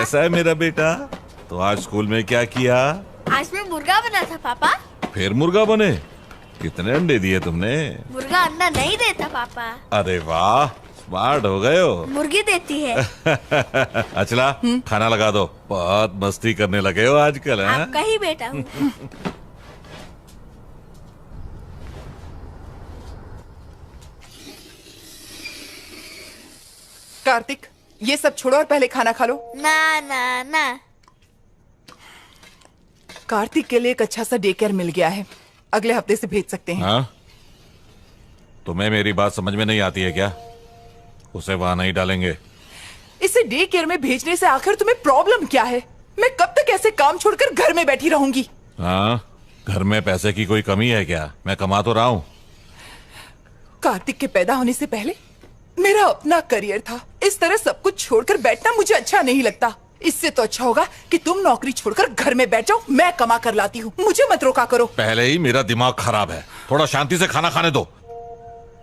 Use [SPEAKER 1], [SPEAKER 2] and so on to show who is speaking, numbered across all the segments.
[SPEAKER 1] कैसा है मेरा बेटा? तो आज स्कूल में क्या किया?
[SPEAKER 2] आज मैं मुर्गा बना था पापा।
[SPEAKER 1] फिर मुर्गा बने? कितने अंडे दिए तुमने?
[SPEAKER 2] मुर्गा अंडा नहीं देता पापा।
[SPEAKER 1] अरे वाह, स्मार्ट हो गए हो।
[SPEAKER 2] मुर्गी देती है।
[SPEAKER 1] अचला, खाना लगा दो। बहुत मस्ती करने लगे हो आजकल। हैं?
[SPEAKER 2] आपका ही बेटा हूँ।
[SPEAKER 3] कार्तिक, ये सब छोड़ो और पहले खाना खा लो।
[SPEAKER 2] ना ना ना।
[SPEAKER 3] कार्तिक के लिए एक अच्छा सा डे केयर मिल गया है, अगले हफ्ते से भेज सकते हैं।
[SPEAKER 1] हाँ? तुम्हें मेरी बात समझ में नहीं आती है क्या? उसे वहां नहीं डालेंगे।
[SPEAKER 3] इसे डे केयर में भेजने से आखिर तुम्हें प्रॉब्लम क्या है? मैं कब तक ऐसे काम छोड़कर घर में बैठी रहूंगी?
[SPEAKER 1] हाँ, घर में पैसे की कोई कमी है क्या? मैं कमा तो रहा हूँ।
[SPEAKER 3] कार्तिक के पैदा होने से पहले मेरा अपना करियर था। इस तरह सब कुछ छोड़कर बैठना मुझे अच्छा नहीं लगता। इससे तो अच्छा होगा कि तुम नौकरी छोड़कर घर में बैठ जाओ, मैं कमा कर लाती हूँ। मुझे मत रोका करो।
[SPEAKER 1] पहले ही मेरा दिमाग खराब है, थोड़ा शांति से खाना खाने दो।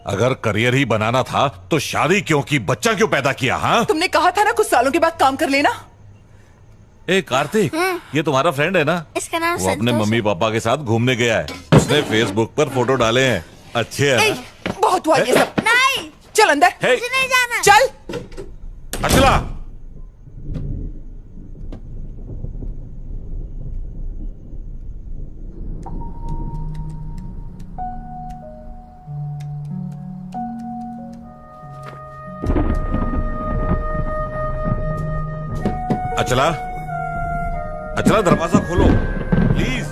[SPEAKER 1] अगर करियर ही बनाना था तो शादी क्यों की, बच्चा क्यों पैदा किया? हाँ,
[SPEAKER 3] तुमने कहा था ना कुछ सालों के बाद काम कर लेना।
[SPEAKER 1] ए कार्तिक, ये तुम्हारा फ्रेंड है ना?
[SPEAKER 2] इसका नाम
[SPEAKER 1] वो अपने
[SPEAKER 2] संतोष
[SPEAKER 1] मम्मी
[SPEAKER 2] है।
[SPEAKER 1] पापा के साथ घूमने गया है। उसने फेसबुक पर फोटो डाले हैं। अच्छे है ना?
[SPEAKER 3] बहुत हुआ ये सब।
[SPEAKER 2] नहीं,
[SPEAKER 3] चल अंदर।
[SPEAKER 1] हे,
[SPEAKER 2] मुझे नहीं जाना।
[SPEAKER 3] चल।
[SPEAKER 1] अचला, अचला, अचला दरवाजा खोलो प्लीज।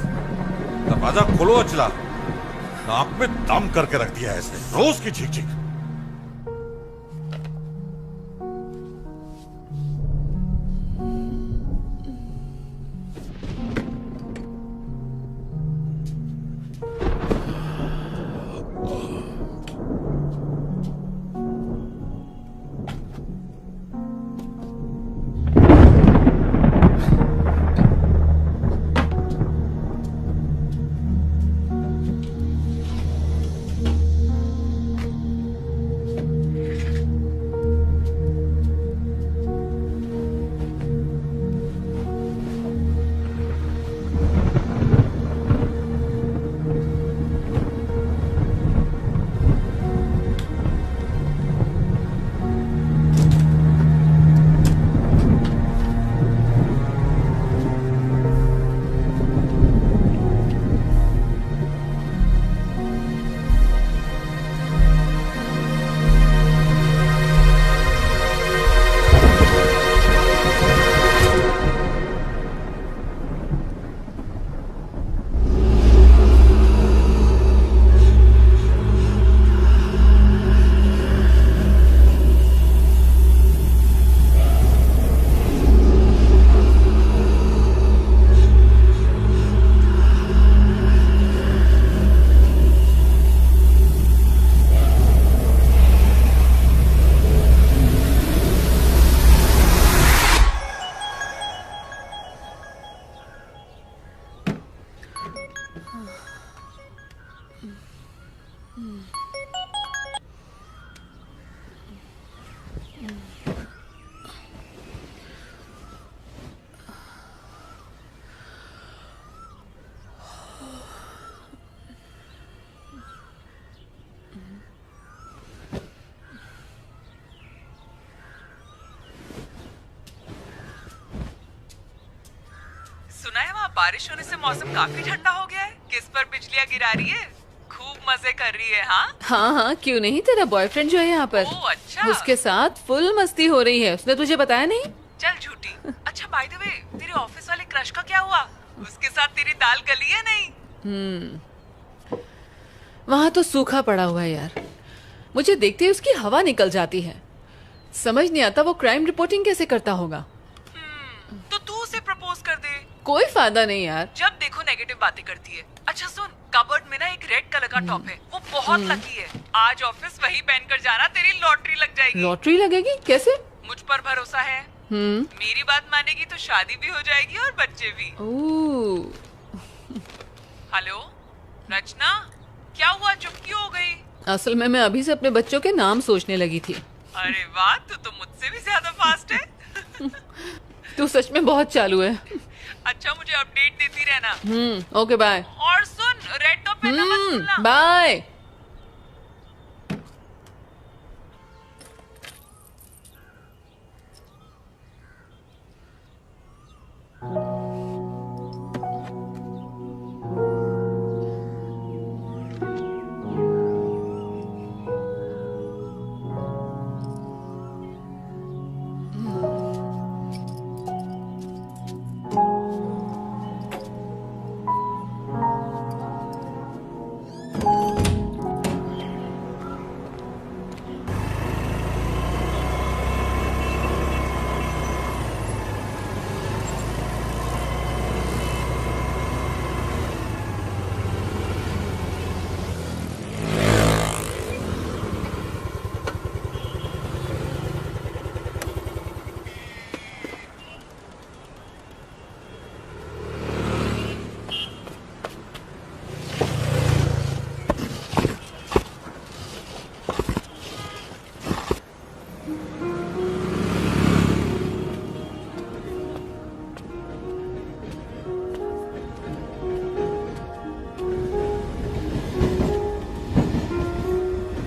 [SPEAKER 1] दरवाजा खोलो अचला। नाक में दम करके रख दिया है इसने, रोज की चीख चीख।
[SPEAKER 4] सुना है वहाँ बारिश होने से मौसम काफी ठंडा हो गया है। किस पर बिजलियाँ गिरा रही है? खूब मजे कर रही है। हाँ
[SPEAKER 5] हाँ हाँ, क्यों नहीं। तेरा बॉयफ्रेंड जो है यहाँ पर,
[SPEAKER 4] ओह, अच्छा।
[SPEAKER 5] उसके साथ फुल मस्ती हो रही है। उसने तुझे बताया नहीं?
[SPEAKER 4] चल झूठी। अच्छा बाय द वे, तेरे ऑफिस वाले क्रश का क्या हुआ? उसके साथ तेरी दाल गली है नहीं?
[SPEAKER 5] वहाँ तो सूखा पड़ा हुआ है यार। मुझे देखते ही उसकी हवा निकल जाती है। समझ नहीं आता वो क्राइम रिपोर्टिंग कैसे करता होगा।
[SPEAKER 4] तो तू उसे प्रपोज कर दे।
[SPEAKER 5] कोई फायदा नहीं यार।
[SPEAKER 4] जब देखो नेगेटिव बातें करती है। अच्छा सुन, कबर्ड में ना एक रेड कलर का टॉप है, वो बहुत लकी है। आज ऑफिस वही पहनकर जाना, तेरी लॉटरी लग जाएगी।
[SPEAKER 5] लॉटरी लगेगी? कैसे?
[SPEAKER 4] मुझ पर भरोसा है। मेरी बात मानेगी तो शादी भी हो जाएगी और बच्चे भी।
[SPEAKER 5] ओह,
[SPEAKER 4] हेलो रचना, क्या हुआ, चुप क्यों हो गई?
[SPEAKER 5] असल में मैं अभी से अपने बच्चों के नाम सोचने लगी थी।
[SPEAKER 4] अरे वाह, तू तो मुझसे भी ज्यादा फास्ट है।
[SPEAKER 5] तू सच में बहुत चालू है।
[SPEAKER 4] अच्छा मुझे अपडेट देती रहना।
[SPEAKER 5] Okay bye.
[SPEAKER 4] और सुन, रेड टॉप पहनना मत भूलना।
[SPEAKER 5] बाय।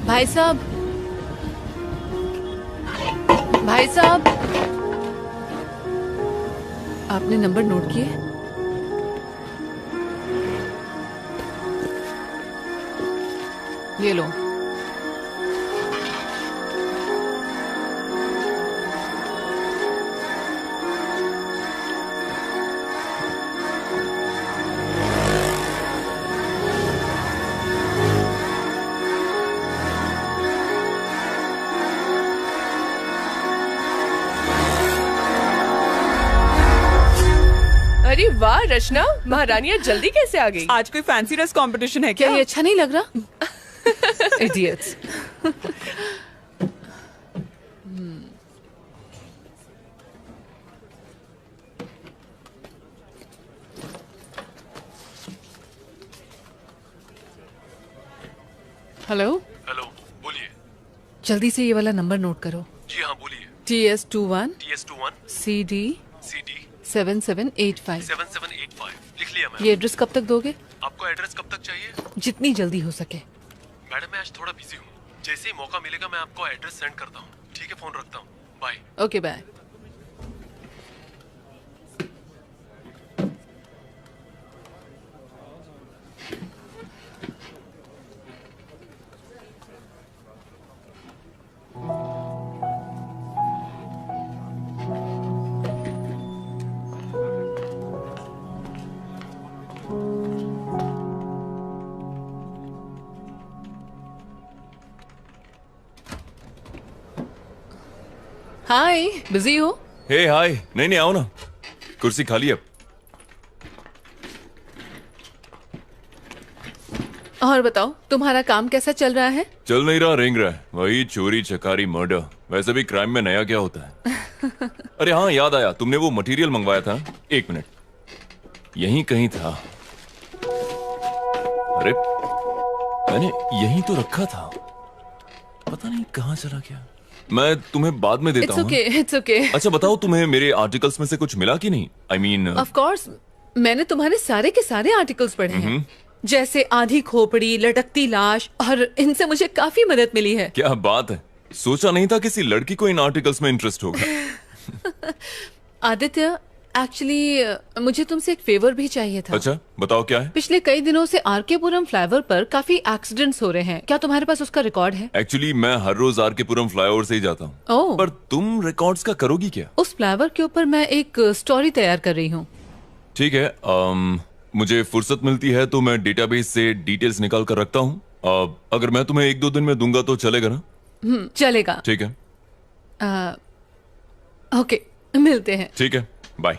[SPEAKER 5] भाई साहब, भाई साहब, आपने नंबर नोट किए? ये लो।
[SPEAKER 6] अरे वाह रचना, महारानियां जल्दी कैसे आ गई?
[SPEAKER 4] आज कोई फैंसी ड्रेस कंपटीशन है
[SPEAKER 5] क्या
[SPEAKER 4] क्या?
[SPEAKER 5] ये अच्छा नहीं लग रहा? इडियट्स। हेलो,
[SPEAKER 7] हेलो, बोलिए।
[SPEAKER 5] जल्दी से ये वाला नंबर नोट करो।
[SPEAKER 7] जी हाँ, बोलिए।
[SPEAKER 5] TS21
[SPEAKER 7] TS21
[SPEAKER 5] CD
[SPEAKER 7] CD
[SPEAKER 5] 7785।
[SPEAKER 7] 7785 लिख लिया मैम।
[SPEAKER 5] ये एड्रेस कब तक दोगे?
[SPEAKER 7] आपको एड्रेस कब तक चाहिए?
[SPEAKER 5] जितनी जल्दी हो सके।
[SPEAKER 7] मैडम मैं आज थोड़ा बिजी हूँ, जैसे ही मौका मिलेगा मैं आपको एड्रेस सेंड करता हूँ। ठीक है, फोन रखता हूँ, bye.
[SPEAKER 5] Okay bye. Hi, busy हो?
[SPEAKER 8] हे हाय, नहीं आओ ना, कुर्सी खाली अब।
[SPEAKER 5] और बताओ, तुम्हारा काम कैसा चल रहा है?
[SPEAKER 8] चल नहीं रहा, रेंग रहा है, वही चोरी चकारी मर्डर। वैसे भी क्राइम में नया क्या होता है? अरे हाँ, याद आया, तुमने वो मटेरियल मंगवाया था। एक मिनट, यहीं कहीं था। अरे मैंने यहीं तो रखा था, पता नहीं कहाँ चला गया। मैं तुम्हें बाद में देता
[SPEAKER 5] इट्स
[SPEAKER 8] हूँ।
[SPEAKER 5] Okay, it's okay.
[SPEAKER 8] अच्छा बताओ, तुम्हें मेरे आर्टिकल्स में से कुछ मिला कि नहीं? आई मीन
[SPEAKER 5] ऑफ कोर्स, मैंने तुम्हारे सारे के सारे आर्टिकल्स पढ़े हैं, जैसे आधी खोपड़ी, लटकती लाश, और इनसे मुझे काफी मदद मिली है।
[SPEAKER 8] क्या बात है, सोचा नहीं था किसी लड़की को इन आर्टिकल्स में इंटरेस्ट होगा।
[SPEAKER 5] आदित्य, एक्चुअली मुझे तुमसे एक फेवर भी चाहिए था।
[SPEAKER 8] अच्छा बताओ, क्या है?
[SPEAKER 5] पिछले कई दिनों से आरकेपुरम फ्लाईओवर पर काफी एक्सीडेंट्स हो रहे हैं, क्या तुम्हारे पास उसका रिकॉर्ड है?
[SPEAKER 8] एक्चुअली मैं हर रोज आरकेपुरम फ्लाईओवर से ही जाता हूँ।
[SPEAKER 5] ओह।
[SPEAKER 8] पर तुम रिकॉर्ड्स का करोगी क्या?
[SPEAKER 5] उस फ्लाईओवर के ऊपर मैं एक स्टोरी तैयार कर रही हूँ।
[SPEAKER 8] ठीक है, मुझे फुर्सत मिलती है तो मैं डेटाबेस से डिटेल्स निकाल कर रखता हूँ। अगर मैं तुम्हें 1-2 दिन में दूंगा तो चलेगा ना?
[SPEAKER 5] चलेगा।
[SPEAKER 8] ठीक है।
[SPEAKER 5] ओके, मिलते हैं।
[SPEAKER 8] ठीक है, बाय।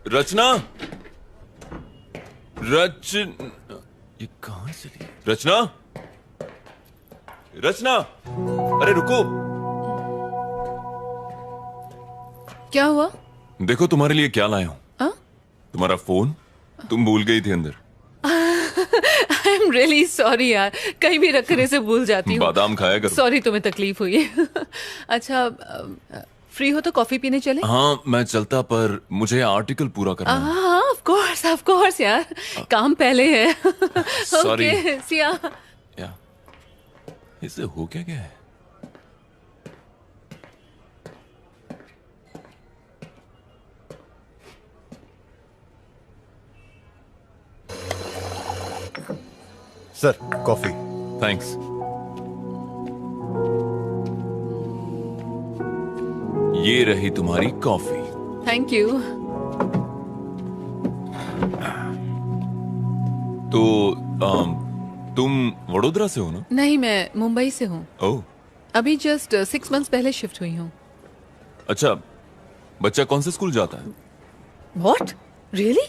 [SPEAKER 8] रचना, ये कहाँ चली? रचना, रचना, अरे रुको।
[SPEAKER 5] क्या हुआ?
[SPEAKER 8] देखो तुम्हारे लिए क्या लाया हूं। तुम्हारा फोन तुम भूल गई थी अंदर।
[SPEAKER 5] आई एम रियली सॉरी यार, कहीं भी रख कर इसे भूल जाती हूँ।
[SPEAKER 8] बादाम खाया करो।
[SPEAKER 5] सॉरी तुम्हें तकलीफ हुई। अच्छा, फ्री हो तो कॉफी पीने चले?
[SPEAKER 8] हाँ मैं चलता, पर मुझे आर्टिकल पूरा करना है।
[SPEAKER 5] हाँ ऑफ कोर्स यार, काम पहले है।
[SPEAKER 8] Sorry.
[SPEAKER 5] ओके, सिया।
[SPEAKER 8] या इसे हो क्या गया है?
[SPEAKER 9] Sir coffee.
[SPEAKER 8] थैंक्स। ये रही तुम्हारी कॉफी।
[SPEAKER 5] Thank you.
[SPEAKER 8] तो तुम वडोदरा से हो ना?
[SPEAKER 5] नहीं, मैं मुंबई से हूँ।
[SPEAKER 8] ओह
[SPEAKER 5] अभी जस्ट 6 months पहले शिफ्ट हुई हूँ।
[SPEAKER 8] अच्छा, बच्चा कौन से स्कूल जाता है?
[SPEAKER 5] व्हाट? रियली?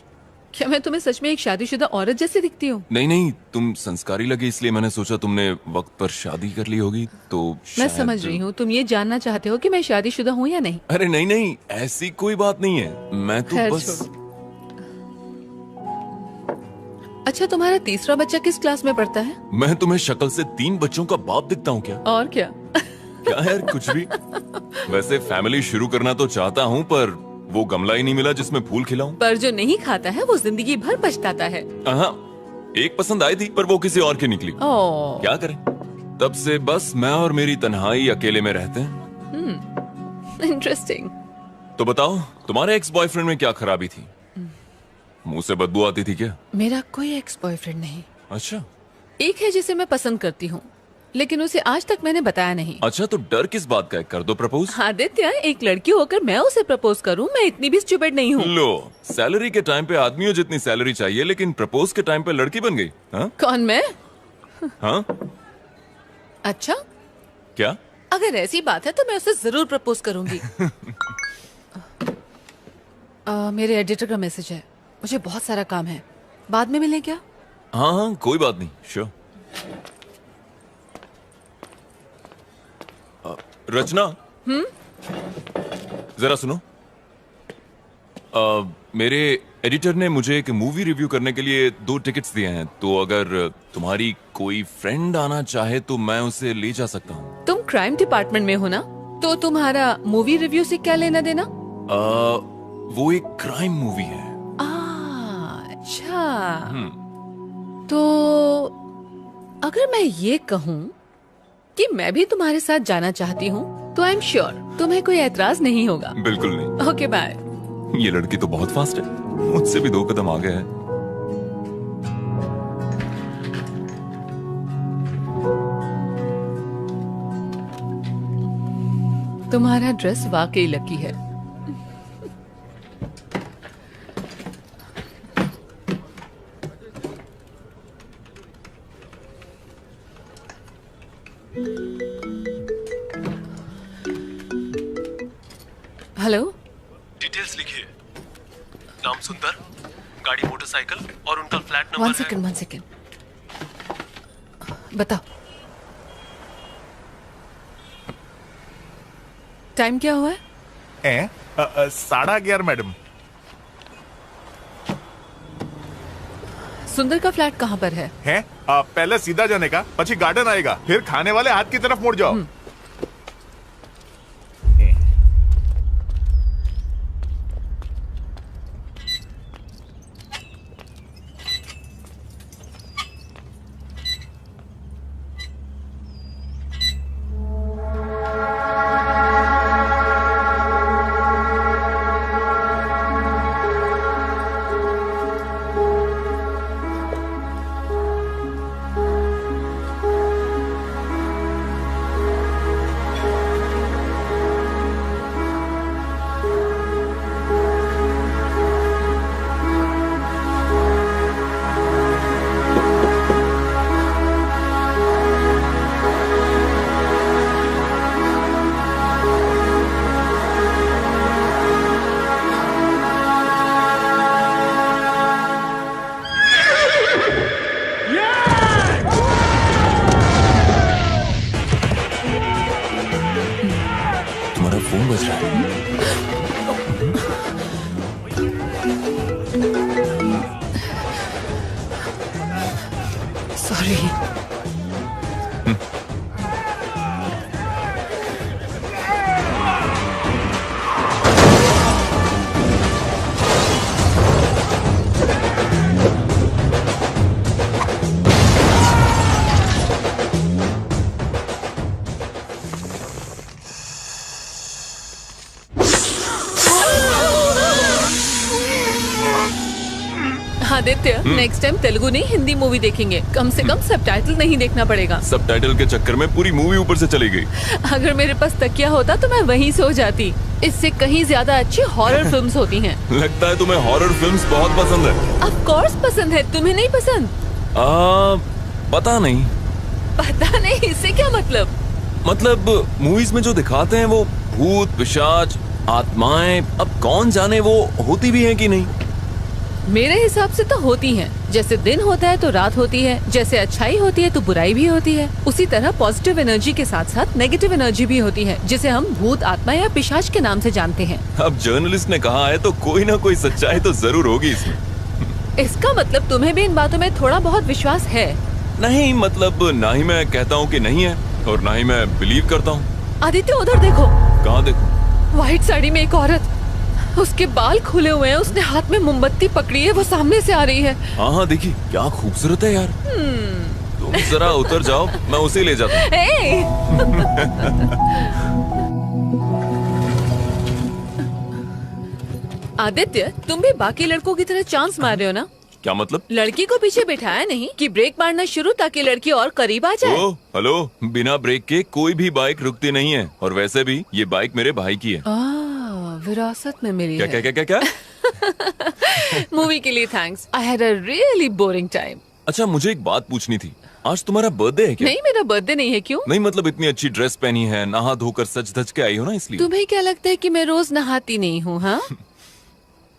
[SPEAKER 5] क्या मैं तुम्हें सच में एक शादीशुदा औरत जैसी दिखती हूँ?
[SPEAKER 8] नहीं, तुम संस्कारी लगे इसलिए मैंने सोचा तुमने वक्त पर शादी कर ली होगी तो
[SPEAKER 5] मैं
[SPEAKER 8] शायद...
[SPEAKER 5] समझ रही हूँ, तुम ये जानना चाहते हो कि मैं शादीशुदा हूँ या नहीं?
[SPEAKER 8] अरे नहीं, ऐसी कोई बात नहीं है। मैं तो
[SPEAKER 5] खैर
[SPEAKER 8] बस...
[SPEAKER 5] छोड़ो। अच्छा, तुम्हारा तीसरा बच्चा किस क्लास में पढ़ता है?
[SPEAKER 8] मैं तुम्हें शक्ल से 3 बच्चों का बाप दिखता हूँ क्या?
[SPEAKER 5] और क्या?
[SPEAKER 8] क्या यार, कुछ भी। वैसे फैमिली शुरू करना तो चाहता हूँ, पर वो गमला ही नहीं मिला जिसमें फूल खिलाऊं।
[SPEAKER 5] पर जो नहीं खाता है वो जिंदगी भर पछताता है।
[SPEAKER 8] हाँ, एक पसंद आई थी पर वो किसी और की निकली।
[SPEAKER 5] ओह,
[SPEAKER 8] क्या करें, तब से बस मैं और मेरी तन्हाई अकेले में रहते हैं।
[SPEAKER 5] इंटरेस्टिंग।
[SPEAKER 8] तो बताओ, तुम्हारे एक्स बॉयफ्रेंड में क्या खराबी थी? मुंह से बदबू आती थी क्या?
[SPEAKER 5] मेरा कोई एक्स बॉयफ्रेंड नहीं।
[SPEAKER 8] अच्छा।
[SPEAKER 5] एक है जिसे मैं पसंद करती हूँ, लेकिन उसे आज तक मैंने बताया नहीं।
[SPEAKER 8] अच्छा, तो डर किस बात का है? कर दो प्रपोज।
[SPEAKER 5] आदित्य, एक लड़की होकर मैं उसे प्रपोज करूं? मैं इतनी भी स्टूपिड नहीं हूँ।
[SPEAKER 8] लो, सैलरी के टाइम पे आदमियों जितनी सैलरी चाहिए, लेकिन प्रपोज के टाइम पे लड़की बन गई। हाँ?
[SPEAKER 5] कौन, मैं?
[SPEAKER 8] हाँ?
[SPEAKER 5] अच्छा,
[SPEAKER 8] क्या?
[SPEAKER 5] अगर ऐसी बात है तो मैं उसे जरूर प्रपोज करूंगी। मेरे एडिटर का मैसेज है, मुझे बहुत सारा काम है, बाद में मिलें क्या?
[SPEAKER 8] हाँ, कोई बात नहीं, श्योर। रचना, जरा सुनो। मेरे एडिटर ने मुझे एक मूवी रिव्यू करने के लिए 2 टिकट्स दिए हैं, तो अगर तुम्हारी कोई फ्रेंड आना चाहे तो मैं उसे ले जा सकता हूँ।
[SPEAKER 5] तुम क्राइम डिपार्टमेंट में हो ना, तो तुम्हारा मूवी रिव्यू से क्या लेना देना?
[SPEAKER 8] वो एक क्राइम मूवी है।
[SPEAKER 5] अच्छा, तो अगर मैं ये कहूँ कि मैं भी तुम्हारे साथ जाना चाहती हूँ, तो आई एम श्योर तुम्हें कोई एतराज नहीं होगा।
[SPEAKER 8] बिल्कुल नहीं।
[SPEAKER 5] Okay, bye.
[SPEAKER 8] ये लड़की तो बहुत फास्ट है, मुझसे भी 2 कदम आगे है।
[SPEAKER 5] तुम्हारा ड्रेस वाकई लकी है। हेलो,
[SPEAKER 7] डिटेल्स लिखिए। नाम सुंदर, गाड़ी मोटरसाइकिल और उनका फ्लैट नंबर है।
[SPEAKER 5] 1 सेकेंड। बताओ, टाइम क्या हुआ है?
[SPEAKER 9] 11:30 मैडम।
[SPEAKER 5] सुंदर का फ्लैट कहाँ पर है?
[SPEAKER 9] पहले सीधा जाने का, પછી गार्डन आएगा, फिर खाने वाले हाथ की तरफ मुड़ जाओ।
[SPEAKER 8] फोन बज रहा है।
[SPEAKER 5] Sorry. Aditya, next time Telugu नहीं हिंदी मूवी देखेंगे। कम से कम सबटाइटल नहीं देखना पड़ेगा।
[SPEAKER 8] सबटाइटल के चक्कर में पूरी मूवी ऊपर से चली गई।
[SPEAKER 5] अगर मेरे पास तकिया होता तो मैं वहीं सो जाती। इससे कहीं ज्यादा अच्छी हॉरर फिल्म्स होती हैं।
[SPEAKER 8] लगता है तुम्हें हॉरर फिल्म्स बहुत पसंद है।
[SPEAKER 5] ऑफ कोर्स पसंद है, तुम्हें नहीं पसंद?
[SPEAKER 8] पता नहीं।
[SPEAKER 5] पता नहीं, इससे क्या मतलब?
[SPEAKER 8] मतलब मूवीज में जो दिखाते हैं वो भूत, पिशाच, आत्माएं, अब कौन जाने वो होती भी हैं कि नहीं।
[SPEAKER 5] मेरे हिसाब से तो होती हैं। जैसे दिन होता है तो रात होती है, जैसे अच्छाई होती है तो बुराई भी होती है, उसी तरह पॉजिटिव एनर्जी के साथ साथ नेगेटिव एनर्जी भी होती है, जिसे हम भूत, आत्मा या पिशाच के नाम से जानते हैं।
[SPEAKER 8] अब जर्नलिस्ट ने कहा है तो कोई ना कोई सच्चाई तो जरूर होगी इसमें।
[SPEAKER 5] इसका मतलब तुम्हें भी इन बातों में थोड़ा बहुत विश्वास है?
[SPEAKER 8] नहीं, मतलब ना ही मैं कहता हूँ कि नहीं है और ना ही मैं बिलीव करता हूँ।
[SPEAKER 5] आदित्य, उधर देखो।
[SPEAKER 8] कहाँ देखो?
[SPEAKER 5] व्हाइट साड़ी में एक औरत, उसके बाल खुले हुए हैं, उसने हाथ में मोमबत्ती पकड़ी है, वो सामने से आ रही है।
[SPEAKER 8] हाँ हाँ, देखिए क्या खूबसूरत है यार। तुम जरा उतर जाओ, मैं उसे ले जाता हूँ।
[SPEAKER 5] आदित्य, तुम भी बाकी लड़कों की तरह चांस मार रहे हो ना?
[SPEAKER 8] क्या मतलब?
[SPEAKER 5] लड़की को पीछे बिठाया नहीं कि ब्रेक मारना शुरू ताकि लड़की और करीब आ जाए।
[SPEAKER 8] ओ, हेलो, बिना ब्रेक के कोई भी बाइक रुकती नहीं है, और वैसे भी ये बाइक मेरे भाई की है।
[SPEAKER 5] विरासत में मिली
[SPEAKER 8] क्या
[SPEAKER 5] है।
[SPEAKER 8] क्या क्या क्या क्या?
[SPEAKER 5] मूवी के लिए thanks. I had a really boring time.
[SPEAKER 8] अच्छा, मुझे एक बात पूछनी थी। आज तुम्हारा बर्थडे है क्या?
[SPEAKER 5] नहीं, मेरा बर्थडे नहीं है। क्यों?
[SPEAKER 8] नहीं, मतलब इतनी अच्छी ड्रेस पहनी है, नहा धोकर सज धज के आई हो ना, इसलिए।
[SPEAKER 5] तुम्हें क्या लगता है कि मैं रोज नहाती नहीं हूँ? हाँ,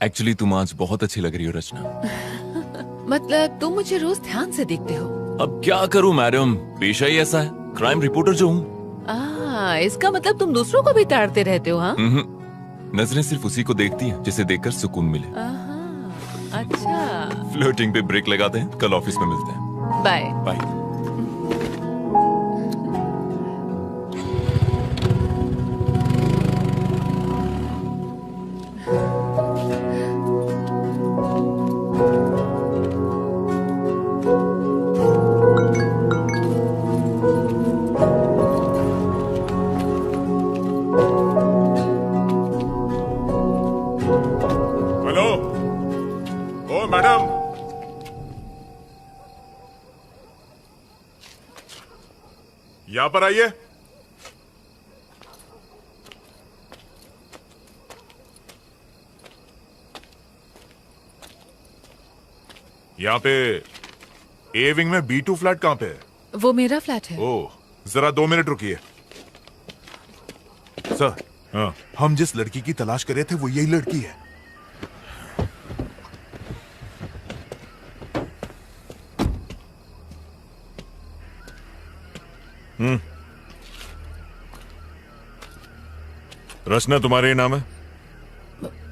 [SPEAKER 8] एक्चुअली तुम आज बहुत अच्छी लग रही हो रचना।
[SPEAKER 5] मतलब तुम मुझे रोज ध्यान से देखते हो।
[SPEAKER 8] अब क्या करूं मैडम, पेशा ही ऐसा है, क्राइम रिपोर्टर जो हूँ।
[SPEAKER 5] इसका मतलब तुम दूसरों को भी ताड़ते रहते हो? हाँ,
[SPEAKER 8] नजरें सिर्फ उसी को देखती हैं जिसे देखकर सुकून मिले।
[SPEAKER 5] अच्छा,
[SPEAKER 8] फ्लर्टिंग पे ब्रेक लगाते हैं, कल ऑफिस में मिलते हैं।
[SPEAKER 5] Bye
[SPEAKER 8] bye.
[SPEAKER 9] Hello, oh madam, यहां पर आइए। यहाँ पे ए विंग में B2 फ्लैट कहाँ पे है?
[SPEAKER 5] वो मेरा फ्लैट है।
[SPEAKER 9] ओह, जरा 2 मिनट रुकिए। सर, हाँ, हम जिस लड़की की तलाश कर रहे थे वो यही लड़की है। रचना तुम्हारे ही नाम है?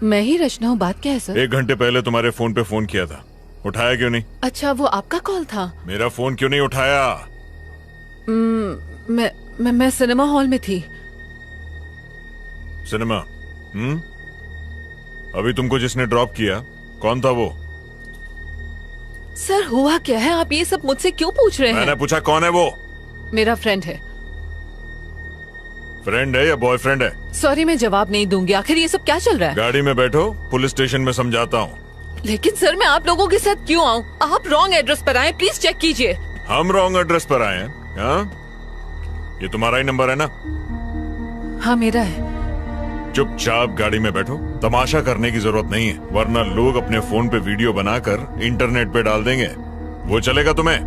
[SPEAKER 5] मैं ही रचना हूँ। बात क्या है सर?
[SPEAKER 9] 1 घंटे पहले तुम्हारे फोन पे फोन किया था, उठाया क्यों नहीं?
[SPEAKER 5] अच्छा, वो आपका कॉल था?
[SPEAKER 9] मेरा फोन क्यों नहीं उठाया?
[SPEAKER 5] मैं सिनेमा हॉल में थी।
[SPEAKER 9] सिनेमा? अभी तुमको जिसने ड्रॉप किया कौन था वो?
[SPEAKER 5] सर, हुआ क्या है? आप ये सब मुझसे क्यों पूछ रहे हैं?
[SPEAKER 9] मैंने पूछा कौन है वो?
[SPEAKER 5] मेरा फ्रेंड है।
[SPEAKER 9] फ्रेंड है या बॉयफ्रेंड है?
[SPEAKER 5] सॉरी, मैं जवाब नहीं दूंगी। आखिर ये सब क्या चल रहा है?
[SPEAKER 9] गाड़ी में बैठो, पुलिस स्टेशन में समझाता हूँ।
[SPEAKER 5] लेकिन सर, मैं आप लोगों के साथ क्यों आऊँ? आप रॉन्ग एड्रेस पर आए, प्लीज चेक कीजिए।
[SPEAKER 9] हम रॉन्ग एड्रेस पर आए हैं? हाँ? ये तुम्हारा ही नंबर है ना?
[SPEAKER 5] हाँ, मेरा है।
[SPEAKER 9] चुपचाप गाड़ी में बैठो, तमाशा करने की जरूरत नहीं है, वरना लोग अपने फोन पे वीडियो बनाकर इंटरनेट पे डाल देंगे। वो चलेगा तुम्हें?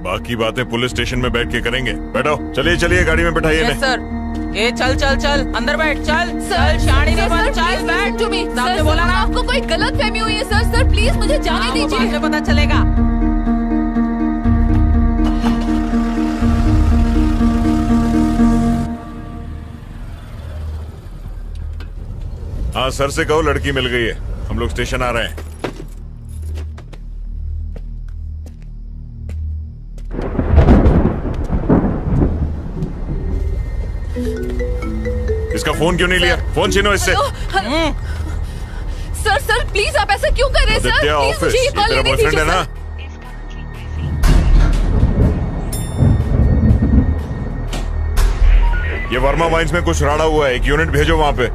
[SPEAKER 9] बाकी बातें पुलिस स्टेशन में बैठ के करेंगे। बैठो, चलिए चलिए, गाड़ी में बैठाइए।
[SPEAKER 10] Yes sir. ए चल चल चल, अंदर बैठ, चल चल, शाड़ी में बन, चल बैठ।
[SPEAKER 5] सर, बोला ना आपको कोई गलत फहमी हुई है। सर सर, प्लीज मुझे जाने दीजिए।
[SPEAKER 10] बाद में पता चलेगा।
[SPEAKER 9] हाँ सर से कहो लड़की मिल गई है, हम लोग स्टेशन आ रहे हैं। इसका फोन क्यों नहीं लिया? फोन छीनो इससे।
[SPEAKER 5] सर सर प्लीज आप ऐसा क्यों कर रहे हैं सर?
[SPEAKER 9] आदित्य
[SPEAKER 5] प्लीज
[SPEAKER 9] ऑफिस,
[SPEAKER 5] मुझे ये
[SPEAKER 9] ये
[SPEAKER 5] कॉल
[SPEAKER 9] तेरा
[SPEAKER 5] लेने
[SPEAKER 9] बॉयफ्रेंड
[SPEAKER 5] दीजिए
[SPEAKER 9] है ना?
[SPEAKER 5] सर।
[SPEAKER 9] ये वर्मा वाइन्स में कुछ राड़ा हुआ है, एक यूनिट भेजो वहां पे।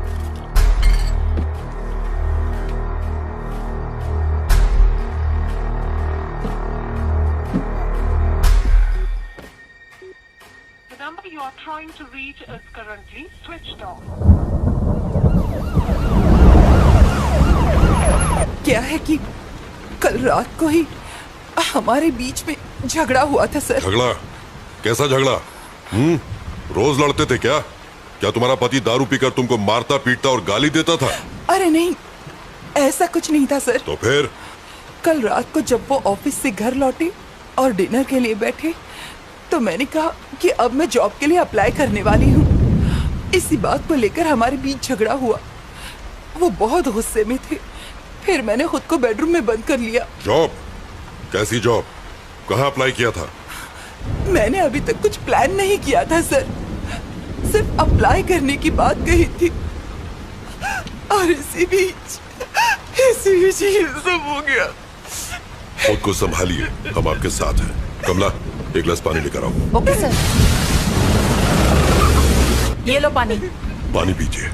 [SPEAKER 11] The number you are trying to reach is currently switched off.
[SPEAKER 3] क्या है कि कल रात को ही हमारे बीच में झगड़ा हुआ था सर।
[SPEAKER 12] झगड़ा? कैसा झगड़ा? रोज लड़ते थे क्या? क्या तुम्हारा पति दारू पीकर तुमको मारता पीटता और गाली देता था?
[SPEAKER 3] अरे नहीं, ऐसा कुछ नहीं था सर।
[SPEAKER 12] तो फिर?
[SPEAKER 3] कल रात को जब वो ऑफिस से घर लौटे और डिनर के लिए बैठे तो मैंने कहा कि अब मैं जॉब के लिए अप्लाई करने वाली हूँ। इसी बात को लेकर हमारे बीच झगड़ा हुआ। वो बहुत गुस्से में थे। फिर मैंने खुद को बेडरूम में बंद कर लिया।
[SPEAKER 12] जॉब? कैसी जॉब? कहाँ अप्लाई किया था?
[SPEAKER 3] मैंने अभी तक कुछ प्लान नहीं किया था सर, सिर्फ अप्लाई करने की बात कही थी। और इसी बीच ये सब हो गया।
[SPEAKER 12] खुद को संभालिए, हम आपके साथ हैं। कमला, एक गिलास पानी लेकर आओ।
[SPEAKER 10] Okay sir. ये लो पानी।
[SPEAKER 12] पानी पीजिए।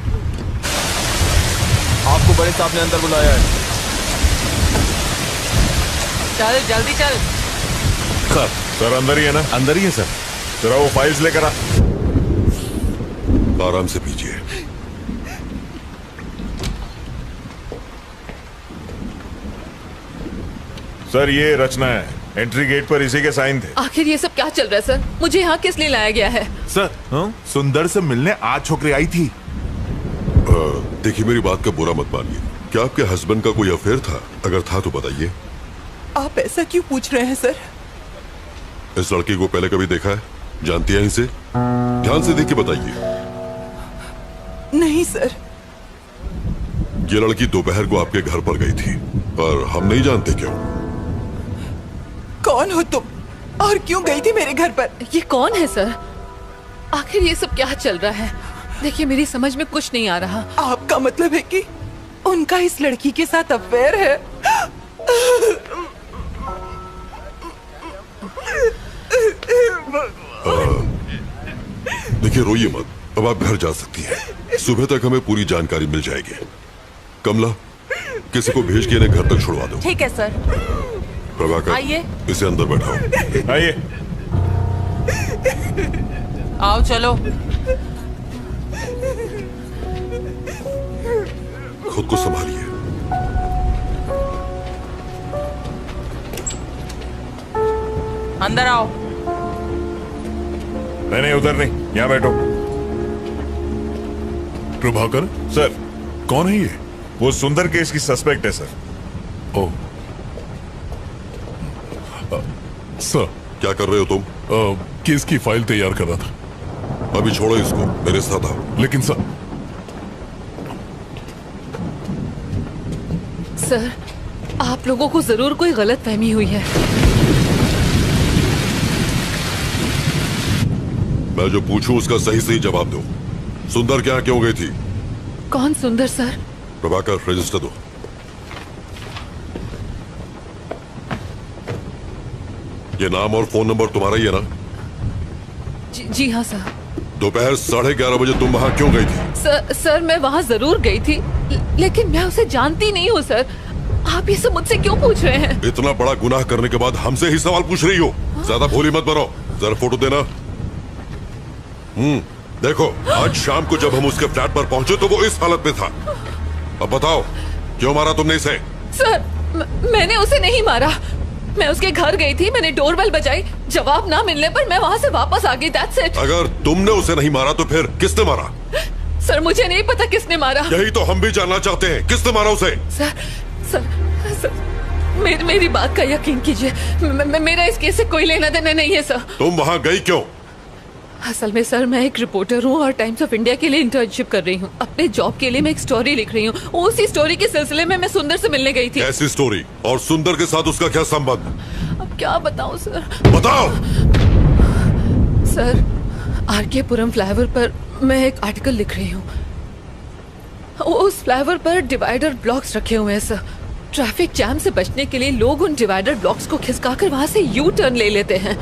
[SPEAKER 8] आपको बड़े साहब ने अंदर बुलाया है।
[SPEAKER 10] चल जल्दी चल।
[SPEAKER 9] सर अंदर ही है ना?
[SPEAKER 13] अंदर ही है सर।
[SPEAKER 9] जरा वो फाइल्स लेकर आ।
[SPEAKER 12] आराम से पीजिए।
[SPEAKER 9] सर ये रचना है, एंट्री गेट पर इसी के साइन थे।
[SPEAKER 5] आखिर ये सब क्या चल रहा है सर? मुझे यहाँ किस लिए लाया गया है?
[SPEAKER 13] सर सुंदर से मिलने आज छोकरी आई थी।
[SPEAKER 12] देखिए मेरी बात का बुरा मत मानिए। क्या आपके हस्बैंड का कोई अफेयर था? अगर था तो बताइए।
[SPEAKER 3] आप ऐसा क्यों पूछ रहे हैं सर?
[SPEAKER 12] इस लड़की को पहले कभी देखा है? जानती हैं इसे? ध्यान से देख के बताइए।
[SPEAKER 3] नहीं सर।
[SPEAKER 12] ये लड़की दोपहर को आपके घर पर गई थी और हम नहीं जानते क्यों।
[SPEAKER 3] कौन हो तुम और क्यों गई थी मेरे घर पर?
[SPEAKER 5] ये कौन है सर? आखिर ये सब क्या चल रहा है? देखिए मेरी समझ में कुछ नहीं आ रहा।
[SPEAKER 3] आपका मतलब है कि उनका इस लड़की के साथ अफेयर है?
[SPEAKER 12] देखिए रोइए मत, अब आप घर जा सकती हैं। सुबह तक हमें पूरी जानकारी मिल जाएगी। कमला, किसी को भेज के इन्हें घर तक छुड़वा दो।
[SPEAKER 10] ठीक है सर।
[SPEAKER 12] प्रभाकर,
[SPEAKER 10] आइए।
[SPEAKER 12] इसे अंदर बैठाओ।
[SPEAKER 9] आइए।
[SPEAKER 10] आओ चलो।
[SPEAKER 12] खुद को संभालिए।
[SPEAKER 10] अंदर आओ।
[SPEAKER 9] नहीं उधर नहीं, यहाँ बैठो।
[SPEAKER 13] प्रभाकर
[SPEAKER 9] सर,
[SPEAKER 13] कौन है ये?
[SPEAKER 9] वो सुंदर केस की सस्पेक्ट है सर।
[SPEAKER 13] ओ सर।
[SPEAKER 12] क्या कर रहे हो तुम?
[SPEAKER 13] केस की फाइल तैयार कर रहा था।
[SPEAKER 12] अभी छोड़ो इसको, मेरे साथ आओ।
[SPEAKER 13] लेकिन सर
[SPEAKER 5] सर आप लोगों को जरूर कोई गलत फहमी हुई है।
[SPEAKER 12] मैं जो पूछूं उसका सही सही जवाब दो। सुंदर क्या क्यों गई थी?
[SPEAKER 5] कौन सुंदर सर?
[SPEAKER 12] प्रभाकर, रजिस्टर दो। ये नाम और फोन नंबर तुम्हारा ही है ना?
[SPEAKER 5] जी हाँ सर।
[SPEAKER 12] दोपहर 11:30 बजे तुम वहां क्यों गई थी?
[SPEAKER 5] सर मैं वहाँ जरूर गई थी, लेकिन मैं उसे जानती नहीं हूँ सर। आप ये सब मुझसे क्यों पूछ रहे हैं?
[SPEAKER 12] इतना बड़ा गुनाह करने के बाद हमसे ही सवाल पूछ रही हो? ज्यादा भोली मत बनो। जरा फोटो देना। देखो, आज शाम को जब हम उसके फ्लैट पर पहुंचे तो वो इस हालत में था। अब बताओ, क्यों मारा तुमने इसे?
[SPEAKER 5] सर मैंने उसे नहीं मारा। मैं उसके घर गई थी, मैंने डोरबेल बजाई, जवाब ना मिलने पर मैं वहाँ से वापस आ गई। That's it।
[SPEAKER 12] अगर तुमने उसे नहीं मारा तो फिर किसने मारा?
[SPEAKER 5] सर मुझे नहीं पता किसने मारा।
[SPEAKER 12] यही तो हम भी जानना चाहते हैं, किसने मारा उसे?
[SPEAKER 5] सर मेरी बात का यकीन कीजिए, मेरा इस केस से कोई लेना देना नहीं है सर।
[SPEAKER 12] तुम वहाँ गई क्यों?
[SPEAKER 5] असल में सर मैं एक रिपोर्टर हूँ और टाइम्स ऑफ इंडिया के लिए इंटर्नशिप कर रही हूँ। अपने जॉब के लिए मैं एक स्टोरी लिख रही हूँ। उसी स्टोरी के सिलसिले में मैं सुंदर से मिलने गई थी।
[SPEAKER 12] ऐसी स्टोरी? और सुंदर के साथ उसका क्या संबंध?
[SPEAKER 5] अब क्या बताऊँ सर?
[SPEAKER 12] बताओ।
[SPEAKER 5] सर आरके पुरम फ्लाईओवर पर मैं एक आर्टिकल लिख रही हूँ। उस फ्लाईओवर पर डिवाइडर ब्लॉक्स रखे हुए हैं सर। ट्रैफिक जैम से बचने के लिए लोग उन डिवाइडर ब्लॉक्स को खिसकाकर वहाँ से यू टर्न ले लेते हैं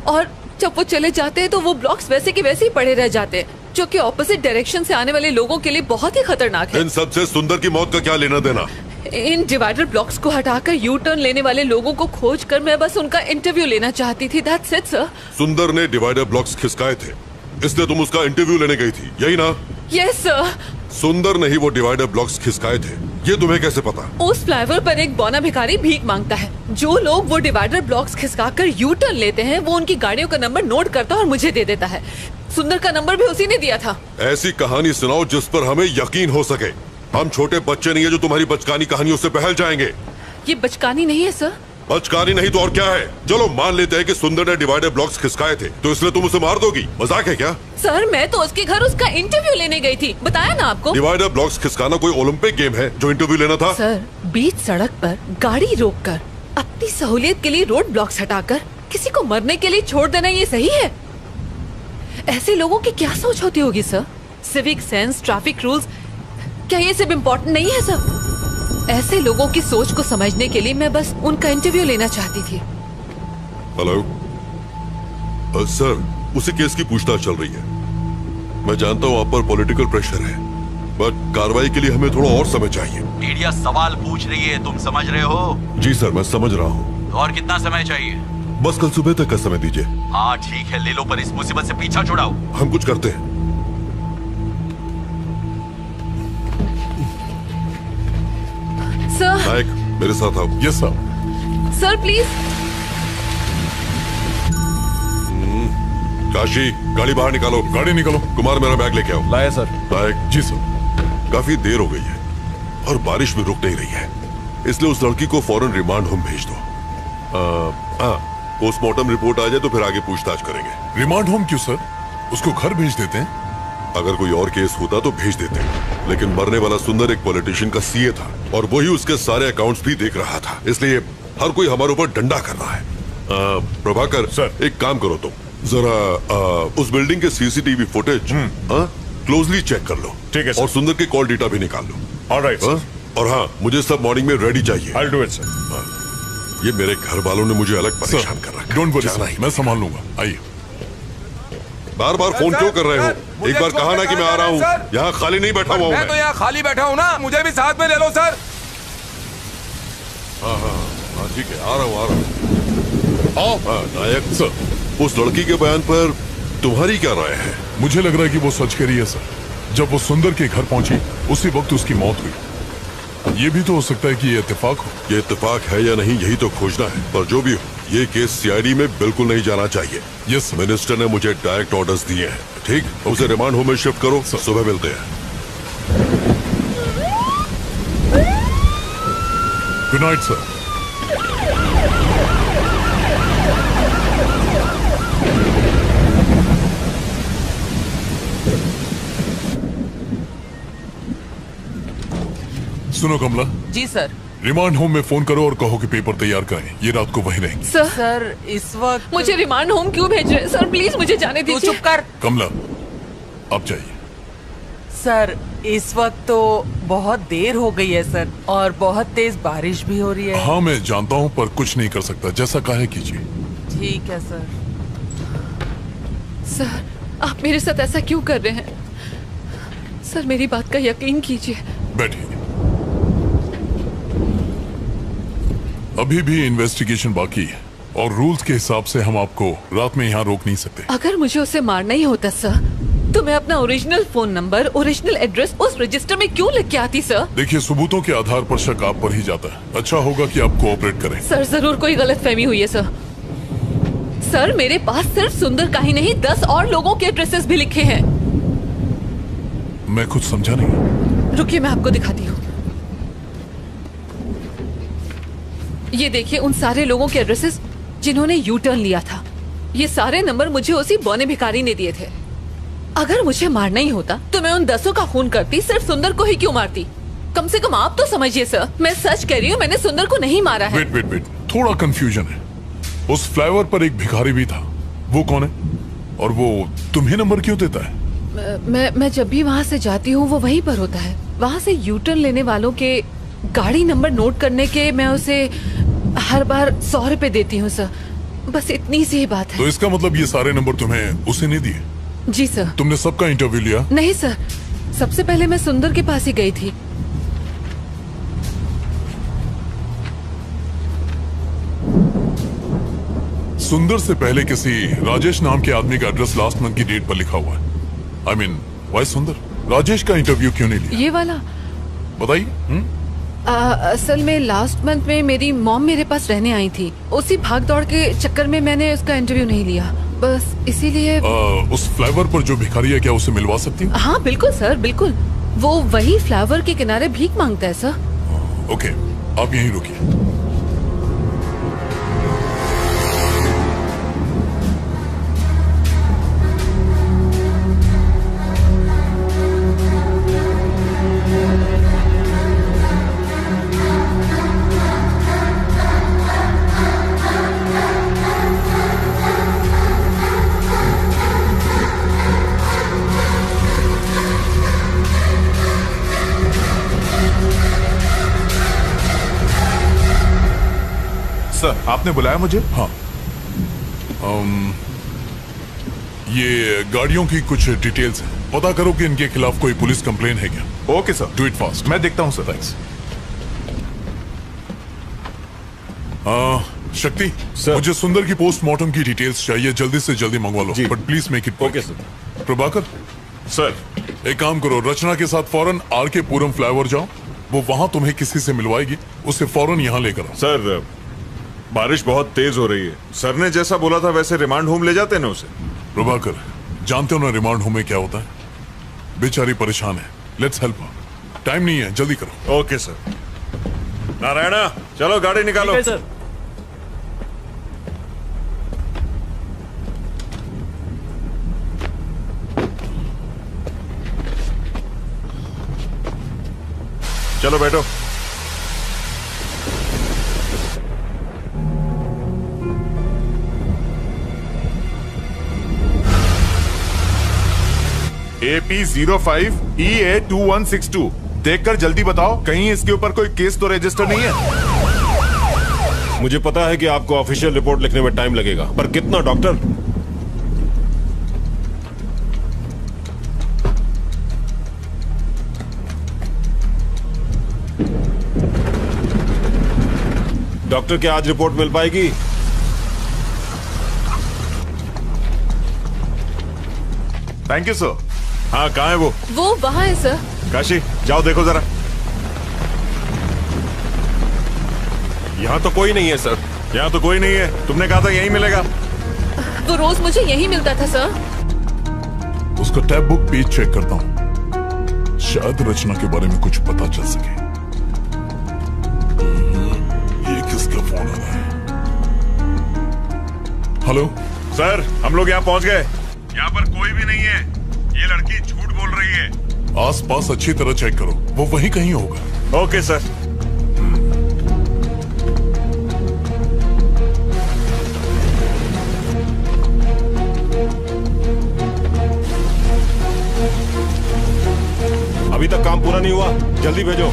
[SPEAKER 5] और जब वो चले जाते हैं तो वो ब्लॉक्स वैसे के वैसे ही पड़े रह जाते हैं, जो कि ऑपोजिट डायरेक्शन से आने वाले लोगों के लिए बहुत ही खतरनाक है।
[SPEAKER 12] इन सब से सुंदर की मौत का क्या लेना देना?
[SPEAKER 5] इन डिवाइडर ब्लॉक्स को हटाकर यू टर्न लेने वाले लोगों को खोज कर मैं बस उनका इंटरव्यू लेना चाहती थी। That's it sir.
[SPEAKER 12] सुंदर ने डिवाइडर ब्लॉक्स खिसकाए थे, इसलिए तुम उसका इंटरव्यू लेने गई थी, यही ना?
[SPEAKER 5] Yes sir.
[SPEAKER 12] सुंदर ने ही वो डिवाइडर ब्लॉक्स खिसकाए थे, ये तुम्हें कैसे पता?
[SPEAKER 5] उस फ्लाईओवर पर एक बौना भिखारी भीख मांगता है। जो लोग वो डिवाइडर ब्लॉक्स खिसकाकर यू टर्न लेते हैं वो उनकी गाड़ियों का नंबर नोट करता है और मुझे दे देता है। सुंदर का नंबर भी उसी ने दिया था।
[SPEAKER 12] ऐसी कहानी सुनाओ जिस पर हमें यकीन हो सके। हम छोटे बच्चे नहीं है जो तुम्हारी बचकानी कहानियों से बहल जाएंगे।
[SPEAKER 5] ये बचकानी नहीं है सर।
[SPEAKER 12] बचकानी नहीं तो और क्या है? चलो मान लेते हैं कि सुंदर ने डिवाइडर ब्लॉक्स खिसकाए थे, तो इसलिए तुम उसे मार दोगी? मजाक है क्या?
[SPEAKER 5] सर मैं तो उसके घर उसका इंटरव्यू लेने गई थी, बताया ना आपको।
[SPEAKER 12] डिवाइडर ब्लॉक्स खिसकाना कोई ओलंपिक गेम है जो इंटरव्यू लेना था?
[SPEAKER 5] सर बीच सड़क पर गाड़ी रोककर अपनी सहूलियत के लिए रोड ब्लॉक्स हटाकर किसी को मरने के लिए छोड़ देना ये सही है? ऐसे लोगों की क्या सोच होती होगी sir? Civic sense, traffic rules, क्या ये सब इम्पोर्टेंट नहीं है सर? ऐसे लोगों की सोच को समझने के लिए मैं बस उनका इंटरव्यू लेना चाहती थी।
[SPEAKER 12] हेलो सर, उसी केस की पूछताछ चल रही है। मैं जानता हूँ आप पर पॉलिटिकल प्रेशर है, बट कार्रवाई के लिए हमें थोड़ा और समय चाहिए।
[SPEAKER 14] मीडिया सवाल पूछ रही है, तुम समझ रहे हो?
[SPEAKER 12] जी सर, मैं समझ रहा हूँ।
[SPEAKER 14] और कितना समय चाहिए?
[SPEAKER 12] बस कल सुबह तक का समय दीजिए।
[SPEAKER 14] हाँ ठीक है, ले लो, पर इस मुसीबत से पीछा छुड़ाओ।
[SPEAKER 12] हम कुछ करते हैं।
[SPEAKER 5] सर
[SPEAKER 12] नायक मेरे साथ आओ।
[SPEAKER 13] Yes sir.
[SPEAKER 5] Sir please.
[SPEAKER 12] Kashi गाड़ी बाहर निकालो।
[SPEAKER 13] गाड़ी निकालो।
[SPEAKER 12] कुमार मेरा बैग लेके आओ।
[SPEAKER 15] लाया सर।
[SPEAKER 12] नायक।
[SPEAKER 13] जी सर।
[SPEAKER 12] काफी देर हो गई है और बारिश भी रुक नहीं रही है, इसलिए उस लड़की को फौरन रिमांड होम भेज दो। पोस्टमार्टम रिपोर्ट आ जाए तो फिर आगे पूछताछ करेंगे।
[SPEAKER 13] रिमांड होम क्यों सर? उसको घर भेज देते हैं।
[SPEAKER 12] अगर कोई और केस होता तो भेज देते, लेकिन मरने वाला सुंदर एक पॉलिटिशियन का सीए था और वही उसके सारे अकाउंट्स भी देख रहा था, इसलिए हर कोई हमारे ऊपर डंडा कर रहा है। प्रभाकर सर, एक काम करो तुम जरा उस बिल्डिंग के सीसीटीवी फुटेज क्लोजली चेक कर लो।
[SPEAKER 9] ठीक है सर।
[SPEAKER 12] और सुंदर के कॉल डेटा भी निकाल लो।
[SPEAKER 9] Alright sir.
[SPEAKER 12] और हाँ, मुझे सब मॉर्निंग में रेडी चाहिए।
[SPEAKER 9] I'll do it, sir.
[SPEAKER 12] ये मेरे घर वालों ने मुझे अलग परेशान कर रखा है।
[SPEAKER 13] डोंट वरी
[SPEAKER 12] जाना
[SPEAKER 13] सर,
[SPEAKER 12] ही
[SPEAKER 13] मैं संभाल लूंगा। आइए।
[SPEAKER 12] बार बार फोन क्यों कर रहे हो? एक बार कहा ना कि मैं आ रहा हूँ। यहाँ खाली नहीं बैठा हुआ हूँ।
[SPEAKER 15] मैं तो यहाँ खाली बैठा हूँ ना, मुझे भी साथ में ले लो सर।
[SPEAKER 12] हाँ हाँ हाँ ठीक है, आ रहा हूँ आओ। हाँ नायक सर, उस लड़की के बयान पर तुम्हारी क्या राय है?
[SPEAKER 13] मुझे लग रहा है कि वो सच कह रही है सर। जब वो सुंदर के घर पहुंची उसी वक्त उसकी मौत हुई। ये भी तो हो सकता है कि ये इत्तेफाक हो।
[SPEAKER 12] ये इत्तेफाक है या नहीं यही तो खोजना है, पर जो भी हो ये केस सीआईडी में बिल्कुल नहीं जाना चाहिए।
[SPEAKER 13] यस
[SPEAKER 12] मिनिस्टर ने मुझे डायरेक्ट ऑर्डर्स दिए हैं। ठीक, उसे रिमांड होम में शिफ्ट करो। सुबह मिलते हैं।
[SPEAKER 13] Good night sir. सुनो कमला।
[SPEAKER 10] जी सर।
[SPEAKER 13] रिमांड होम में फोन करो और कहो कि पेपर तैयार करें, ये रात को वहीं रहेंगे।
[SPEAKER 10] सर इस वक्त
[SPEAKER 5] मुझे रिमांड होम क्यों भेज रहे हैं सर? प्लीज मुझे जाने दीजिए।
[SPEAKER 10] चुप कर।
[SPEAKER 13] कमला अब जाइए।
[SPEAKER 10] सर इस वक्त तो बहुत देर हो गई है सर, और बहुत तेज बारिश भी हो रही है।
[SPEAKER 13] हाँ मैं जानता हूँ, पर कुछ नहीं कर सकता, जैसा कहे कीजिए।
[SPEAKER 10] ठीक है सर।
[SPEAKER 5] सर आप मेरे साथ ऐसा क्यों कर रहे हैं? सर मेरी बात का यकीन कीजिए।
[SPEAKER 13] बैठिए। अभी भी इन्वेस्टिगेशन बाकी है और रूल्स के हिसाब से हम आपको रात में यहाँ रोक नहीं सकते।
[SPEAKER 5] अगर मुझे उसे मारना ही होता सर, तो मैं अपना original phone number, original address उस रजिस्टर में क्यों लिख के आती सर?
[SPEAKER 13] देखिए सबूतों के आधार पर शक आप पर ही जाता है। अच्छा होगा कि आप कोऑपरेट करें।
[SPEAKER 5] सर जरूर कोई गलतफहमी हुई है सर। सर मेरे पास सिर्फ सुंदर का ही नहीं 10 और लोगों के एड्रेसेस भी लिखे हैं।
[SPEAKER 13] मैं कुछ समझा नहीं।
[SPEAKER 5] रुकिए मैं आपको दिखाती हूँ। ये देखिए उन सारे लोगों के एड्रेसेस जिन्होंने यू टर्न लिया था। ये सारे नंबर मुझे उसी बौने भिखारी ने दिए थे। अगर मुझे मारना ही होता तो मैं उन 10 का खून करती, सिर्फ सुंदर को ही क्यों मारती? कम से कम आप तो समझिए सर, मैं सच कह रही हूँ, मैंने सुंदर को नहीं मारा है।
[SPEAKER 13] वेट, थोड़ा कंफ्यूजन है। उस फ्लाईओवर पर एक भिखारी भी था, वो कौन है? और वो तुम्हें नंबर क्यों देता है?
[SPEAKER 5] मैं जब भी वहाँ से जाती हूँ वो वहीं पर होता है। वहाँ से यूटर्न लेने वालों के गाड़ी नंबर नोट करने के मैं उसे हर बार 100 रुपए देती हूँ सर, बस इतनी सी ही बात है।
[SPEAKER 13] तो इसका मतलब ये सारे नंबर तुम्हें उसे नहीं दिए?
[SPEAKER 5] जी सर।
[SPEAKER 13] तुमने सबका इंटरव्यू लिया?
[SPEAKER 5] नहीं सर, सबसे पहले मैं सुंदर के पास ही गई थी।
[SPEAKER 13] सुंदर से पहले किसी राजेश नाम के आदमी का एड्रेस लास्ट मंथ की डेट पर लिखा हुआ है। I mean, why सुंदर? राजेश का इंटरव्यू क्यों नहीं लिया?
[SPEAKER 5] ये वाला
[SPEAKER 13] बताइए।
[SPEAKER 5] असल में लास्ट मंथ में मेरी मॉम मेरे पास रहने आई थी, उसी भाग दौड़ के चक्कर में मैंने उसका इंटरव्यू नहीं लिया, बस इसीलिए।
[SPEAKER 13] उस फ्लाईओवर पर जो भिखारी है, क्या उसे मिलवा सकती हूँ?
[SPEAKER 5] हाँ बिल्कुल सर, बिल्कुल। वो वही फ्लाईओवर के किनारे भीख मांगता है सर।
[SPEAKER 13] ओके, आप यहीं रुकिए।
[SPEAKER 16] सर, आपने बुलाया मुझे?
[SPEAKER 13] हाँ। ये गाड़ियों की कुछ डिटेल्स हैं, पता करो कि इनके खिलाफ कोई पुलिस कंप्लेन है क्या।
[SPEAKER 16] Okay sir,
[SPEAKER 13] do it fast.
[SPEAKER 16] मैं देखता हूँ सर।
[SPEAKER 13] थैंक्स। शक्ति सर, मुझे सुंदर की पोस्टमार्टम की डिटेल्स चाहिए, जल्दी से जल्दी मंगवा लो, but please make it. Okay sir. Prabhakar
[SPEAKER 9] sir,
[SPEAKER 13] एक काम करो, रचना के साथ फौरन आर.के. पुरम फ्लाईओवर जाओ, वो वहां तुम्हें किसी से मिलवाएगी, उसे फौरन यहाँ लेकर आओ।
[SPEAKER 9] सर, बारिश बहुत तेज हो रही है, सर ने जैसा बोला था वैसे रिमांड होम ले जाते ना उसे।
[SPEAKER 13] प्रभाकर, जानते हो ना रिमांड होम में क्या होता है? बेचारी परेशान है, लेट्स हेल्प हर। टाइम नहीं है, जल्दी करो।
[SPEAKER 9] Okay sir. नारायणा, चलो गाड़ी निकालो।
[SPEAKER 17] सर।
[SPEAKER 9] चलो बैठो। AP05 EA2162 देखकर जल्दी बताओ, कहीं इसके ऊपर कोई केस तो रजिस्टर नहीं है?
[SPEAKER 18] मुझे पता है कि आपको ऑफिशियल रिपोर्ट लिखने में टाइम लगेगा, पर कितना डॉक्टर? डॉक्टर, क्या आज रिपोर्ट मिल पाएगी?
[SPEAKER 9] Thank you sir. हाँ, कहाँ है वो?
[SPEAKER 5] वो वहाँ है सर।
[SPEAKER 9] काशी, जाओ देखो जरा।
[SPEAKER 18] यहाँ तो कोई नहीं है सर।
[SPEAKER 9] यहाँ तो कोई नहीं है, तुमने कहा था यहीं मिलेगा।
[SPEAKER 5] वो रोज मुझे यहीं मिलता था सर।
[SPEAKER 13] उसका टैब बुक पेज चेक करता हूँ, शायद रचना के बारे में कुछ पता चल सके। ये किसका फोन आ रहा है? हेलो
[SPEAKER 9] सर, हम लोग यहाँ पहुँच गए। यहाँ पर कोई भी नहीं है, ये लड़की झूठ बोल रही है।
[SPEAKER 13] आसपास अच्छी तरह चेक करो, वो वहीं कहीं होगा।
[SPEAKER 9] Okay sir.
[SPEAKER 18] अभी तक काम पूरा नहीं हुआ, जल्दी भेजो।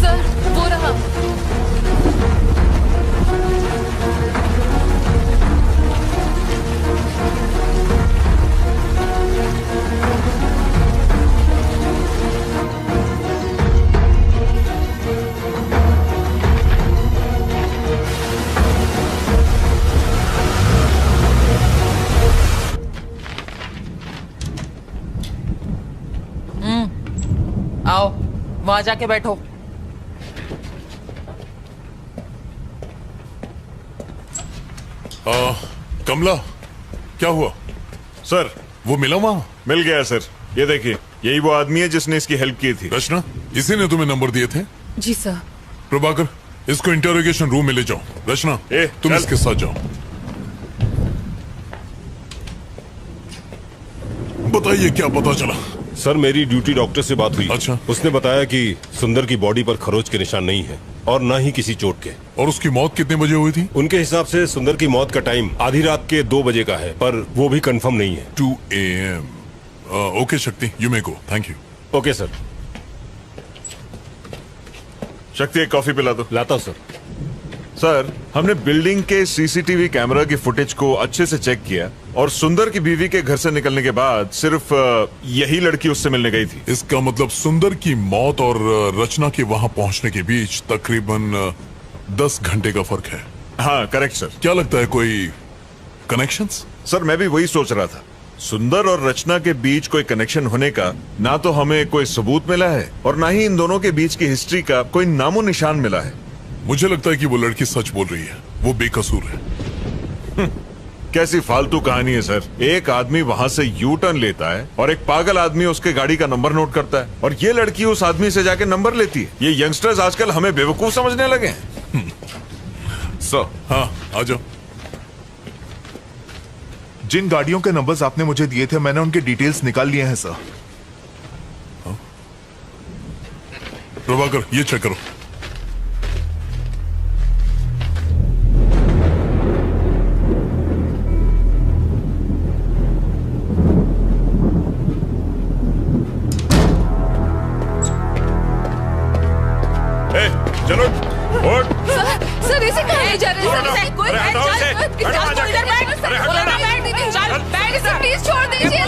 [SPEAKER 5] सर, वो रहा।
[SPEAKER 10] आओ, वहां जाके बैठो।
[SPEAKER 13] कमला, क्या हुआ?
[SPEAKER 9] सर,
[SPEAKER 13] वो मिला वहां?
[SPEAKER 9] मिल गया सर, ये देखिए, यही वो आदमी है जिसने इसकी हेल्प की थी।
[SPEAKER 13] रचना, इसी ने तुम्हें नंबर दिए थे?
[SPEAKER 5] जी सर।
[SPEAKER 13] प्रभाकर, इसको इंटरोगेशन रूम में ले जाओ। रचना, तुम इसके साथ जाओ। बताइए क्या पता चला?
[SPEAKER 18] सर मेरी ड्यूटी डॉक्टर से बात हुई।
[SPEAKER 13] अच्छा।
[SPEAKER 18] उसने बताया कि सुंदर की बॉडी पर खरोच के निशान नहीं है और ना ही किसी चोट के।
[SPEAKER 13] और उसकी मौत कितने बजे हुई थी?
[SPEAKER 18] उनके हिसाब से सुंदर की मौत का टाइम आधी रात के 2 बजे का है, पर वो भी कंफर्म नहीं है।
[SPEAKER 13] 2 AM। ओके शक्ति, you may go. Thank you.
[SPEAKER 18] Okay sir.
[SPEAKER 9] शक्ति एक कॉफी पिला दो।
[SPEAKER 18] लाता हूं सर।
[SPEAKER 9] सर, हमने बिल्डिंग के सीसीटीवी कैमरा की फुटेज को अच्छे से चेक किया और सुंदर की बीवी के घर से निकलने के बाद सिर्फ यही लड़की उससे मिलने गई थी।
[SPEAKER 13] इसका मतलब सुंदर की मौत और रचना के वहां पहुंचने के बीच तकरीबन 10 घंटे का फर्क है।
[SPEAKER 9] हाँ करेक्ट सर।
[SPEAKER 13] क्या लगता है कोई कनेक्शंस?
[SPEAKER 9] सर मैं भी वही सोच रहा था। सुंदर और रचना के बीच कोई कनेक्शन होने का ना तो हमें कोई सबूत मिला है और ना ही इन दोनों के बीच की हिस्ट्री का कोई नामो निशान मिला है।
[SPEAKER 13] मुझे लगता है कि वो लड़की सच बोल रही है, वो बेकसूर है।
[SPEAKER 9] कैसी फालतू कहानी है सर। एक आदमी वहां से यू टर्न लेता है और एक पागल आदमी उसके गाड़ी का नंबर नोट करता है और ये लड़की उस आदमी से जाके नंबर लेती है। ये यंगस्टर्स आजकल हमें बेवकूफ समझने लगे हैं।
[SPEAKER 16] सर।
[SPEAKER 13] हाँ आ जाओ।
[SPEAKER 16] जिन गाड़ियों के नंबर्स आपने मुझे दिए थे मैंने उनके डिटेल्स निकाल लिए हैं सर।
[SPEAKER 13] प्रभाकर ये चेक करो।
[SPEAKER 9] चलो
[SPEAKER 5] सर इसे कहाँ ले जा रहे हैं? कोई प्लीज छोड़ दीजिए।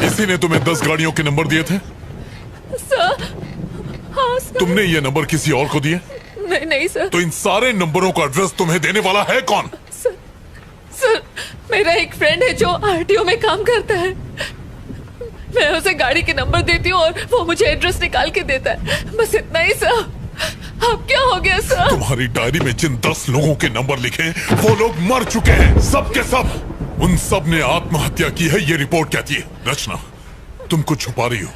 [SPEAKER 13] इसी ने तुम्हें 10 गाड़ियों के नंबर दिए थे?
[SPEAKER 5] सर हाँ सर।
[SPEAKER 13] तुमने ये नंबर किसी और को दिए?
[SPEAKER 5] नहीं नहीं सर।
[SPEAKER 13] तो इन सारे नंबरों का एड्रेस तुम्हें देने वाला है कौन?
[SPEAKER 5] सर मेरा एक फ्रेंड है जो आरटीओ में काम करता है। मैं उसे गाड़ी के नंबर देती हूँ और वो मुझे एड्रेस निकाल के देता है, बस इतना ही सर। अब क्या हो गया सर?
[SPEAKER 13] तुम्हारी डायरी में जिन 10 लोगों के नंबर लिखे वो लोग मर चुके हैं, सब के सब। उन सब ने आत्महत्या की है, ये रिपोर्ट कहती है। रचना तुम कुछ छुपा रही हो।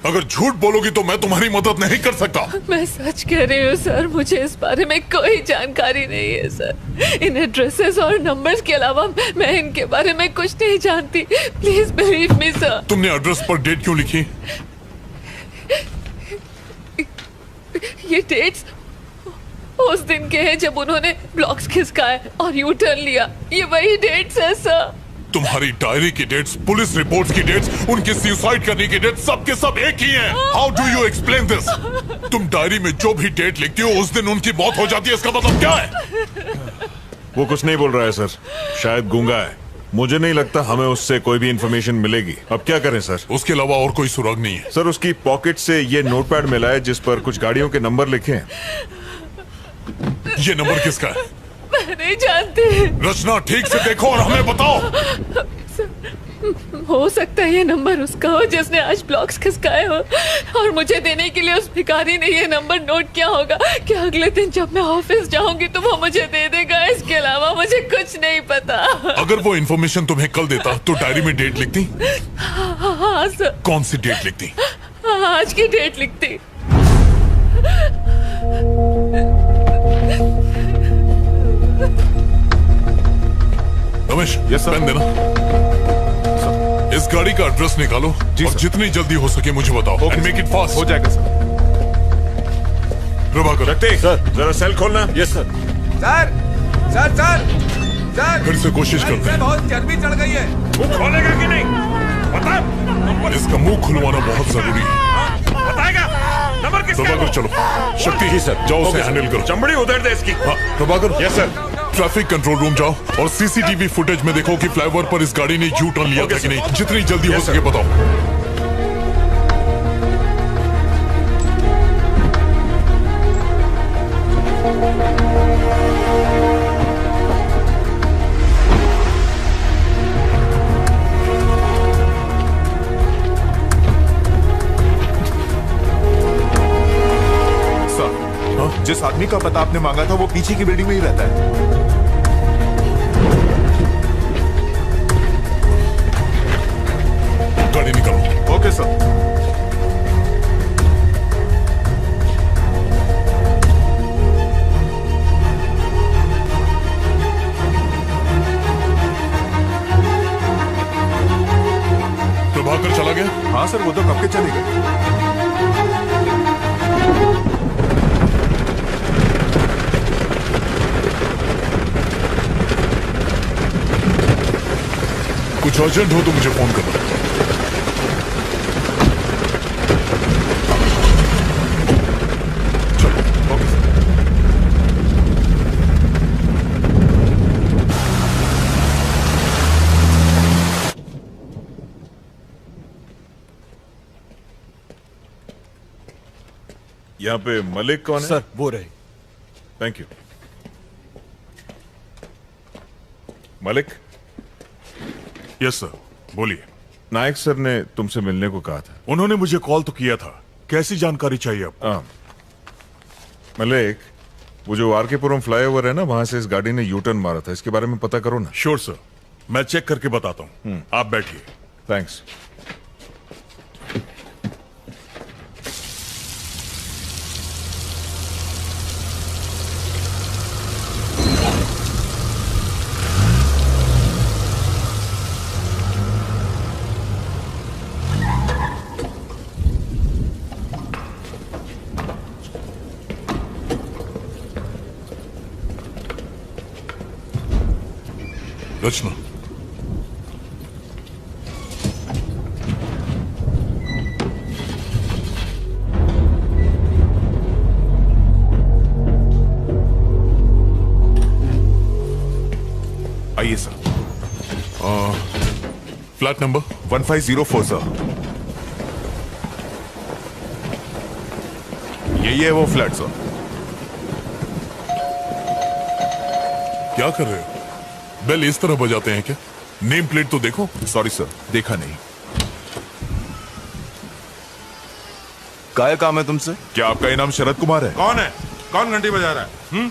[SPEAKER 13] अगर झूठ बोलोगी तो मैं तुम्हारी मदद नहीं कर सकता।
[SPEAKER 5] मैं सच कह रही हूँ सर, मुझे इस बारे में कोई जानकारी नहीं है सर। इन एड्रेसेस और नंबर्स के अलावा मैं इनके बारे में कुछ नहीं जानती। Please believe me sir.
[SPEAKER 13] तुमने एड्रेस पर डेट क्यों लिखी?
[SPEAKER 5] ये डेट्स उस दिन के हैं जब उन्होंने ब्लॉक्स खिसकाए और यू टर्न लिया। ये वही डेट्स है सर।
[SPEAKER 13] तुम्हारी डायरी की डेट्स, पुलिस रिपोर्ट्स की डेट्स, उनकी सुसाइड करने की डेट्स, सब के सब एक ही हैं। How do you explain this? तुम डायरी में जो भी डेट लिखती हो उस दिन उनकी मौत हो जाती है, इसका मतलब क्या है?
[SPEAKER 9] वो कुछ नहीं बोल रहा है सर, शायद गूंगा है। मुझे नहीं लगता हमें उससे कोई भी इंफॉर्मेशन मिलेगी। अब क्या करें सर?
[SPEAKER 13] उसके अलावा और कोई सुराग नहीं है?
[SPEAKER 9] सर उसकी पॉकेट से ये नोटपैड मिला है जिस पर कुछ गाड़ियों के नंबर लिखे हैं।
[SPEAKER 13] ये नंबर किसका है?
[SPEAKER 5] मैं नहीं जानती।
[SPEAKER 13] रचना ठीक से देखो और हमें बताओ।
[SPEAKER 5] हो सकता है ये नंबर उसका हो जिसने आज ब्लॉक्स खिसकाए हो और मुझे देने के लिए उस भिखारी ने ये नंबर नोट किया होगा कि अगले दिन जब मैं ऑफिस जाऊंगी तो वो मुझे दे देगा। इसके अलावा मुझे कुछ नहीं पता।
[SPEAKER 13] अगर वो इन्फॉर्मेशन तुम्हें कल देता तो डायरी में डेट लिखती?
[SPEAKER 5] हाँ सर।
[SPEAKER 13] कौन सी डेट लिखती?
[SPEAKER 5] आज की डेट लिखती।
[SPEAKER 13] रमेश पेन देना। इस गाड़ी का एड्रेस निकालो और जितनी जल्दी हो सके मुझे बताओ। And make it fast.
[SPEAKER 16] हो जाएगा सर।
[SPEAKER 13] प्रभाकर
[SPEAKER 9] रखते सर, जरा सेल खोलना।
[SPEAKER 18] Yes sir.
[SPEAKER 15] Sir sir sir sir
[SPEAKER 13] फिर से कोशिश करते हैं।
[SPEAKER 15] बहुत चर्बी चढ़ गई है।
[SPEAKER 9] वो खोलेगा कि नहीं बता।
[SPEAKER 13] इसका मुंह खुलवाना बहुत जरूरी है।
[SPEAKER 9] बताएगा नंबर किसका?
[SPEAKER 13] प्रभाकर चलो। शक्ति ही सर, जाओ उसे हैंडल करो।
[SPEAKER 9] चमड़ी उधर दे इसकी।
[SPEAKER 13] हाँ Prabhakar.
[SPEAKER 9] Yes sir.
[SPEAKER 13] Traffic control room जाओ और सीसीटीवी फुटेज में देखो कि फ्लाईओवर पर इस गाड़ी ने यू टर्न लिया था कि नहीं। जितनी जल्दी हो सके बताओ।
[SPEAKER 16] जिस आदमी का पता आपने मांगा था वो पीछे की बिल्डिंग में ही रहता है।
[SPEAKER 13] गाड़ी निकालो।
[SPEAKER 16] Okay sir. हाँ सर, वो तो कब के चले गए।
[SPEAKER 13] कुछ अर्जेंट हो तो मुझे फोन करना।
[SPEAKER 9] यहाँ पे मलिक कौन है?
[SPEAKER 18] सर वो रहे।
[SPEAKER 9] Thank you. Malik.
[SPEAKER 13] Yes sir, बोलिए।
[SPEAKER 9] नायक सर ने तुमसे मिलने को कहा था।
[SPEAKER 13] उन्होंने मुझे कॉल तो किया था, कैसी जानकारी चाहिए अब?
[SPEAKER 9] हाँ मलिक, वो जो आरकेपुरम फ्लाईओवर है ना, वहां से इस गाड़ी ने यू टर्न मारा था, इसके बारे में पता करो ना।
[SPEAKER 13] श्योर सर, मैं चेक करके बताता हूँ, आप बैठिए।
[SPEAKER 9] थैंक्स।
[SPEAKER 13] रचना,
[SPEAKER 16] आइए सर।
[SPEAKER 13] Flat number
[SPEAKER 16] 1504 sir. यही है वो फ्लैट सर।
[SPEAKER 13] क्या कर रहे हो? बेल इस तरह बजाते हैं क्या? नेम प्लेट तो देखो।
[SPEAKER 16] सॉरी सर, देखा नहीं।
[SPEAKER 17] क्या काम है तुमसे?
[SPEAKER 16] क्या आपका इनाम शरद कुमार है?
[SPEAKER 1] कौन है? कौन घंटी बजा रहा है?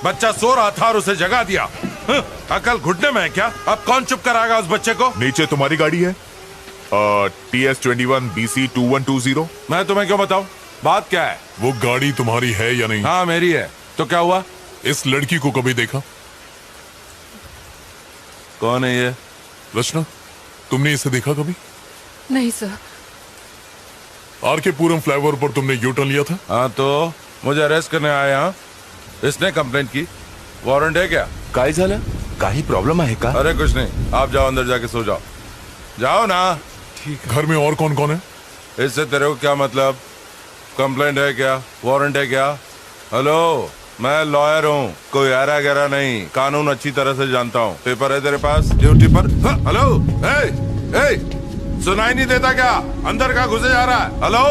[SPEAKER 1] बच्चा सो रहा था और उसे जगा दिया। अकल घुटने में है क्या? अब कौन चुप कराएगा उस बच्चे को?
[SPEAKER 16] नीचे तुम्हारी गाड़ी है, TS21 BC 2120।
[SPEAKER 1] मैं तुम्हें क्यों बताऊं? बात क्या है?
[SPEAKER 13] वो गाड़ी तुम्हारी है या नहीं?
[SPEAKER 1] हाँ मेरी है। तो क्या हुआ?
[SPEAKER 13] इस लड़की को कभी देखा?
[SPEAKER 1] कौन है ये?
[SPEAKER 13] रचना, तुमने इसे देखा कभी?
[SPEAKER 5] नहीं सर।
[SPEAKER 13] आरकेपुरम फ्लाईओवर पर तुमने यू टर्न लिया था?
[SPEAKER 1] हाँ तो मुझे अरेस्ट करने आए। हाँ, इसने कंप्लेंट की। वारंट है क्या?
[SPEAKER 17] काय झालं? काही प्रॉब्लम आहे का?
[SPEAKER 1] अरे कुछ नहीं, आप जाओ अंदर जाके सो जाओ। जाओ ना।
[SPEAKER 13] ठीक। घर में और कौन कौन है?
[SPEAKER 1] इससे तेरे को क्या मतलब? कंप्लेंट है क्या? वारंट है क्या? हेलो, मैं लॉयर हूँ, कोई ऐरा गैरा नहीं, कानून अच्छी तरह से जानता हूँ। पेपर है तेरे पास? ड्यूटी पर? हेलो, सुनाई नहीं देता क्या? अंदर का घुसे जा रहा है? हेलो,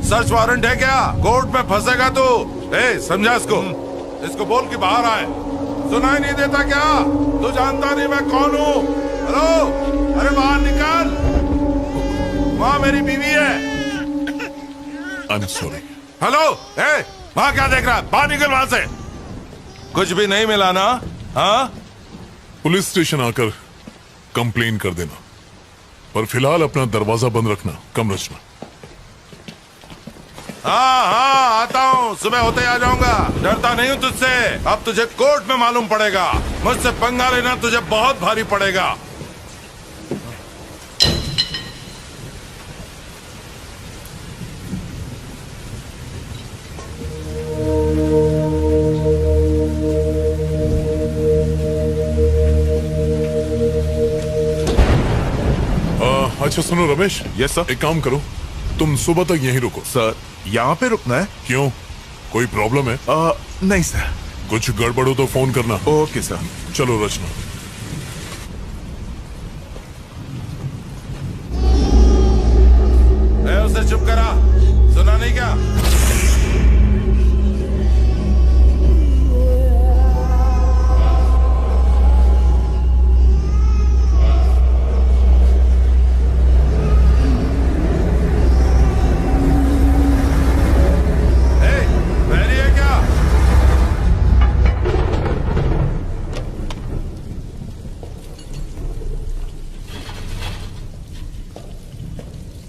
[SPEAKER 1] सर्च वारंट है क्या? कोर्ट में फंसेगा तू। समझा इसको बोल के बाहर आए। सुनाई नहीं देता क्या? तू जानता नहीं मैं कौन हूँ? हेलो, अरे बाहर निकाल, वहाँ मेरी बीवी है।
[SPEAKER 13] I'm sorry।
[SPEAKER 1] हेलो, वहाँ क्या देख रहा है? बाहर निकल वहाँ से। कुछ भी नहीं मिला ना? हाँ,
[SPEAKER 13] पुलिस स्टेशन आकर कंप्लेन कर देना, पर फिलहाल अपना दरवाजा बंद रखना। कम रचना।
[SPEAKER 1] हाँ आता हूँ, सुबह होते आ जाऊंगा। डरता नहीं हूँ तुझसे। अब तुझे कोर्ट में मालूम पड़ेगा। मुझसे पंगा लेना तुझे बहुत भारी पड़ेगा।
[SPEAKER 13] अच्छा सुनो रमेश।
[SPEAKER 16] Yes sir.
[SPEAKER 13] एक काम करो, तुम सुबह तक यहीं रुको।
[SPEAKER 16] सर, यहाँ पे रुकना है?
[SPEAKER 13] क्यों, कोई प्रॉब्लम है?
[SPEAKER 16] नहीं सर।
[SPEAKER 13] कुछ गड़बड़ हो तो फोन करना।
[SPEAKER 16] Okay sir.
[SPEAKER 13] चलो रचना।
[SPEAKER 1] उसे चुप करा, सुना नहीं क्या?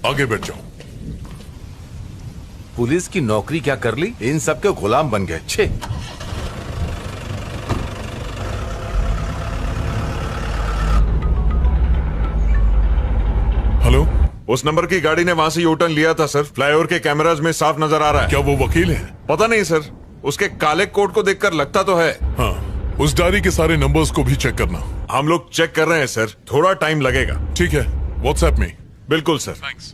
[SPEAKER 13] आगे बैठ जाओ।
[SPEAKER 14] पुलिस की नौकरी क्या कर ली? इन सब के गुलाम बन गए। छे।
[SPEAKER 13] हेलो,
[SPEAKER 9] उस नंबर की गाड़ी ने वहां से यू टर्न लिया था सर। फ्लाईओवर के कैमराज में साफ नजर आ रहा है।
[SPEAKER 13] क्या वो वकील है?
[SPEAKER 9] पता नहीं सर, उसके काले कोट को देखकर लगता तो है।
[SPEAKER 13] हाँ, उस डायरी के सारे नंबर्स को भी चेक करना।
[SPEAKER 9] हम लोग चेक कर रहे हैं सर, थोड़ा टाइम लगेगा।
[SPEAKER 13] ठीक है, व्हाट्सएप में।
[SPEAKER 9] बिल्कुल सर।
[SPEAKER 13] थैंक्स।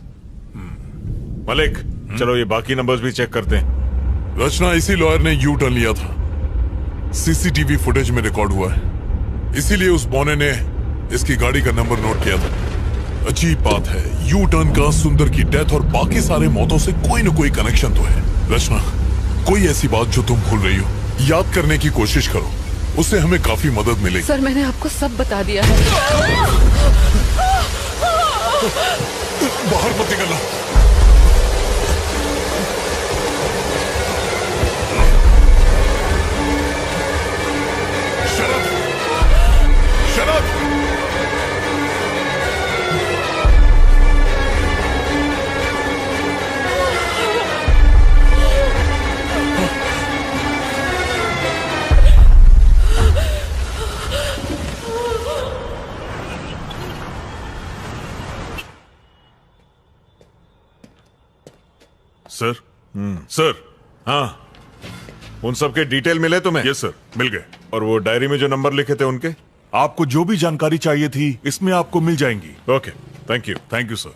[SPEAKER 9] मलिक, चलो ये बाकी नंबर्स भी चेक करते हैं।
[SPEAKER 13] रचना इसी लॉयर ने यू टर्न लिया था, सीसीटीवी फुटेज में रिकॉर्ड हुआ है, इसीलिए उस बौने ने इसकी गाड़ी का नंबर नोट किया था। अजीब बात है, यू टर्न का सुंदर की डेथ और बाकी सारे मौतों से कोई न कोई कनेक्शन तो है। रचना, कोई ऐसी बात जो तुम भूल रही हो, याद करने की कोशिश करो, उससे हमें काफी मदद मिलेगी।
[SPEAKER 5] सर, मैंने आपको सब बता दिया है।
[SPEAKER 13] बाहर मत निकलना। शरद, शरद।
[SPEAKER 9] सर, सर, हाँ, उन सब के डिटेल मिले तुम्हें?
[SPEAKER 13] यस सर, मिल गए।
[SPEAKER 9] और वो डायरी में जो नंबर लिखे थे उनके?
[SPEAKER 13] आपको जो भी जानकारी चाहिए थी इसमें आपको मिल जाएंगी।
[SPEAKER 9] Okay, thank you.
[SPEAKER 13] Thank you sir.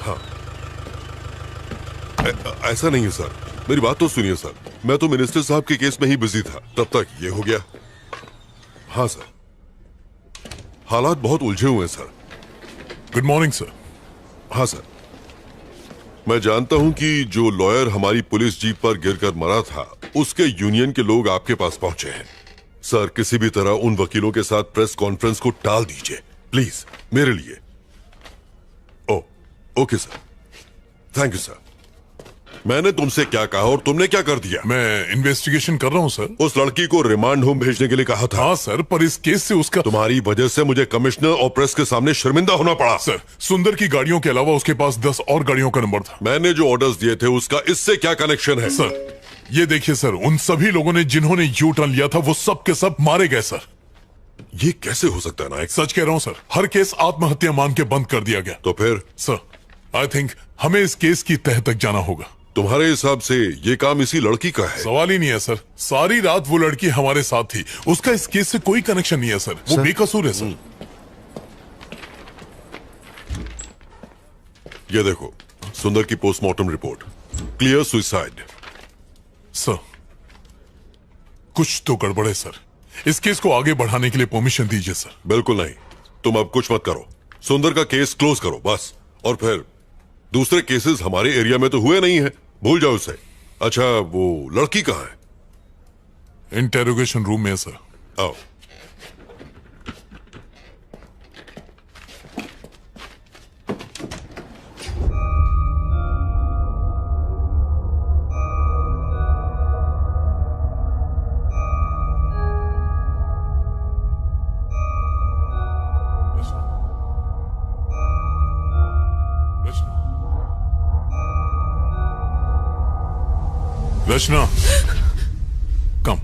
[SPEAKER 12] हाँ, ऐसा नहीं है सर, मेरी बात तो सुनिए सर। मैं तो मिनिस्टर साहब के केस में ही बिजी था, तब तक ये हो गया। हाँ सर, हालात बहुत उलझे हुए हैं सर।
[SPEAKER 13] Good morning sir.
[SPEAKER 12] हाँ सर, मैं जानता हूं कि जो लॉयर हमारी पुलिस जीप पर गिरकर मरा था, उसके यूनियन के लोग आपके पास पहुंचे हैं। सर, किसी भी तरह उन वकीलों के साथ प्रेस कॉन्फ्रेंस को टाल दीजिए प्लीज, मेरे लिए। Okay sir, thank you sir. मैंने तुमसे क्या कहा और तुमने क्या कर दिया?
[SPEAKER 13] मैं इन्वेस्टिगेशन कर रहा हूं सर।
[SPEAKER 12] उस लड़की को रिमांड होम भेजने के लिए कहा था।
[SPEAKER 13] हाँ सर, पर इस केस से उसका
[SPEAKER 12] तुम्हारी वजह से मुझे कमिश्नर और प्रेस के सामने शर्मिंदा होना पड़ा।
[SPEAKER 13] सर, सुंदर की गाड़ियों के अलावा उसके पास 10 और गाड़ियों का नंबर था।
[SPEAKER 12] मैंने जो ऑर्डर्स दिए थे उसका इससे क्या कनेक्शन है?
[SPEAKER 13] सर, ये देखिए सर, उन सभी लोगों ने जिन्होंने यू टर्न लिया था वो सब के सब मारे गए सर।
[SPEAKER 12] ये कैसे हो सकता है नायक?
[SPEAKER 13] सच कह रहा हूं सर, हर केस आत्महत्या मान के बंद कर दिया गया।
[SPEAKER 12] तो फिर?
[SPEAKER 13] सर, आई थिंक हमें इस केस की तह तक जाना होगा।
[SPEAKER 12] तुम्हारे हिसाब से ये काम इसी लड़की का है?
[SPEAKER 13] सवाल ही नहीं है सर, सारी रात वो लड़की हमारे साथ थी, उसका इस केस से कोई कनेक्शन नहीं है सर, वो बेकसूर है सर।
[SPEAKER 12] ये देखो, सुंदर की postmortem report, clear suicide.
[SPEAKER 13] Sir, कुछ तो गड़बड़ है सर, इस केस को आगे बढ़ाने के लिए परमिशन दीजिए सर।
[SPEAKER 12] बिल्कुल नहीं, तुम अब कुछ मत करो, सुंदर का केस क्लोज करो बस। और फिर दूसरे केसेस हमारे एरिया में तो हुए नहीं है, भूल जाओ उसे। अच्छा, वो लड़की कहाँ है?
[SPEAKER 13] इंटेरोगेशन रूम में है सर।
[SPEAKER 12] आओ।
[SPEAKER 13] रचना, कम।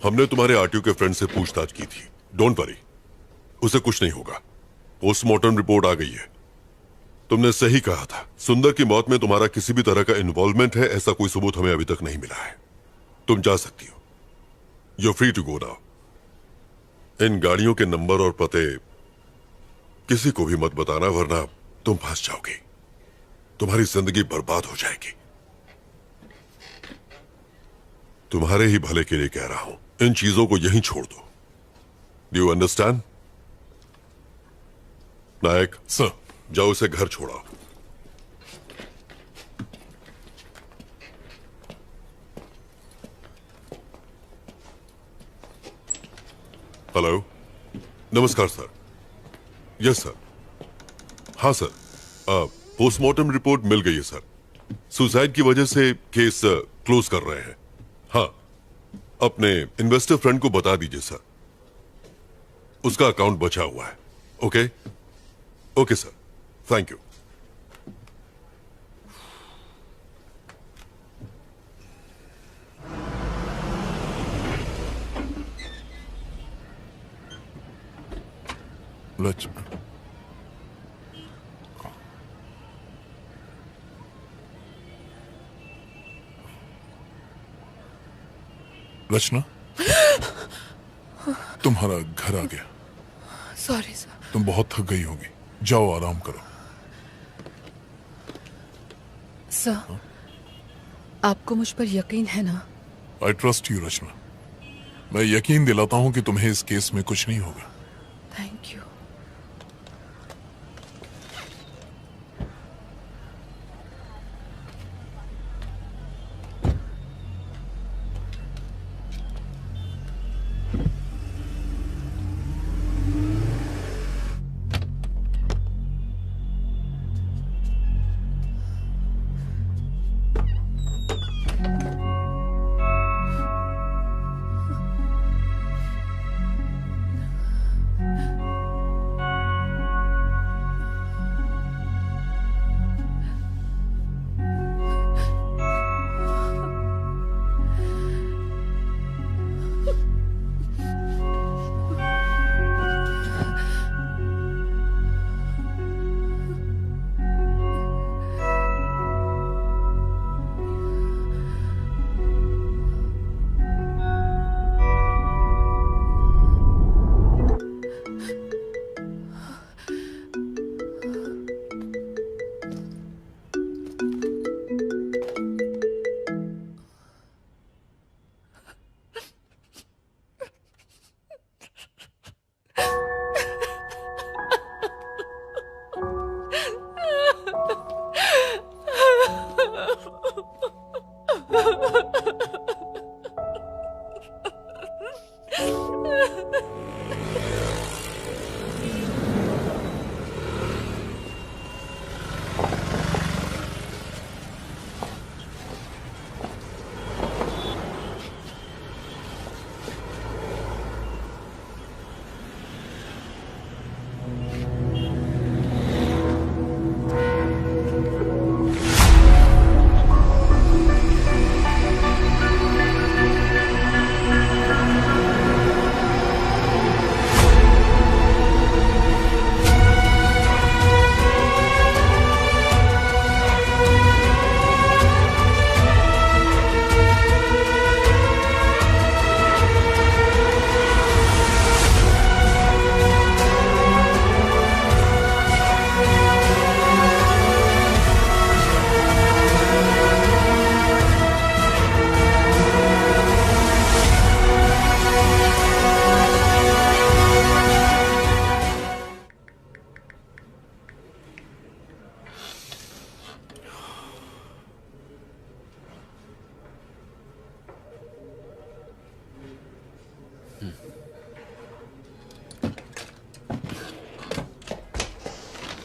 [SPEAKER 12] हमने तुम्हारे आरटीओ के फ्रेंड से पूछताछ की थी, डोंट वरी, उसे कुछ नहीं होगा। पोस्टमार्टम रिपोर्ट आ गई है। तुमने सही कहा था, सुंदर की मौत में तुम्हारा किसी भी तरह का इन्वॉल्वमेंट है, ऐसा कोई सबूत हमें अभी तक नहीं मिला है। तुम जा सकती हो, you free to go now. इन गाड़ियों के नंबर और पते किसी को भी मत बताना, वरना तुम फंस जाओगे, तुम्हारी जिंदगी बर्बाद हो जाएगी। तुम्हारे ही भले के लिए कह रहा हूं, इन चीजों को यहीं छोड़ दो। Do you understand? Nayak
[SPEAKER 13] sir,
[SPEAKER 12] जाओ उसे घर छोड़ाओ। हेलो, नमस्कार सर। Yes sir. हाँ सर, पोस्टमार्टम रिपोर्ट मिल गई है सर। सुसाइड की वजह से केस क्लोज कर रहे हैं। हाँ, अपने इन्वेस्टर फ्रेंड को बता दीजिए सर, उसका अकाउंट बचा हुआ है। Okay okay sir, thank you.
[SPEAKER 13] Rachna, तुम्हारा घर आ गया।
[SPEAKER 5] Sorry sir.
[SPEAKER 13] तुम बहुत थक गई होगी, जाओ आराम करो।
[SPEAKER 5] सर, आपको मुझ पर यकीन है ना?
[SPEAKER 13] आई ट्रस्ट यू रचना। मैं यकीन दिलाता हूं कि तुम्हें इस केस में कुछ नहीं होगा।
[SPEAKER 5] Thank you.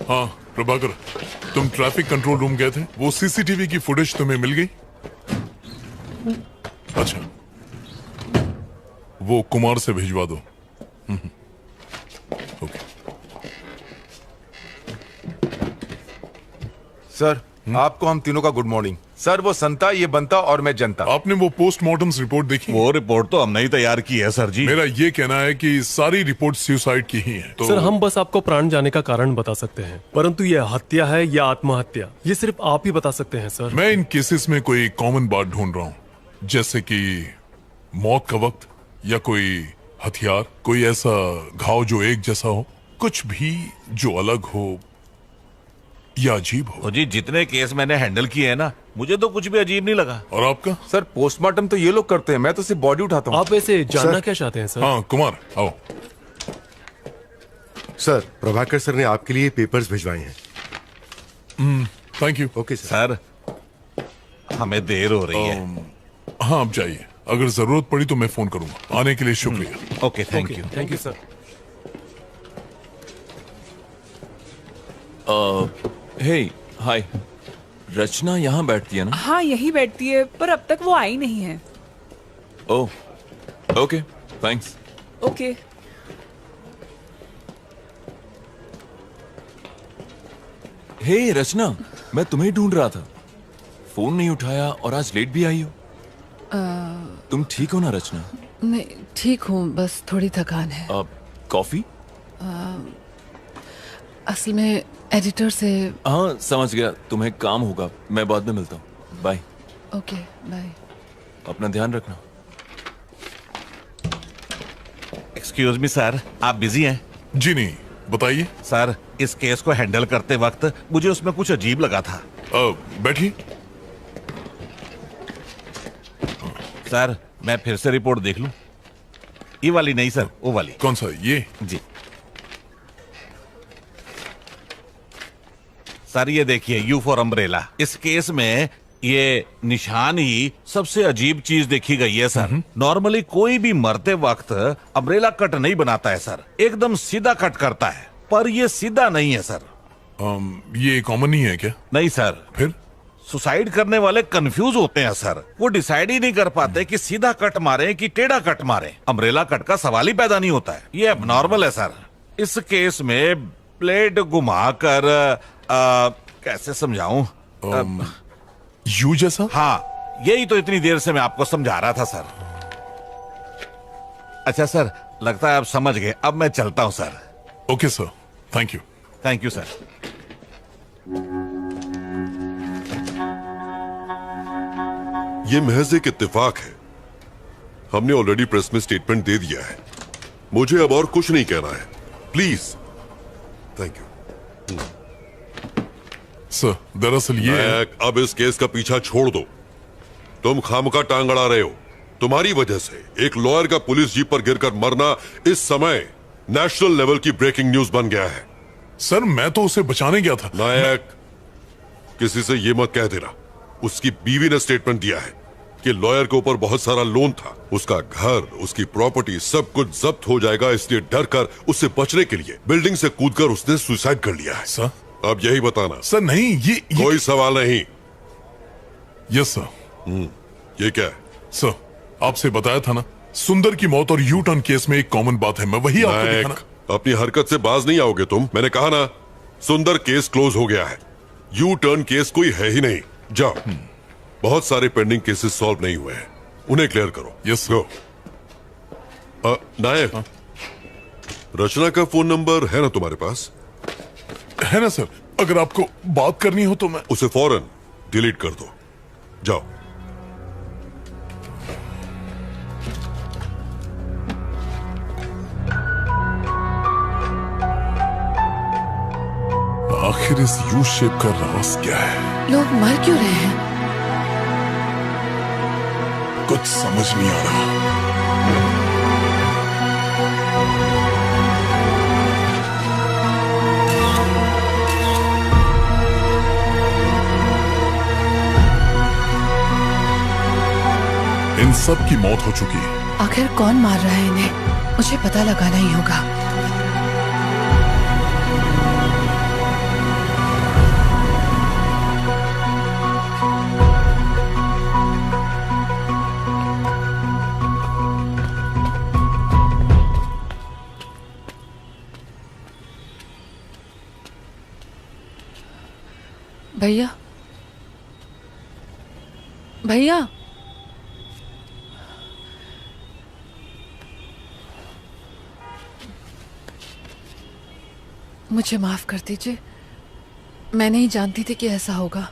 [SPEAKER 13] हाँ प्रभाकर, तुम ट्रैफिक कंट्रोल रूम गए थे, वो सीसीटीवी की फुटेज तुम्हें मिल गई? अच्छा, वो कुमार से भिजवा दो। ओके।
[SPEAKER 17] सर, आपको हम तीनों का गुड मॉर्निंग। सर, वो संता, ये बनता और मैं जनता।
[SPEAKER 13] आपने वो पोस्टमार्टम रिपोर्ट देखी?
[SPEAKER 18] वो रिपोर्ट तो हमने ही तैयार की है सर जी।
[SPEAKER 13] मेरा ये कहना है कि सारी रिपोर्ट सुसाइड की ही है। तो
[SPEAKER 7] सर, हम बस आपको प्राण जाने का कारण बता सकते हैं, परंतु ये हत्या है या आत्महत्या, ये सिर्फ आप ही बता सकते हैं सर।
[SPEAKER 13] मैं इन केसेस में कोई कॉमन बात ढूंढ रहा हूँ, जैसे कि मौत का वक्त या कोई हथियार, कोई ऐसा घाव जो एक जैसा हो, कुछ भी जो अलग हो या अजीब हो।
[SPEAKER 18] तो जी, जितने केस मैंने हैंडल किए हैं ना, मुझे तो कुछ भी अजीब नहीं लगा।
[SPEAKER 13] और आपका?
[SPEAKER 17] सर, पोस्टमार्टम तो ये लोग करते हैं, मैं तो सिर्फ बॉडी उठाता हूँ।
[SPEAKER 7] आप वैसे जानना क्या चाहते हैं सर?
[SPEAKER 13] हाँ कुमार, आओ।
[SPEAKER 19] सर, प्रभाकर सर ने आपके लिए पेपर्स भिजवाए हैं।
[SPEAKER 13] Thank you.
[SPEAKER 19] Okay sir.
[SPEAKER 18] हमें देर हो रही है।
[SPEAKER 13] हाँ, आप जाइए, अगर जरूरत पड़ी तो मैं फोन करूंगा। आने के लिए शुक्रिया।
[SPEAKER 18] Okay, thank you.
[SPEAKER 7] Thank you sir.
[SPEAKER 8] Hey, hi. Rachna यहाँ बैठती है ना?
[SPEAKER 4] हाँ, यही बैठती है, पर अब तक वो आई नहीं है।
[SPEAKER 8] ओह, ओके, थैंक्स।
[SPEAKER 4] ओके।
[SPEAKER 8] हे रचना, मैं तुम्हें ढूंढ रहा था, फोन नहीं उठाया और आज लेट भी आई हो। तुम ठीक हो ना रचना?
[SPEAKER 5] मैं ठीक हूँ, बस थोड़ी थकान है।
[SPEAKER 8] कॉफी?
[SPEAKER 5] असल में एडिटर से।
[SPEAKER 8] हाँ समझ गया, तुम्हें काम होगा, मैं बाद में मिलता हूँ। बाय।
[SPEAKER 5] Okay bye.
[SPEAKER 8] अपना ध्यान रखना।
[SPEAKER 20] एक्सक्यूज मी सर, आप बिजी हैं?
[SPEAKER 13] जी नहीं, बताइए।
[SPEAKER 20] सर, इस केस को हैंडल करते वक्त मुझे उसमें कुछ अजीब लगा था।
[SPEAKER 13] बैठिए।
[SPEAKER 20] सर, मैं फिर से रिपोर्ट देख लूं? ये वाली नहीं सर, वो वाली।
[SPEAKER 13] कौन सा? ये?
[SPEAKER 20] जी सर, ये देखिए, यू फॉर अम्ब्रेला। इस केस में ये निशान ही सबसे अजीब चीज देखी गई है सर। नॉर्मली कोई भी मरते वक्त अम्ब्रेला कट नहीं बनाता है सर, एकदम सीधा कट करता है, पर ये सीधा नहीं है सर।
[SPEAKER 13] ये कॉमन नहीं है क्या?
[SPEAKER 20] नहीं सर।
[SPEAKER 13] फिर?
[SPEAKER 20] सुसाइड करने वाले कंफ्यूज होते हैं सर, वो डिसाइड ही नहीं कर पाते कि सीधा कट मारे कि टेढ़ा कट मारे। अम्ब्रेला कट का सवाल ही पैदा नहीं होता है, ये एबनॉर्मल है सर। इस केस में ब्लेड घुमाकर कैसे समझाऊं?
[SPEAKER 13] यू जैसा?
[SPEAKER 20] हाँ, यही तो इतनी देर से मैं आपको समझा रहा था सर। अच्छा सर, लगता है आप समझ गए, अब मैं चलता हूं sir.
[SPEAKER 13] Okay sir, thank you.
[SPEAKER 20] Thank you sir.
[SPEAKER 12] ये महज एक इत्तेफाक है। हमने ऑलरेडी प्रेस में स्टेटमेंट दे दिया है, मुझे अब और कुछ नहीं कहना है। प्लीज। Thank you
[SPEAKER 13] sir. दरअसल ये
[SPEAKER 12] अब इस केस का पीछा छोड़ दो। तुम खामखा टांग अड़ा रहे हो। तुम्हारी वजह से एक लॉयर का पुलिस जीप पर गिरकर मरना इस समय नेशनल लेवल की ब्रेकिंग न्यूज बन गया है।
[SPEAKER 13] सर, मैं तो उसे बचाने गया था।
[SPEAKER 12] नायक, किसी से ये मत कह देना। उसकी बीवी ने स्टेटमेंट दिया है कि लॉयर के ऊपर बहुत सारा लोन था, उसका घर, उसकी प्रॉपर्टी सब कुछ जब्त हो जाएगा, इसलिए डर कर उससे बचने के लिए बिल्डिंग से कूदकर उसने सुसाइड कर लिया है।
[SPEAKER 13] सर,
[SPEAKER 12] अब यही बताना।
[SPEAKER 13] सर नहीं, ये
[SPEAKER 12] कोई सवाल नहीं।
[SPEAKER 13] Yes sir.
[SPEAKER 12] ये क्या है?
[SPEAKER 13] सर, आपसे बताया था ना, सुंदर की मौत और यू टर्न केस में एक कॉमन बात है, मैं वही आपको दिखाना।
[SPEAKER 12] अपनी हरकत से बाज नहीं आओगे तुम। मैंने कहा ना, सुंदर केस क्लोज हो गया है, यू टर्न केस कोई है ही नहीं। जाओ, बहुत सारे पेंडिंग केसेस सॉल्व नहीं हुए हैं, उन्हें क्लियर करो।
[SPEAKER 13] Yes
[SPEAKER 12] go. नायक, रचना का फोन नंबर है ना तुम्हारे पास?
[SPEAKER 13] है ना सर, अगर आपको बात करनी हो तो मैं
[SPEAKER 12] उसे फौरन डिलीट कर दो। जाओ।
[SPEAKER 13] आखिर इस यू शेप का राज क्या है?
[SPEAKER 5] लोग मर क्यों रहे हैं?
[SPEAKER 13] कुछ समझ नहीं आ रहा। इन सब की मौत हो चुकी है।
[SPEAKER 5] आखिर कौन मार रहा है इन्हें? मुझे पता लगाना ही होगा। भैया, भैया, मुझे माफ कर दीजिए, मैं नहीं जानती थी कि ऐसा होगा।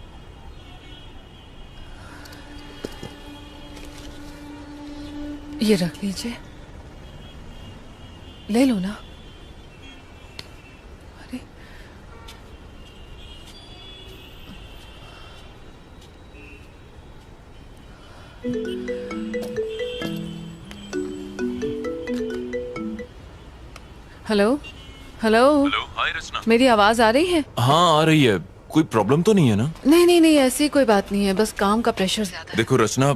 [SPEAKER 5] ये रख लीजिए, ले लो ना। अरे हेलो हेलो।
[SPEAKER 8] हाय रचना।
[SPEAKER 5] मेरी आवाज आ रही है?
[SPEAKER 8] हाँ आ रही है। कोई प्रॉब्लम तो नहीं है ना?
[SPEAKER 5] नहीं नहीं नहीं, ऐसी कोई बात नहीं है, बस काम का प्रेशर ज्यादा है।
[SPEAKER 8] देखो रचना,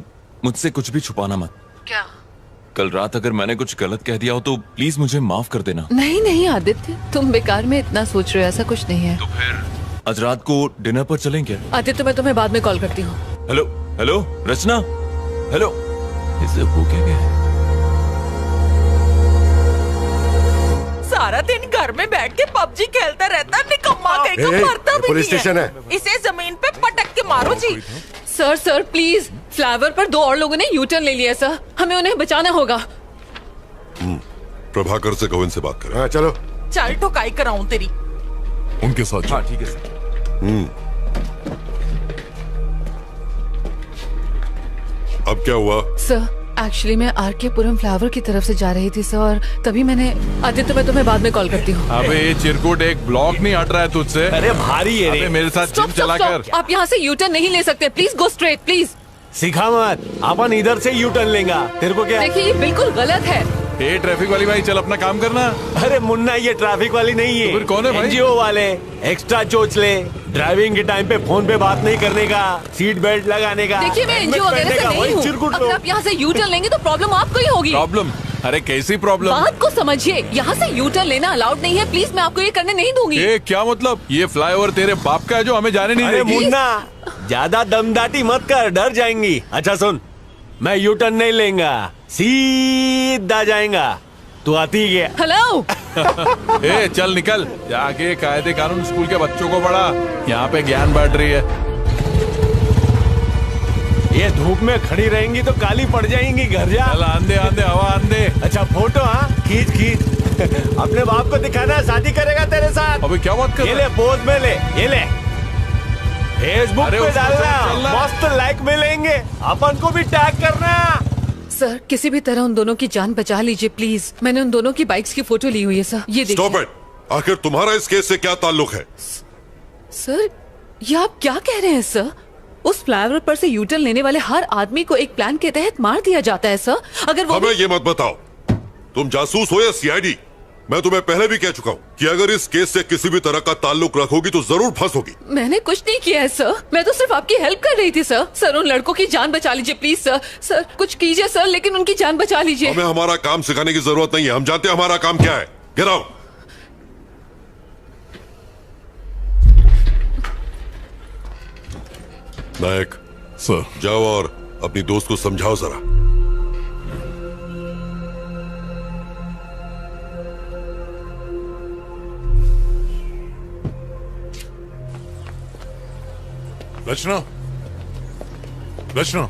[SPEAKER 8] मुझसे कुछ भी छुपाना मत।
[SPEAKER 5] क्या?
[SPEAKER 8] कल रात अगर मैंने कुछ गलत कह दिया हो तो प्लीज मुझे माफ कर देना।
[SPEAKER 5] नहीं नहीं आदित्य, तुम बेकार में इतना सोच रहे हो, ऐसा कुछ नहीं है।
[SPEAKER 8] तो फिर आज रात को डिनर पर चलें क्या?
[SPEAKER 5] आदित्य, मैं तुम्हें बाद में कॉल करती हूँ।
[SPEAKER 8] हेलो हेलो रचना, हेलो। इसे वो क्या गया?
[SPEAKER 10] सारा दिन घर में बैठ के पबजी खेलता रहता, निकम्मा कहीं का, मरता भी
[SPEAKER 19] पुलिस
[SPEAKER 10] नहीं
[SPEAKER 19] स्टेशन
[SPEAKER 10] है।
[SPEAKER 19] है।
[SPEAKER 10] इसे जमीन पे पटक के मारो जी।
[SPEAKER 5] सर सर प्लीज, फ्लावर पर 2 और लोगों ने यू टर्न ले लिया सर, हमें उन्हें बचाना होगा।
[SPEAKER 12] प्रभाकर से कहो इनसे बात करें।
[SPEAKER 19] हाँ चलो।
[SPEAKER 10] चल ठुकाई कराऊं तेरी।
[SPEAKER 13] उनके साथ
[SPEAKER 17] हाँ ठीक है सर।
[SPEAKER 12] अब क्या हुआ?
[SPEAKER 5] सर एक्चुअली मैं आरके पुरम फ्लावर की तरफ से जा रही थी सर, और तभी मैंने आदित्य, मैं तुम्हें बाद में कॉल करती हूँ।
[SPEAKER 20] अबे ये चिरकुट एक ब्लॉक नहीं हट रहा है तुझसे।
[SPEAKER 18] अरे भारी है रे।
[SPEAKER 20] अबे मेरे साथ जिम चला कर।
[SPEAKER 5] आप यहाँ से यू टर्न नहीं ले सकते, प्लीज गो स्ट्रेट प्लीज।
[SPEAKER 18] सिखा मत, अपन इधर से यू टर्न लेंगा। तेरे को क्या?
[SPEAKER 5] देखिए ये बिल्कुल गलत है।
[SPEAKER 20] ए ट्रैफिक वाली भाई, चल अपना काम करना।
[SPEAKER 18] अरे मुन्ना, ये ट्रैफिक वाली नहीं है।
[SPEAKER 20] तो फिर कौन है भाई?
[SPEAKER 18] एनजीओ वाले। एक्स्ट्रा चोच ले, ड्राइविंग के टाइम पे फोन पे बात नहीं करने का, सीट बेल्ट लगाने का।
[SPEAKER 5] देखिए मैं एनजीओ वगैरह से नहीं हूँ। अगर आप यहाँ से यू टर्न लेंगे तो प्रॉब्लम आपको ही होगी।
[SPEAKER 20] प्रॉब्लम? अरे कैसी प्रॉब्लम?
[SPEAKER 5] बात को समझिए, यहाँ से यू टर्न लेना अलाउड नहीं है, प्लीज मैं आपको ये करने नहीं दूंगी।
[SPEAKER 20] क्या मतलब? ये फ्लाईओवर तेरे बाप का है जो हमें जाने नहीं
[SPEAKER 18] अरे
[SPEAKER 20] देगी?
[SPEAKER 18] मुन्ना, ज्यादा दमदाटी मत कर, डर जाएंगी। अच्छा सुन, मैं यू टर्न नहीं लेंगा, सीधा जाएगा। तू आती है?
[SPEAKER 5] हेलो।
[SPEAKER 20] ए चल निकल, जाके कायदे कानून स्कूल के बच्चों को पढ़ा, यहाँ पे ज्ञान बांट रही है।
[SPEAKER 18] ये धूप में खड़ी रहेंगी तो काली पड़ जाएंगी, घर जा।
[SPEAKER 20] चल आंदे आंदे हवा आंदे।
[SPEAKER 18] अच्छा फोटो, हाँ खींच खींच। अपने बाप को दिखाना, शादी करेगा तेरे साथ।
[SPEAKER 20] अबे क्या बात कर
[SPEAKER 18] ये ले, पोज में ले, ये ले, फेसबुक पे डालना, मस्त लाइक मिलेंगे, अपन को भी टैग करना।
[SPEAKER 5] सर किसी भी तरह उन दोनों की जान बचा लीजिए प्लीज। मैंने उन दोनों की बाइक्स की फोटो ली हुई है सर, ये देखिए।
[SPEAKER 12] Stop it. आखिर तुम्हारा इस केस से क्या ताल्लुक है?
[SPEAKER 5] सर ये आप क्या कह रहे हैं सर? उस फ्लाईओवर पर से यू टर्न लेने वाले हर आदमी को एक प्लान के तहत मार दिया जाता है सर। अगर वो
[SPEAKER 12] हमें ये मत बताओ तुम जासूस हो या सीआईडी। मैं तुम्हें पहले भी कह चुका हूँ कि अगर इस केस से किसी भी तरह का ताल्लुक रखोगी तो जरूर फंसोगी।
[SPEAKER 5] मैंने कुछ नहीं किया है सर, मैं तो सिर्फ आपकी हेल्प कर रही थी सर। सर उन लड़कों की जान बचा लीजिए प्लीज सर। सर कुछ कीजिए सर, लेकिन उनकी जान बचा लीजिए।
[SPEAKER 12] हमें हमारा काम सिखाने की जरूरत नहीं है, हम जानते हैं हमारा काम क्या है। Get out. नायक
[SPEAKER 13] सर,
[SPEAKER 12] जाओ और अपनी दोस्त को समझाओ जरा।
[SPEAKER 13] रचना, रचना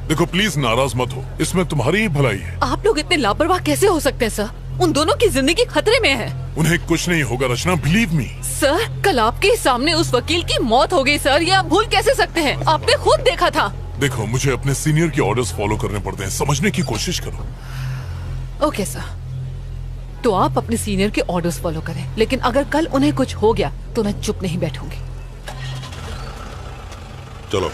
[SPEAKER 13] देखो प्लीज नाराज मत हो, इसमें तुम्हारी ही भलाई है।
[SPEAKER 5] आप लोग इतने लापरवाह कैसे हो सकते हैं सर? उन दोनों की जिंदगी खतरे में है।
[SPEAKER 13] उन्हें कुछ नहीं होगा रचना, बिलीव मी।
[SPEAKER 5] सर कल आपके सामने उस वकील की मौत हो गई सर, ये आप भूल कैसे सकते हैं? आपने खुद देखा था।
[SPEAKER 13] देखो मुझे अपने सीनियर के ऑर्डर्स फॉलो करने पड़ते हैं, समझने की कोशिश करो।
[SPEAKER 5] ओके सर, तो आप अपने सीनियर के ऑर्डर्स फॉलो करें, लेकिन अगर कल उन्हें कुछ हो गया तो मैं चुप नहीं बैठूंगी।
[SPEAKER 12] चलो।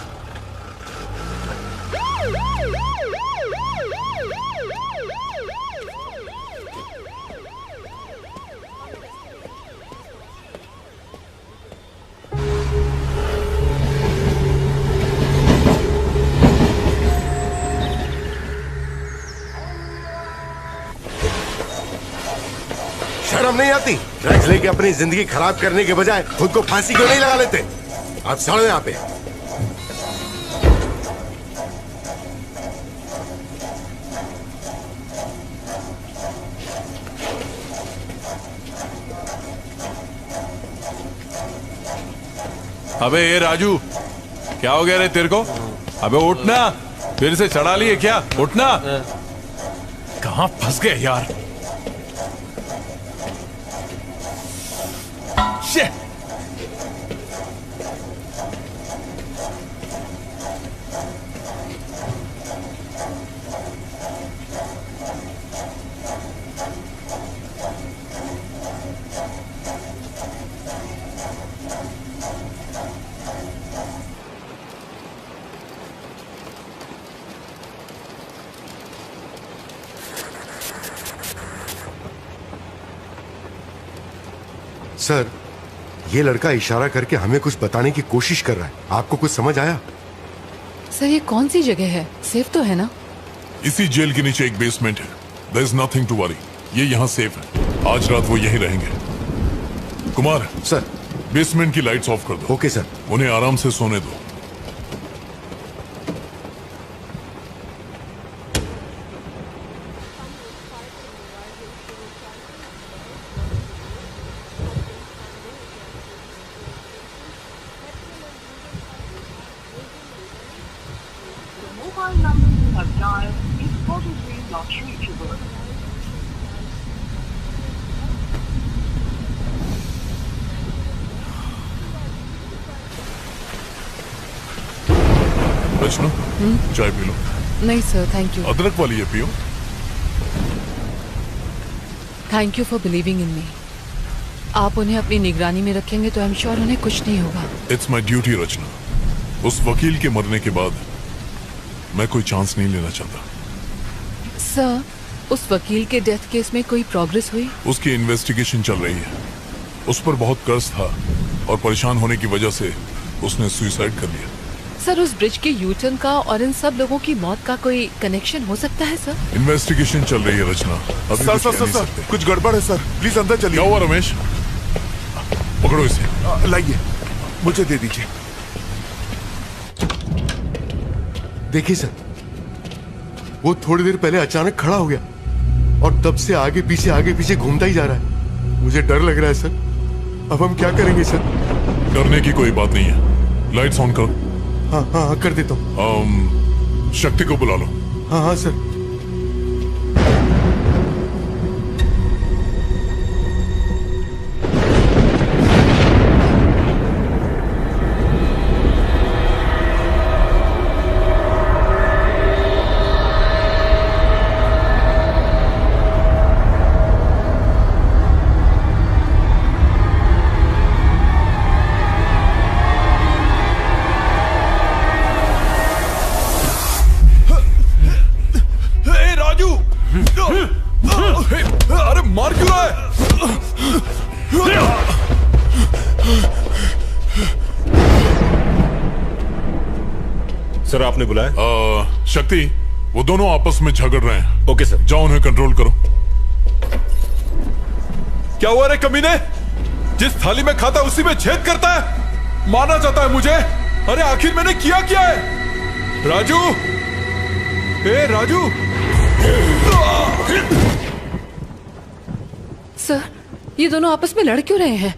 [SPEAKER 19] शर्म नहीं आती? ड्रग्स लेके अपनी जिंदगी खराब करने के बजाय खुद को फांसी क्यों नहीं लगा लेते? आप चढ़ो यहाँ पे।
[SPEAKER 20] अबे ये राजू, क्या हो गया रे तेरे को? अबे उठना, फिर से चढ़ा लिए क्या? उठना। कहाँ फंस गए यार? शे।
[SPEAKER 19] सर, ये लड़का इशारा करके हमें कुछ बताने की कोशिश कर रहा है, आपको कुछ समझ आया?
[SPEAKER 5] सर ये कौन सी जगह है? सेफ तो है ना?
[SPEAKER 13] इसी जेल के नीचे एक बेसमेंट है। There is nothing to worry, ये यहाँ सेफ है। आज रात वो यहीं रहेंगे। कुमार
[SPEAKER 19] सर,
[SPEAKER 13] बेसमेंट की लाइट्स ऑफ कर दो।
[SPEAKER 19] Okay sir.
[SPEAKER 13] उन्हें आराम से सोने दो।
[SPEAKER 11] mobile number you have dialed is currently not reachable.
[SPEAKER 13] रचना, चाय पी लो।
[SPEAKER 5] नहीं सर, थैंक यू।
[SPEAKER 13] अदरक वाली है, पियो।
[SPEAKER 5] Thank you for believing in me. आप उन्हें अपनी निगरानी में रखेंगे तो आई एम श्योर उन्हें कुछ नहीं होगा।
[SPEAKER 13] इट्स माई ड्यूटी रचना। उस वकील के मरने के बाद मैं कोई चांस नहीं लेना चाहता।
[SPEAKER 5] सर, उस वकील के डेथ केस में कोई प्रोग्रेस हुई?
[SPEAKER 13] उसकी इन्वेस्टिगेशन चल रही है। उस पर बहुत कर्ज था और परेशान होने की वजह से उसने सुसाइड कर लिया।
[SPEAKER 5] सर, उस ब्रिज के यूटर्न का और इन सब लोगों की मौत का कोई कनेक्शन हो सकता है सर?
[SPEAKER 13] इन्वेस्टिगेशन चल रही है रचना, अभी
[SPEAKER 16] सर
[SPEAKER 13] कुछ
[SPEAKER 16] सर
[SPEAKER 13] कह
[SPEAKER 16] सर
[SPEAKER 13] नहीं
[SPEAKER 16] सर
[SPEAKER 13] सकते।
[SPEAKER 16] कुछ गड़बड़ है सर, प्लीज अंदर चलिए।
[SPEAKER 13] क्या हुआ रमेश? पकड़ो इसे।
[SPEAKER 16] लाइए, मुझे दे दीजिए।
[SPEAKER 19] देखिए सर, वो थोड़ी देर पहले अचानक खड़ा हो गया और तब से आगे पीछे घूमता ही जा रहा है। मुझे डर लग रहा है सर। अब हम क्या करेंगे सर?
[SPEAKER 13] डरने की कोई बात नहीं है। लाइट्स ऑन करो।
[SPEAKER 19] हाँ कर देता हूँ।
[SPEAKER 13] शक्ति को बुला लो।
[SPEAKER 19] हाँ सर।
[SPEAKER 13] अरे मार क्यों रहा है?
[SPEAKER 7] सर, आपने बुलाया?
[SPEAKER 13] शक्ति, वो दोनों आपस में झगड़ रहे हैं।
[SPEAKER 7] Okay sir.
[SPEAKER 13] जाओ उन्हें कंट्रोल करो।
[SPEAKER 8] क्या हुआ रे कमीने? जिस थाली में खाता उसी में छेद करता है, मारना चाहता है मुझे। अरे आखिर मैंने किया क्या है? राजू, ए राजू।
[SPEAKER 5] सर, ये दोनों आपस में लड़ क्यों रहे हैं?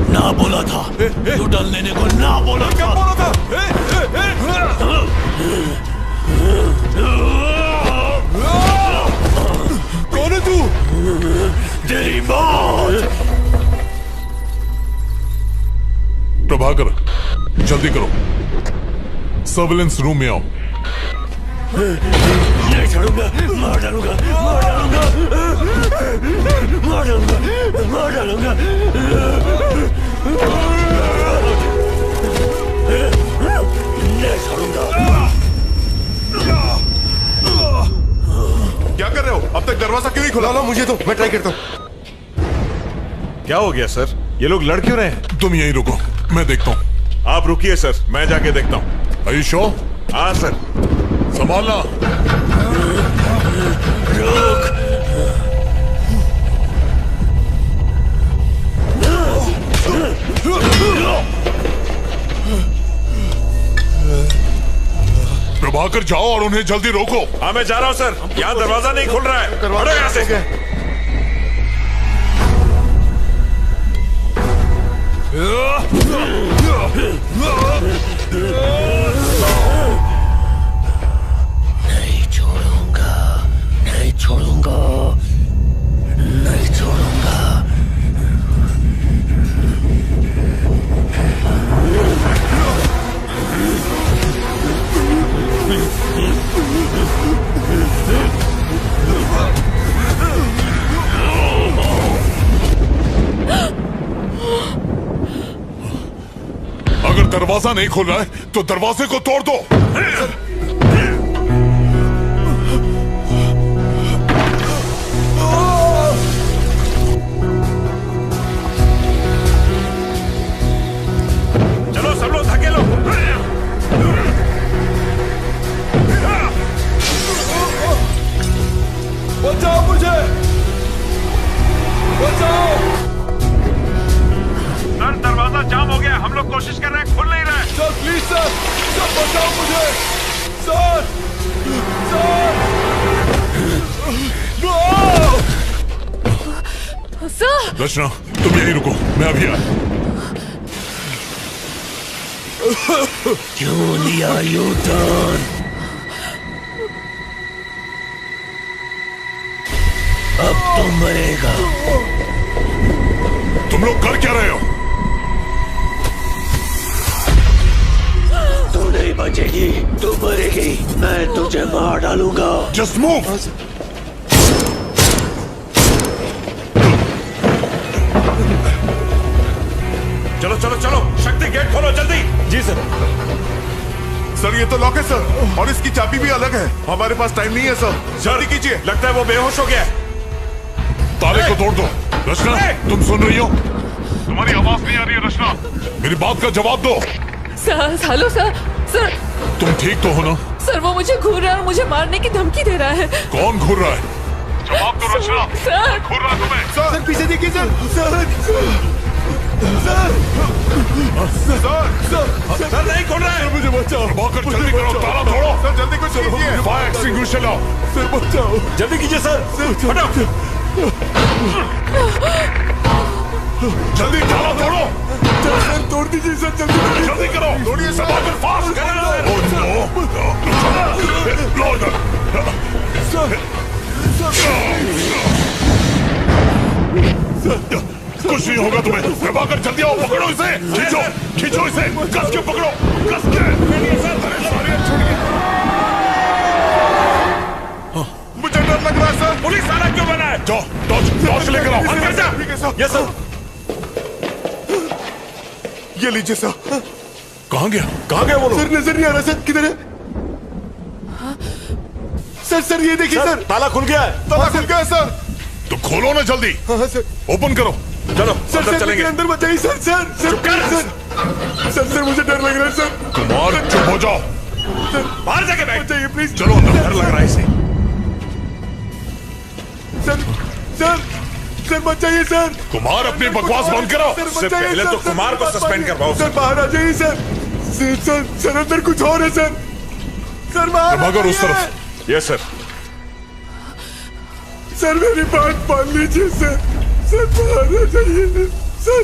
[SPEAKER 18] ना बोला था, यूटर्न लेने को ना बोला था।
[SPEAKER 8] क्या बोला था? कौन है तू?
[SPEAKER 18] तेरी मौत।
[SPEAKER 13] प्रभाकर, जल्दी करो, सर्विलेंस रूम में आओ।
[SPEAKER 18] नहीं छोड़ूंगा, मार डालूंगा, मार डालूंगा, मार डालूंगा, मार डालूंगा। नहीं छोड़ूंगा।
[SPEAKER 12] क्या कर रहे हो? अब तक दरवाजा क्यों नहीं खुला?
[SPEAKER 19] लो, मुझे तो, मैं ट्राई करता हूँ।
[SPEAKER 9] क्या हो गया सर? ये लोग लड़ क्यों रहे हैं?
[SPEAKER 13] तुम यहीं रुको, मैं देखता हूँ।
[SPEAKER 9] आप रुकिए सर, मैं जाके देखता हूँ।
[SPEAKER 13] Are you sure?
[SPEAKER 9] हाँ सर।
[SPEAKER 13] संभालना।
[SPEAKER 18] रुक।
[SPEAKER 13] प्रभाकर, जाओ और उन्हें जल्दी रोको।
[SPEAKER 9] हाँ मैं जा रहा हूँ सर, यहाँ दरवाजा नहीं खुल रहा है। हटो यहाँ से।
[SPEAKER 18] नहीं छोड़ूंगा, नहीं छोड़ूंगा, नहीं छोड़ूंगा।
[SPEAKER 13] अगर दरवाजा नहीं खुल रहा है तो दरवाजे को तोड़ दो।
[SPEAKER 9] चलो सब लोग धकेलो।
[SPEAKER 8] बचाओ मुझे, बचाओ।
[SPEAKER 9] सर, दरवाजा जाम हो गया, हम लोग कोशिश कर रहे हैं, खुल नहीं रहा है।
[SPEAKER 8] सर प्लीज सर, सर बचाओ मुझे, सर, सर।
[SPEAKER 5] सर!
[SPEAKER 13] रचना, तुम यहीं रुको, मैं अभी आया।
[SPEAKER 18] क्यों लिया यूटर्न? अब तो मरेगा।
[SPEAKER 13] तुम लोग कर क्या रहे हो?
[SPEAKER 18] तू नहीं बचेगी, तू मरेगी, मैं तुझे मार डालूंगा।
[SPEAKER 13] Just move.
[SPEAKER 1] चलो चलो चलो, शक्ति गेट खोलो जल्दी।
[SPEAKER 16] जी सर। सर ये तो लॉक है सर, और इसकी चाबी भी अलग है। हमारे पास टाइम नहीं है सर, जल्दी कीजिए।
[SPEAKER 1] लगता है वो बेहोश हो गया।
[SPEAKER 13] ताले को तोड़ दो। रचना, तुम सुन रही हो? तुम्हारी आवाज नहीं आ रही है रचना, मेरी बात का जवाब दो।
[SPEAKER 5] Sir, hello sir. सर
[SPEAKER 13] तुम ठीक तो हो ना?
[SPEAKER 5] सर वो मुझे घूर रहा है और मुझे मारने की धमकी दे रहा है।
[SPEAKER 13] कौन घूर रहा है? जवाब दो रचना।
[SPEAKER 5] सर
[SPEAKER 13] घूर रहा है तुम्हें?
[SPEAKER 19] सर पीछे देखिए सर।
[SPEAKER 1] सर नहीं खोल रहा है।
[SPEAKER 16] मुझे बचाओ।
[SPEAKER 13] प्रभाकर जल्दी करो, ताला तोड़ो।
[SPEAKER 16] सर जल्दी कुछ कीजिए।
[SPEAKER 13] फायर एक्सटिंग्विशर लाओ।
[SPEAKER 16] सर बचाओ,
[SPEAKER 18] जल्दी कीजिए सर।
[SPEAKER 13] हटो। जल्दी ताला तोड़ो।
[SPEAKER 19] सर तोड़ दीजिए सर, जल्दी
[SPEAKER 13] जल्दी करो।
[SPEAKER 16] तोड़िए सर।
[SPEAKER 13] प्रभाकर फास्ट करो। Oh no. लो इधर। कुछ नहीं होगा तुम्हें। प्रभाकर जल्दी आओ, पकड़ो इसे। खींचो खींचो इसे, कस के पकड़ो, कस के।
[SPEAKER 16] मुझे डर लग रहा है सर।
[SPEAKER 13] पुलिस आना क्यों बना है? जाओ टॉर्च लेकर आओ। अंदर जा।
[SPEAKER 16] ठीक है सर।
[SPEAKER 13] Yes sir.
[SPEAKER 16] ये लीजिए सर।
[SPEAKER 13] कहाँ गया?
[SPEAKER 18] कहाँ गया वो लोग?
[SPEAKER 19] सर नजर नहीं आ रहा सर, किधर है? सर ये देखिए सर।
[SPEAKER 18] ताला खुल गया है।
[SPEAKER 16] ताला खुल गया है सर।
[SPEAKER 13] तो खोलो ना जल्दी।
[SPEAKER 19] हाँ सर।
[SPEAKER 13] ओपन करो।
[SPEAKER 18] चलो
[SPEAKER 19] सर
[SPEAKER 13] अंदर चलेंगे।
[SPEAKER 19] अंदर मत जाइए सर। सर मुझे डर लग रहा है सर।
[SPEAKER 13] कुमार चुप हो जाओ।
[SPEAKER 1] बाहर जाके बैठ
[SPEAKER 19] जाइए प्लीज।
[SPEAKER 13] चलो अंदर, डर लग रहा है इसे।
[SPEAKER 19] सर मत जाइए सर।
[SPEAKER 13] कुमार अपनी बकवास बंद करो।
[SPEAKER 1] इससे पहले तो कुमार को सस्पेंड करवाओ।
[SPEAKER 19] सर बाहर आ जाइए सर। सर अंदर कुछ और है सर। सर बाहर।
[SPEAKER 13] प्रभाकर उस तरफ। Yes sir.
[SPEAKER 19] सर मेरी बात मान लीजिए सर। सर बाहर आ जाइए sir.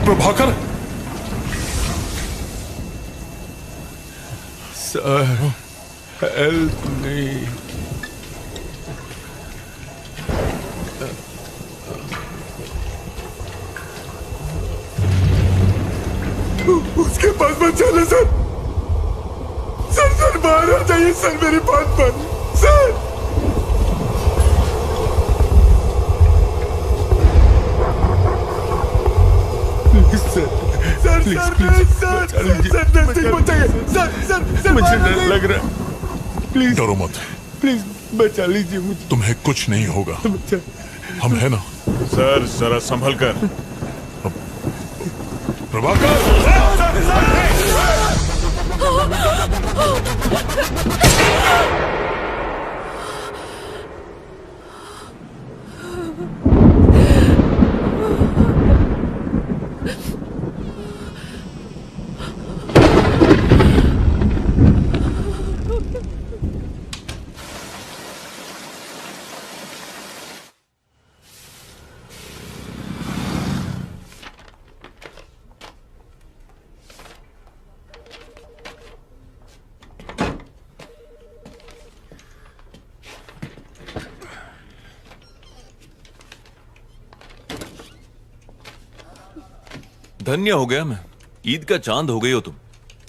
[SPEAKER 13] Prabhakar.
[SPEAKER 19] Sir help me. उसके पास मत चले सर। सर बाहर आ जाइए सर, मेरी बात मान सर। नजदीक मत जाइए सर। मुझे डर लग रहा है। प्लीज
[SPEAKER 13] डरो मत।
[SPEAKER 19] प्लीज बचा लीजिए मुझे।
[SPEAKER 13] तुम्हें कुछ नहीं होगा, हम है ना।
[SPEAKER 1] सर जरा संभल कर।
[SPEAKER 13] प्रभाकर।
[SPEAKER 8] धन्य हो गया मैं। ईद का चांद हो गई हो तुम।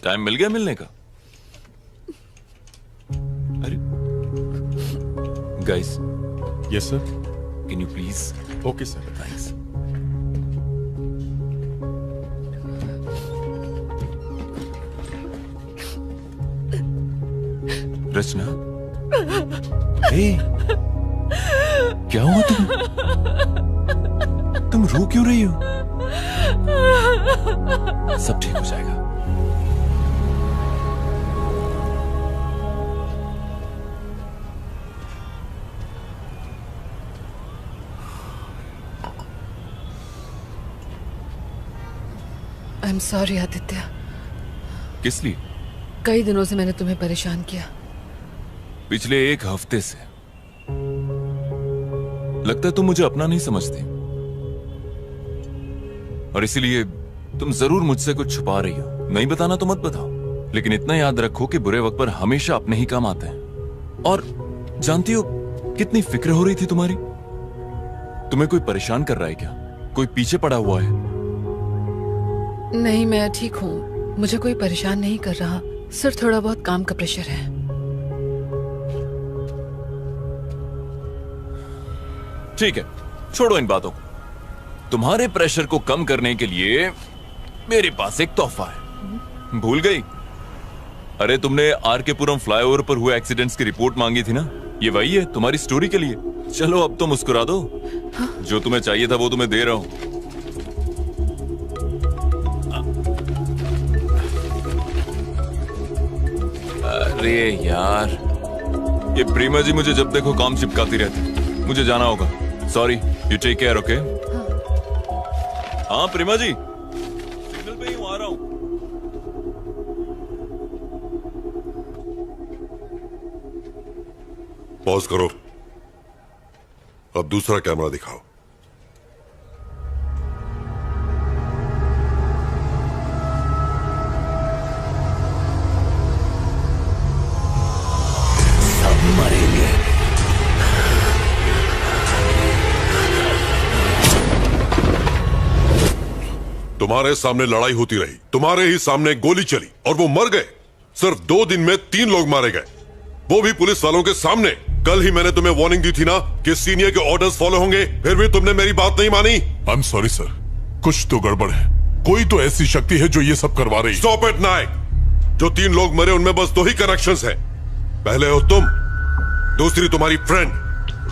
[SPEAKER 8] टाइम मिल गया मिलने का। अरे guys.
[SPEAKER 19] Yes sir.
[SPEAKER 8] Can you please?
[SPEAKER 19] Okay sir.
[SPEAKER 8] Thanks. Rachna. Hey, क्या हुआ तुम रो क्यों रही हो? सब ठीक हो जाएगा।
[SPEAKER 5] I am sorry Aditya.
[SPEAKER 8] किस लिए?
[SPEAKER 5] कई दिनों से मैंने तुम्हें परेशान किया।
[SPEAKER 8] पिछले एक हफ्ते से। लगता है तुम मुझे अपना नहीं समझती और इसीलिए तुम जरूर मुझसे कुछ छुपा रही हो। नहीं बताना तो मत बताओ, लेकिन इतना याद रखो कि बुरे वक्त पर हमेशा अपने ही काम आते हैं। और जानती हो कितनी फिक्र हो रही थी तुम्हारी। तुम्हें कोई परेशान कर रहा है क्या? कोई पीछे पड़ा हुआ है?
[SPEAKER 5] नहीं, मैं ठीक हूँ। मुझे कोई परेशान नहीं कर रहा, सिर्फ थोड़ा बहुत काम का प्रेशर है।
[SPEAKER 8] ठीक है, छोड़ो इन बातों को। तुम्हारे प्रेशर को कम करने के लिए मेरे पास एक तोहफा है। भूल गई? अरे तुमने आरकेपुरम फ्लाईओवर पर हुए एक्सीडेंट्स की रिपोर्ट मांगी थी ना, ये वही है तुम्हारी स्टोरी के लिए। चलो अब तो मुस्कुरा दो। हाँ? जो तुम्हें चाहिए था वो तुम्हें दे रहा हूं। अरे यार, ये प्रीमा जी मुझे जब देखो काम चिपकाती रहती। मुझे जाना होगा। Sorry, you take care, okay? हाँ प्रीमा जी, सिग्नल पे ही हूं, आ रहा हूं।
[SPEAKER 12] पॉज करो। अब दूसरा कैमरा दिखाओ।
[SPEAKER 18] सब मरेंगे।
[SPEAKER 12] तुम्हारे सामने लड़ाई होती रही, तुम्हारे ही सामने गोली चली और वो मर गए। सिर्फ 2 दिन में 3 लोग मारे गए, वो भी पुलिस वालों के सामने। कल ही मैंने तुम्हें वार्निंग दी थी ना कि सीनियर के ऑर्डर्स फॉलो होंगे, फिर भी तुमने मेरी बात नहीं मानी।
[SPEAKER 13] आई एम सॉरी सर, कुछ तो गड़बड़ है। कोई तो ऐसी शक्ति है जो ये सब करवा रही है।
[SPEAKER 12] स्टॉप इट नायक। जो 3 लोग मरे उनमें बस 2 ही कनेक्शंस हैं। पहले हो तुम, दूसरी तुम्हारी फ्रेंड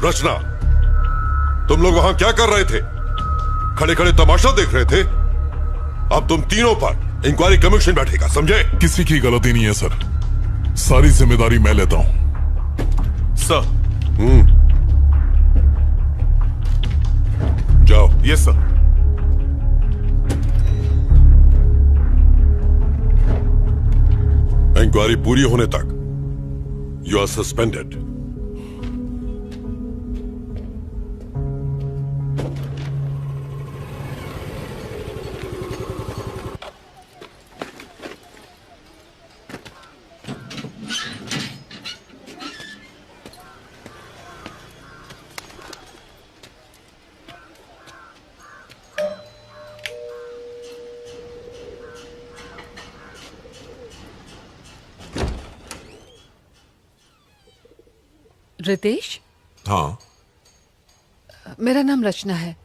[SPEAKER 12] रचना। तुम लोग वहां क्या कर रहे थे? खड़े खड़े तमाशा देख रहे थे। अब तुम तीनों पर इंक्वायरी कमीशन बैठेगा, समझे?
[SPEAKER 13] किसी की गलती नहीं है सर, सारी जिम्मेदारी मैं लेता हूं।
[SPEAKER 16] सर।
[SPEAKER 12] जाओ।
[SPEAKER 16] Yes sir.
[SPEAKER 12] इंक्वायरी पूरी होने तक यू आर सस्पेंडेड।
[SPEAKER 5] रितेश?
[SPEAKER 16] हाँ।
[SPEAKER 5] मेरा नाम रचना है,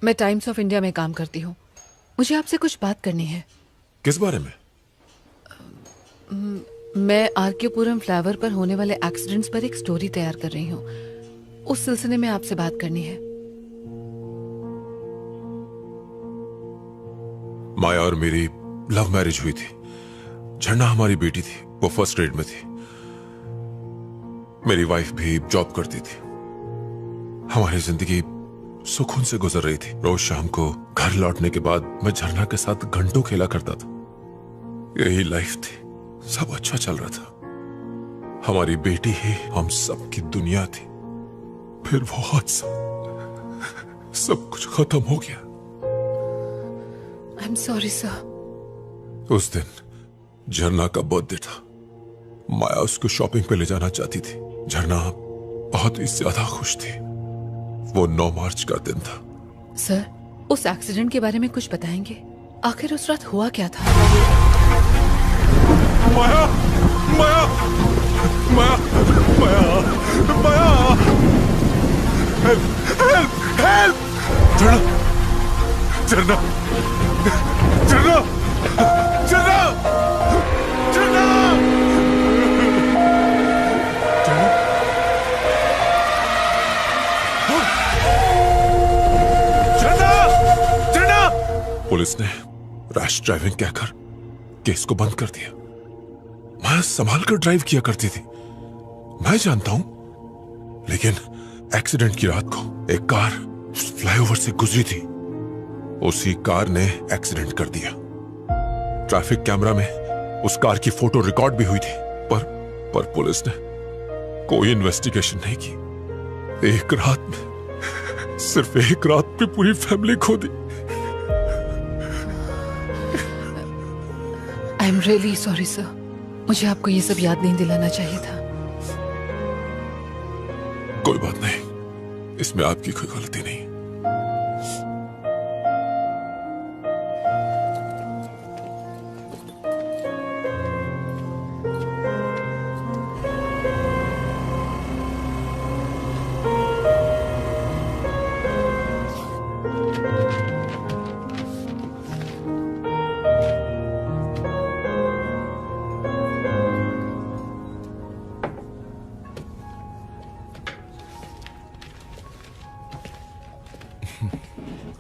[SPEAKER 5] मैं टाइम्स ऑफ इंडिया में काम करती हूँ। मुझे आपसे कुछ बात करनी है।
[SPEAKER 16] किस बारे में?
[SPEAKER 5] मैं आरकेपुरम फ्लाईओवर पर होने वाले एक्सीडेंट्स पर एक स्टोरी तैयार कर रही हूँ। उस सिलसिले में आपसे बात करनी है।
[SPEAKER 16] माया और मेरी लव मैरिज हुई थी। झरना हमारी बेटी थी, वो फर्स्ट ग्रेड में थी। मेरी वाइफ भी जॉब करती थी। हमारी जिंदगी सुकून से गुजर रही थी। रोज शाम को घर लौटने के बाद मैं झरना के साथ घंटों खेला करता था। यही लाइफ थी, सब अच्छा चल रहा था। हमारी बेटी ही हम सब की दुनिया थी। फिर वो हादसा, सब कुछ खत्म हो गया।
[SPEAKER 5] I am sorry sir.
[SPEAKER 16] उस दिन झरना का बर्थडे था। माया उसको शॉपिंग पे ले जाना चाहती थी। झरना बहुत ही ज्यादा खुश थी। वो 9 मार्च का दिन था।
[SPEAKER 5] सर, उस एक्सीडेंट के बारे में कुछ बताएंगे? आखिर उस रात हुआ क्या था?
[SPEAKER 16] माया, माया, माया, माया, माया, हेल्प, हेल्प, हेल्प! झरना, झरना, झरना, झरना, झरना! पुलिस ने रैश ड्राइविंग कहकर केस को बंद कर दिया। मैं संभाल कर ड्राइव किया करती थी, मैं जानता हूं। लेकिन एक्सीडेंट की रात को एक कार फ्लाईओवर से गुजरी थी। उसी कार ने एक्सीडेंट कर दिया। ट्रैफिक कैमरा में उस कार की फोटो रिकॉर्ड भी हुई थी, पर पुलिस ने कोई इन्वेस्टिगेशन नहीं की। एक रात में, सिर्फ एक रात में पूरी फैमिली खो दी।
[SPEAKER 5] I am really sorry sir. मुझे आपको ये सब याद नहीं दिलाना चाहिए था।
[SPEAKER 16] कोई बात नहीं, इसमें आपकी कोई गलती नहीं।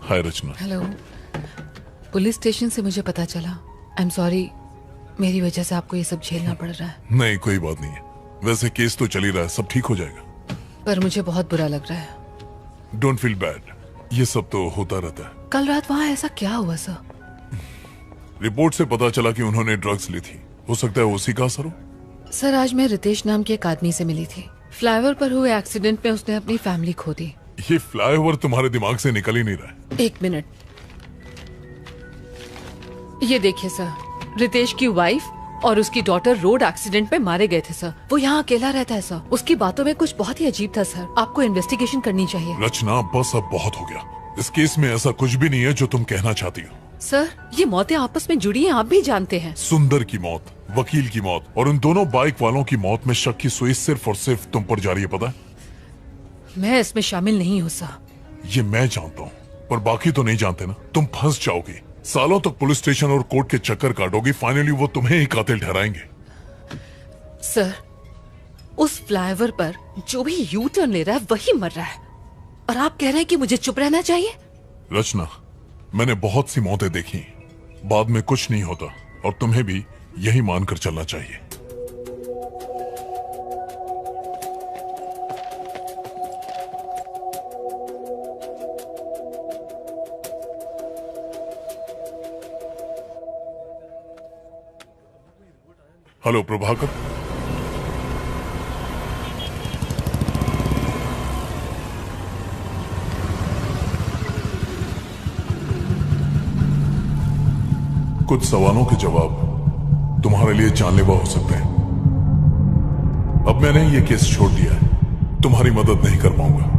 [SPEAKER 16] हाय रचना।
[SPEAKER 5] हेलो। पुलिस स्टेशन से मुझे पता चला। आई एम सॉरी, मेरी वजह से आपको ये सब झेलना पड़ रहा है।
[SPEAKER 16] नहीं कोई बात नहीं है, वैसे केस तो चल ही रहा है, सब ठीक हो जाएगा।
[SPEAKER 5] पर मुझे बहुत बुरा लग रहा है।
[SPEAKER 16] डोंट फील बैड, ये सब तो होता रहता है।
[SPEAKER 5] कल रात वहाँ ऐसा क्या हुआ सर?
[SPEAKER 16] रिपोर्ट से पता चला कि उन्होंने ड्रग्स ली थी, हो सकता है उसी का असर हो।
[SPEAKER 5] सर आज मैं रितेश नाम के एक आदमी से मिली थी। फ्लाईओवर पर हुए एक्सीडेंट में उसने अपनी फैमिली खो दी।
[SPEAKER 16] ये फ्लाईओवर तुम्हारे दिमाग से निकल ही नहीं रहा है।
[SPEAKER 5] एक मिनट, ये देखिए सर, रितेश की वाइफ और उसकी डॉटर रोड एक्सीडेंट में मारे गए थे सर। वो यहाँ अकेला रहता है सर। उसकी बातों में कुछ बहुत ही अजीब था सर। आपको इन्वेस्टिगेशन करनी चाहिए।
[SPEAKER 16] रचना बस अब बहुत हो गया, इस केस में ऐसा कुछ भी नहीं है जो तुम कहना चाहती हो।
[SPEAKER 5] सर ये मौतें आपस में जुड़ी हैं, आप भी जानते हैं।
[SPEAKER 16] सुंदर की मौत, वकील की मौत और उन दोनों बाइक वालों की मौत में शक की सुई सिर्फ और सिर्फ तुम पर जा रही है, पता है?
[SPEAKER 5] मैं इसमें शामिल नहीं हूँ सर।
[SPEAKER 16] ये मैं जानता हूँ, पर बाकी तो नहीं जानते ना। तुम फंस जाओगी, सालों तक पुलिस स्टेशन और कोर्ट के चक्कर काटोगी, फाइनली वो तुम्हें ही कातिल ठहराएंगे।
[SPEAKER 5] सर उस फ्लाईओवर पर जो भी यू टर्न ले रहा है वही मर रहा है, और आप कह रहे हैं कि मुझे चुप रहना चाहिए?
[SPEAKER 16] रचना, मैंने बहुत सी मौतें देखी, बाद में कुछ नहीं होता, और तुम्हें भी यही मानकर चलना चाहिए। हेलो प्रभाकर। कुछ सवालों के जवाब तुम्हारे लिए जानलेवा हो सकते हैं। अब मैंने ये केस छोड़ दिया है, तुम्हारी मदद नहीं कर पाऊंगा।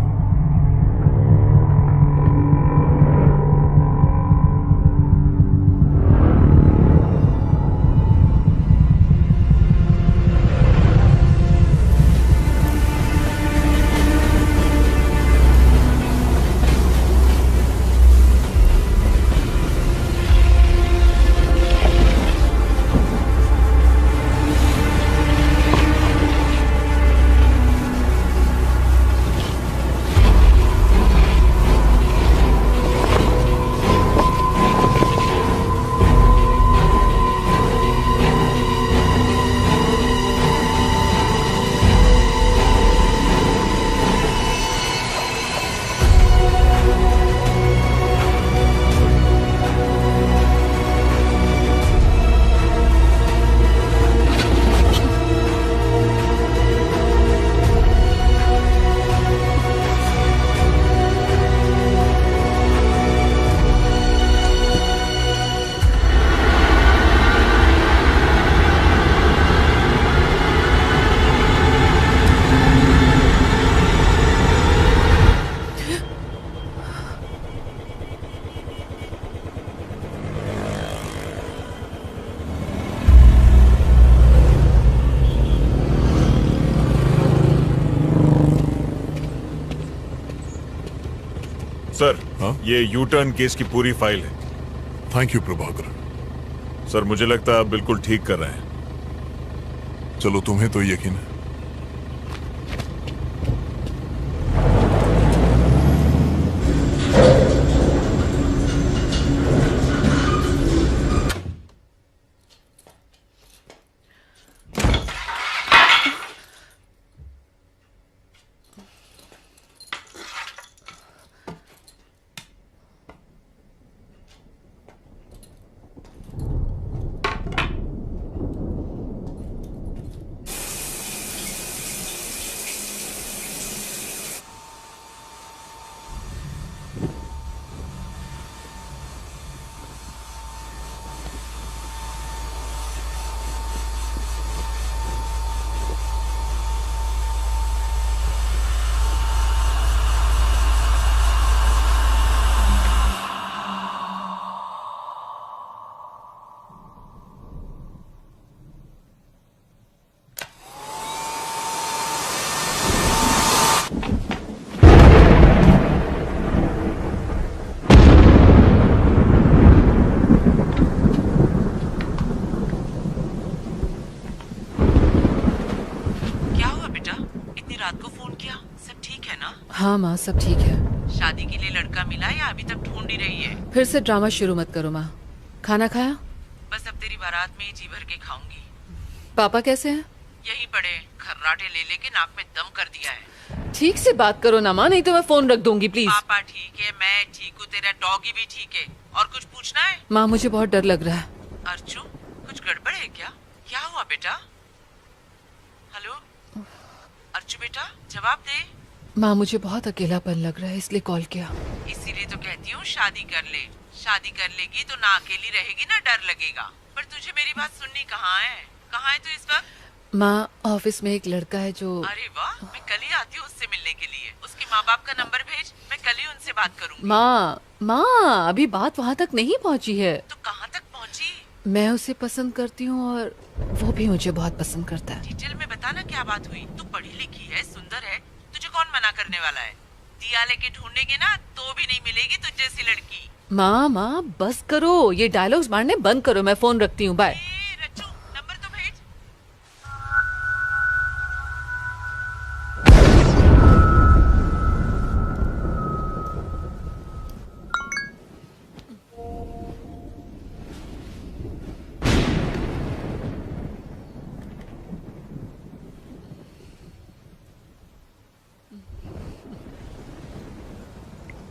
[SPEAKER 9] सर, ये यू टर्न केस की पूरी फाइल है।
[SPEAKER 16] Thank you Prabhakar.
[SPEAKER 9] सर मुझे लगता है आप बिल्कुल ठीक कर रहे हैं।
[SPEAKER 16] चलो तुम्हें तो यकीन है।
[SPEAKER 4] क्या सब ठीक है ना?
[SPEAKER 5] हाँ माँ, सब ठीक है।
[SPEAKER 4] शादी के लिए लड़का मिला या अभी तक ढूंढ ही रही है?
[SPEAKER 5] फिर से ड्रामा शुरू मत करो माँ। खाना खाया?
[SPEAKER 4] बस अब तेरी बारात में ही जी भर के खाऊंगी।
[SPEAKER 5] पापा कैसे हैं?
[SPEAKER 4] यही पड़े, खर्राटे ले लेके नाक में दम कर दिया है।
[SPEAKER 5] ठीक से बात करो ना माँ, नहीं तो मैं फोन रख दूंगी प्लीज।
[SPEAKER 4] पापा ठीक है, मैं ठीक हूँ, तेरा डॉगी भी ठीक है। और कुछ पूछना है?
[SPEAKER 5] माँ मुझे बहुत डर लग रहा है।
[SPEAKER 4] अर्जु, कुछ गड़बड़ है क्या? क्या हुआ बेटा? हेलो अर्जु बेटा, जवाब दे।
[SPEAKER 5] माँ मुझे बहुत अकेलापन लग रहा है, इसलिए कॉल किया।
[SPEAKER 4] इसीलिए तो कहती हूँ शादी कर ले। शादी कर लेगी तो ना अकेली रहेगी ना डर लगेगा। पर तुझे मेरी बात सुननी कहाँ है? कहाँ है तू इस वक्त?
[SPEAKER 5] माँ ऑफिस में एक लड़का है जो।
[SPEAKER 4] अरे वाह, मैं कल ही आती हूँ उससे मिलने के लिए। उसके माँ बाप का नंबर भेज, मैं कल ही उनसे बात करूँगी।
[SPEAKER 5] माँ अभी बात वहाँ तक नहीं पहुँची है।
[SPEAKER 4] तो कहाँ तक पहुँची?
[SPEAKER 5] मैं उसे पसंद करती हूँ और वो भी मुझे बहुत पसंद करता है।
[SPEAKER 4] डिटेल में बताना क्या बात हुई। तू पढ़ी लिखी है, सुंदर है, तुझे कौन मना करने वाला है? दिया लेके ढूंढेंगे ना तो भी नहीं मिलेगी तुझ जैसी लड़की।
[SPEAKER 5] माँ बस करो, ये डायलॉग्स मारने बंद करो। मैं फोन रखती हूँ, बाय।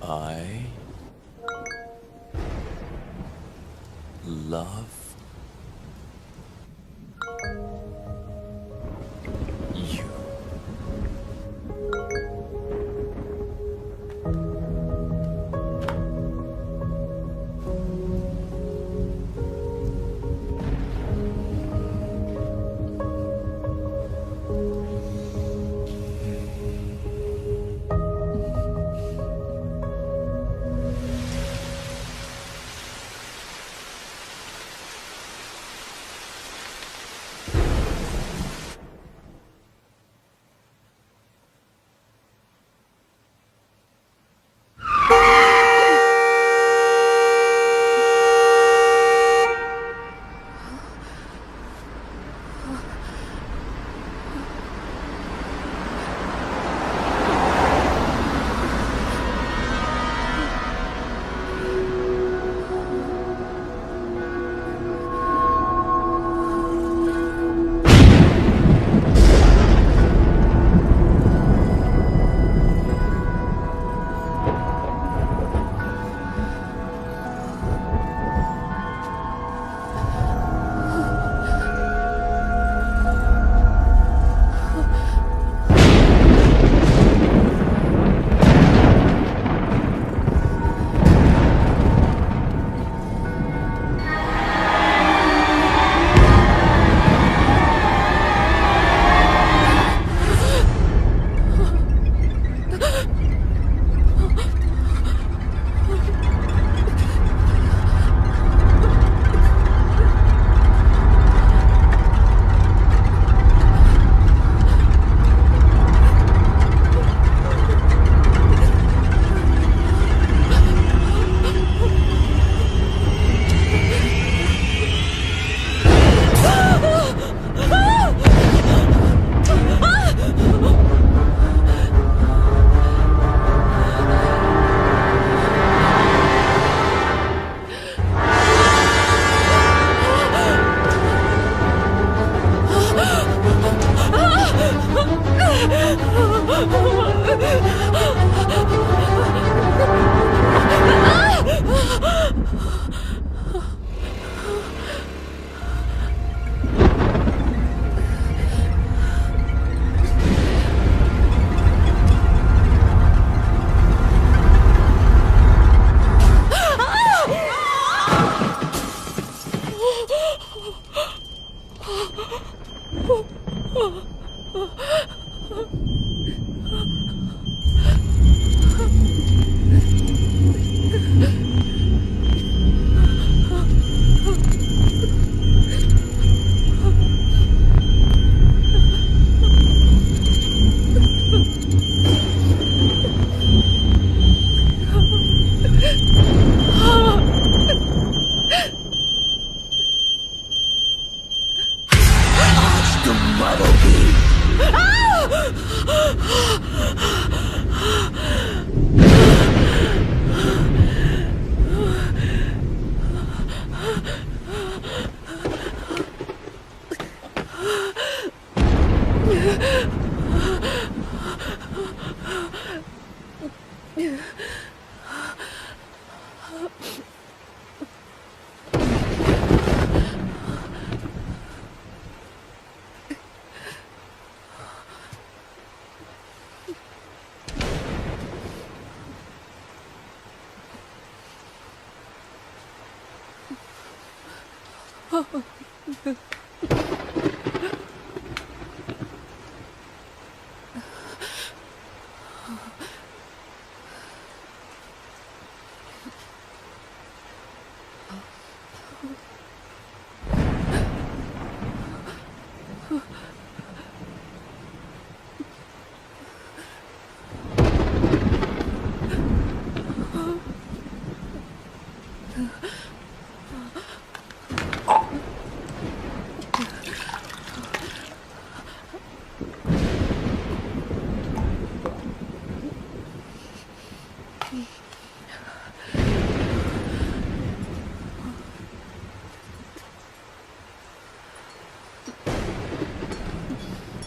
[SPEAKER 8] I love you.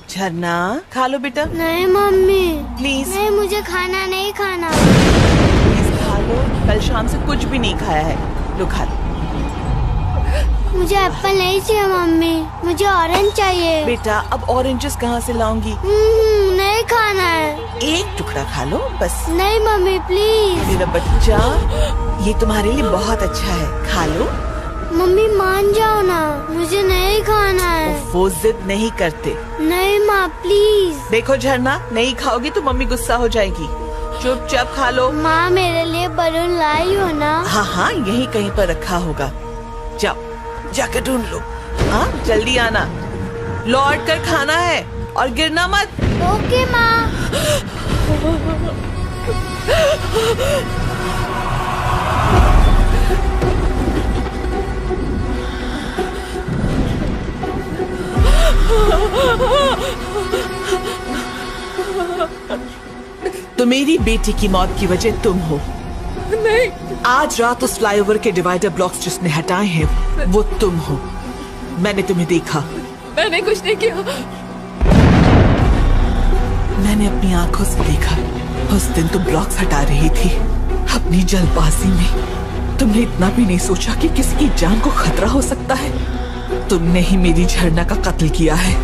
[SPEAKER 10] झरना खा लो बेटा।
[SPEAKER 2] नहीं मम्मी
[SPEAKER 10] प्लीज।
[SPEAKER 2] नहीं, मुझे खाना नहीं खाना।
[SPEAKER 10] प्लीज खा लो, कल शाम से कुछ भी नहीं खाया है। लो खा लो।
[SPEAKER 2] मुझे एप्पल नहीं चाहिए मम्मी, मुझे ऑरेंज चाहिए।
[SPEAKER 10] बेटा अब ऑरेंजेस कहाँ से लाऊंगी?
[SPEAKER 2] नहीं खाना है।
[SPEAKER 10] एक टुकड़ा खा लो बस।
[SPEAKER 2] नहीं मम्मी प्लीज।
[SPEAKER 10] मेरा बच्चा, ये तुम्हारे लिए बहुत अच्छा है, खा लो।
[SPEAKER 2] मम्मी मान जाओ ना, मुझे नहीं खाना है।
[SPEAKER 10] वो जिद नहीं करते।
[SPEAKER 2] नहीं माँ प्लीज।
[SPEAKER 10] देखो झरना, नहीं खाओगी तो मम्मी गुस्सा हो जाएगी। चुपचाप खा लो।
[SPEAKER 2] माँ मेरे लिए बलून लाई हो ना?
[SPEAKER 10] हाँ हाँ, यहीं कहीं पर रखा होगा। जाओ जाकर ढूंढ लो। हाँ जल्दी आना, लौट कर खाना है और गिरना मत।
[SPEAKER 2] ओके माँ।
[SPEAKER 10] तो मेरी बेटी की मौत की वजह तुम हो।
[SPEAKER 5] नहीं।
[SPEAKER 10] आज रात उस फ्लाईओवर के डिवाइडर ब्लॉक्स जिसने हटाए हैं वो तुम हो। मैंने तुम्हें देखा।
[SPEAKER 5] मैंने कुछ नहीं किया।
[SPEAKER 10] मैंने अपनी आंखों से देखा। उस दिन तुम ब्लॉक्स हटा रही थी। अपनी जल्दबाजी में तुमने इतना भी नहीं सोचा कि किसी की जान को खतरा हो सकता है। तुमने ही मेरी झरना का कत्ल किया है।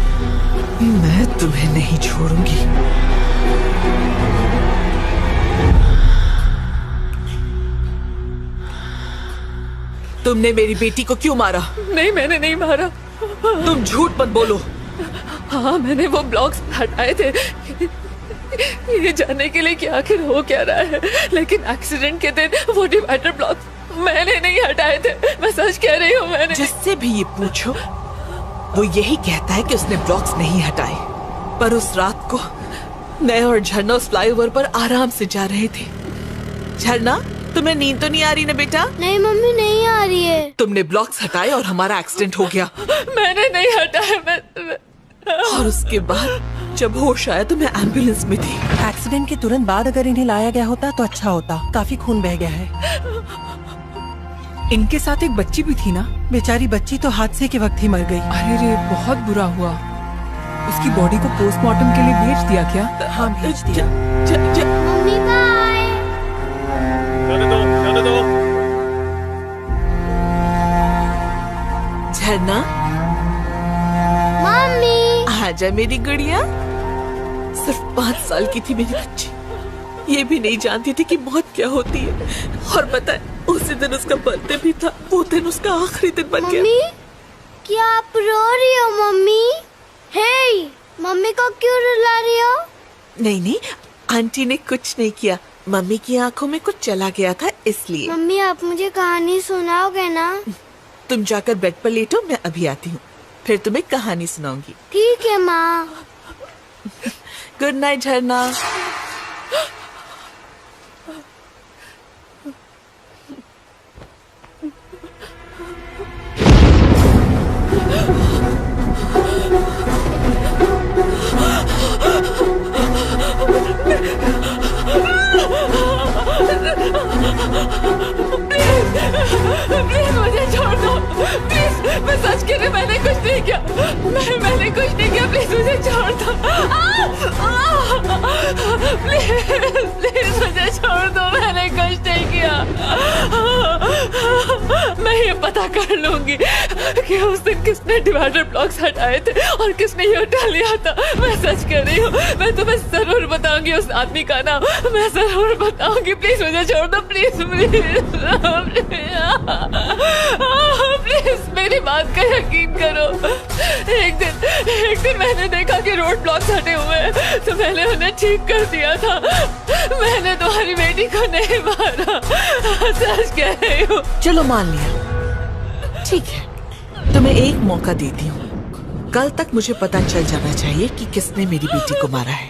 [SPEAKER 10] मैं तुम्हें नहीं छोड़ूंगी। तुमने मेरी बेटी को क्यों मारा?
[SPEAKER 5] नहीं मैंने नहीं मारा।
[SPEAKER 10] तुम झूठ मत बोलो।
[SPEAKER 5] हाँ मैंने वो ब्लॉक्स हटाए थे ये जानने के लिए कि आखिर हो क्या रहा है, लेकिन एक्सीडेंट के दिन वो डिवाइडर ब्लॉक्स मैंने नहीं हटाए थे। मैं सच कह रही हूँ। मैंने
[SPEAKER 10] जिससे भी ये पूछो वो यही कहता है कि उसने ब्लॉक्स नहीं हटाए। पर उस रात को मैं और झरना उस फ्लाईओवर पर आराम से जा रहे थे। झरना तुम्हें नींद तो नहीं आ रही ना बेटा?
[SPEAKER 2] नहीं मम्मी नहीं आ रही है।
[SPEAKER 10] तुमने ब्लॉक्स हटाए और हमारा एक्सीडेंट हो गया।
[SPEAKER 5] मैंने नहीं हटाया।
[SPEAKER 10] और उसके बाद जब होश आया तो मैं एम्बुलेंस में थी।
[SPEAKER 21] एक्सीडेंट के तुरंत बाद अगर इन्हें लाया गया होता तो अच्छा होता। काफी खून बह गया है। इनके साथ एक बच्ची भी थी ना? बेचारी बच्ची तो हादसे के वक्त ही मर गई।
[SPEAKER 3] अरे रे बहुत बुरा हुआ। उसकी बॉडी को पोस्टमार्टम के लिए भेज दिया क्या?
[SPEAKER 21] हाँ भेज दिया।
[SPEAKER 2] Mummy bye.
[SPEAKER 18] जाने दो।
[SPEAKER 10] झरना
[SPEAKER 2] मम्मी
[SPEAKER 10] आजा मेरी गुड़िया। सिर्फ 5 साल की थी मेरी बच्ची। ये भी नहीं जानती थी कि मौत क्या होती है। और पता है उसी दिन उसका बर्थडे भी था। वो दिन उसका आखिरी दिन बन गया।
[SPEAKER 2] मम्मी क्या आप रो रही हो? मम्मी हे, मम्मी को क्यों रुला रही हो?
[SPEAKER 10] नहीं आंटी ने कुछ नहीं किया। मम्मी की आंखों में कुछ चला गया था इसलिए।
[SPEAKER 2] मम्मी आप मुझे कहानी सुनाओगे ना?
[SPEAKER 10] तुम जाकर बेड पर लेटो, मैं अभी आती हूँ, फिर तुम्हें कहानी सुनाऊंगी।
[SPEAKER 2] ठीक है माँ।
[SPEAKER 10] गुड नाइट झरना।
[SPEAKER 5] प्लीज मुझे छोड़ दो। प्लीज मैं सच कह रही, मैंने कुछ नहीं किया। मैंने कुछ नहीं किया। प्लीज मुझे छोड़ दो। प्लीज मुझे छोड़ दो। मैंने कुछ नहीं किया। मैं ये पता कर लूंगी कि उस दिन किसने डिवाइडर ब्लॉक्स हटाए थे और किसने ये उठा लिया था। मैं सच कह रही हूँ, मैं तुम्हें जरूर बताऊंगी उस आदमी का नाम, मैं जरूर बताऊंगी। प्लीज मुझे छोड़ दो, प्लीज प्लीज मेरी बात का यकीन करो। एक दिन मैंने देखा कि रोड ब्लॉक्स हटे हुए हैं, तो मैंने उन्हें ठीक कर दिया था। मैंने तुम्हारी बेटी को नहीं मारा, सच कह रही हूँ।
[SPEAKER 10] चलो मान लिया, ठीक है, तुम्हें एक मौका देती हूँ। कल तक मुझे पता चल जाना चाहिए कि किसने मेरी बेटी को मारा है।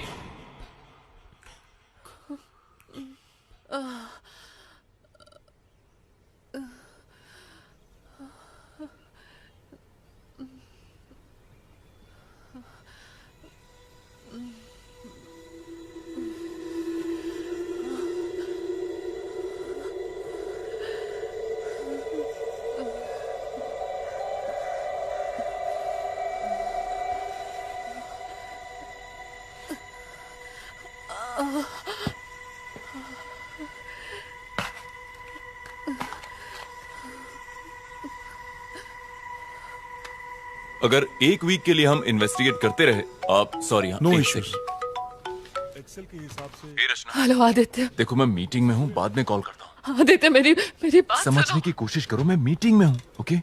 [SPEAKER 8] अगर एक वीक के लिए हम इन्वेस्टिगेट करते रहे, आप सॉरी,
[SPEAKER 16] नो
[SPEAKER 8] एक
[SPEAKER 16] इश्यूज।
[SPEAKER 8] सेकंड।
[SPEAKER 16] एक्सेल के हिसाब से
[SPEAKER 5] हेलो आदित्य।
[SPEAKER 8] देखो मैं मीटिंग में हूँ, बाद में कॉल करता हूँ।
[SPEAKER 5] आदित्य मेरी बात
[SPEAKER 8] समझने की कोशिश करो, मैं मीटिंग में हूँ। ओके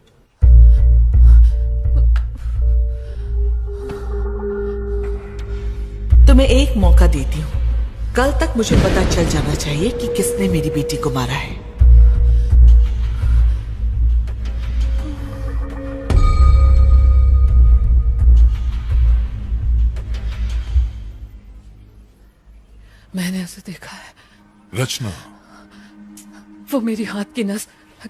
[SPEAKER 10] तुम्हें एक मौका देती हूँ। कल तक मुझे पता चल जाना चाहिए कि किसने मेरी बेटी को मारा है।
[SPEAKER 5] मैंने उसे देखा है।
[SPEAKER 16] रचना,
[SPEAKER 5] वो मेरी हाथ की नस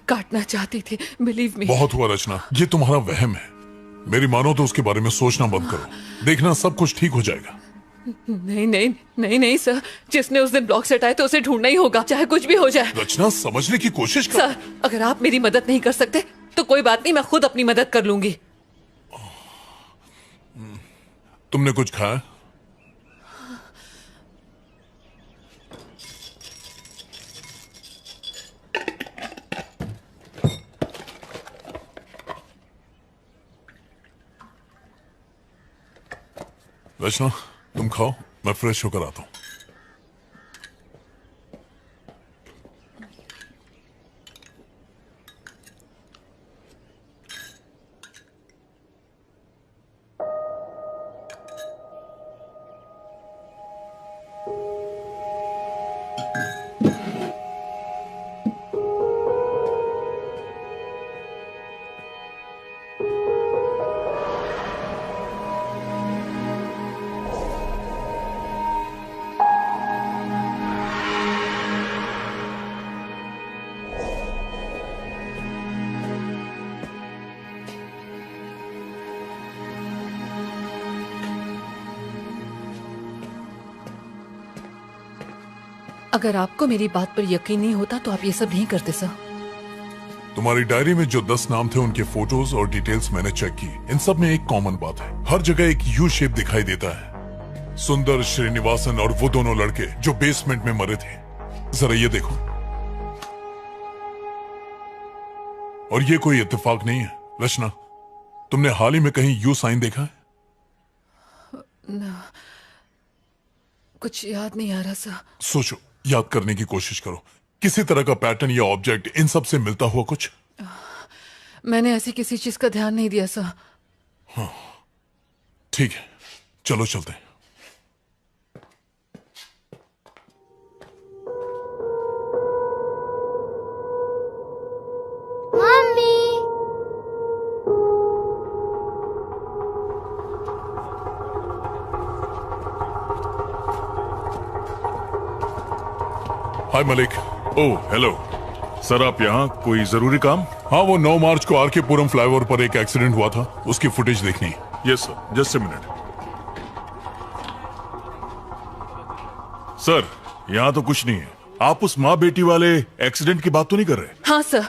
[SPEAKER 5] काटना चाहती थी, बिलीव मी।
[SPEAKER 16] बहुत हुआ रचना, ये तुम्हारा वहम है। मेरी मानो तो उसके बारे में सोचना बंद करो। देखना सब कुछ ठीक हो जाएगा।
[SPEAKER 5] नहीं नहीं नहीं नहीं सर, जिसने उस दिन ब्लॉक हटाए तो उसे ढूंढना ही होगा, चाहे कुछ भी हो जाए।
[SPEAKER 16] रचना समझने की कोशिश कर।
[SPEAKER 5] सर अगर आप मेरी मदद नहीं कर सकते तो कोई बात नहीं, मैं खुद अपनी मदद कर लूंगी।
[SPEAKER 16] तुमने कुछ खाया? रचना तुम खाओ, मैं फ्रेश होकर आता हूं।
[SPEAKER 5] अगर आपको मेरी बात पर यकीन नहीं होता तो आप ये सब नहीं करते सर।
[SPEAKER 16] तुम्हारी डायरी में जो 10 नाम थे उनके फोटोज और डिटेल्स मैंने चेक की। इन सब में एक कॉमन बात है, हर जगह एक यू शेप दिखाई देता है। सुंदर, श्रीनिवासन और वो दोनों लड़के जो बेसमेंट में मरे थे। जरा ये देखो। और ये कोई इत्तेफाक नहीं है। रचना, तुमने हाल ही में कहीं यू साइन देखा है?
[SPEAKER 5] ना, कुछ याद नहीं आ रहा सर।
[SPEAKER 16] सोचो, याद करने की कोशिश करो। किसी तरह का पैटर्न या ऑब्जेक्ट इन सब से मिलता हुआ कुछ?
[SPEAKER 5] मैंने ऐसी किसी चीज का ध्यान नहीं दिया सर।
[SPEAKER 16] हाँ, ठीक है, चलो चलते हैं।
[SPEAKER 2] मम्मी,
[SPEAKER 16] हाय मलिक। ओह हेलो सर, आप यहाँ कोई जरूरी काम? हाँ, वो 9 मार्च को आर के पुरम फ्लाईओवर पर एक एक्सीडेंट हुआ था, उसकी फुटेज देखनी। Yes sir, just a minute. Sir यहाँ तो कुछ नहीं है। आप उस माँ बेटी वाले एक्सीडेंट की बात तो नहीं कर रहे?
[SPEAKER 5] हाँ सर,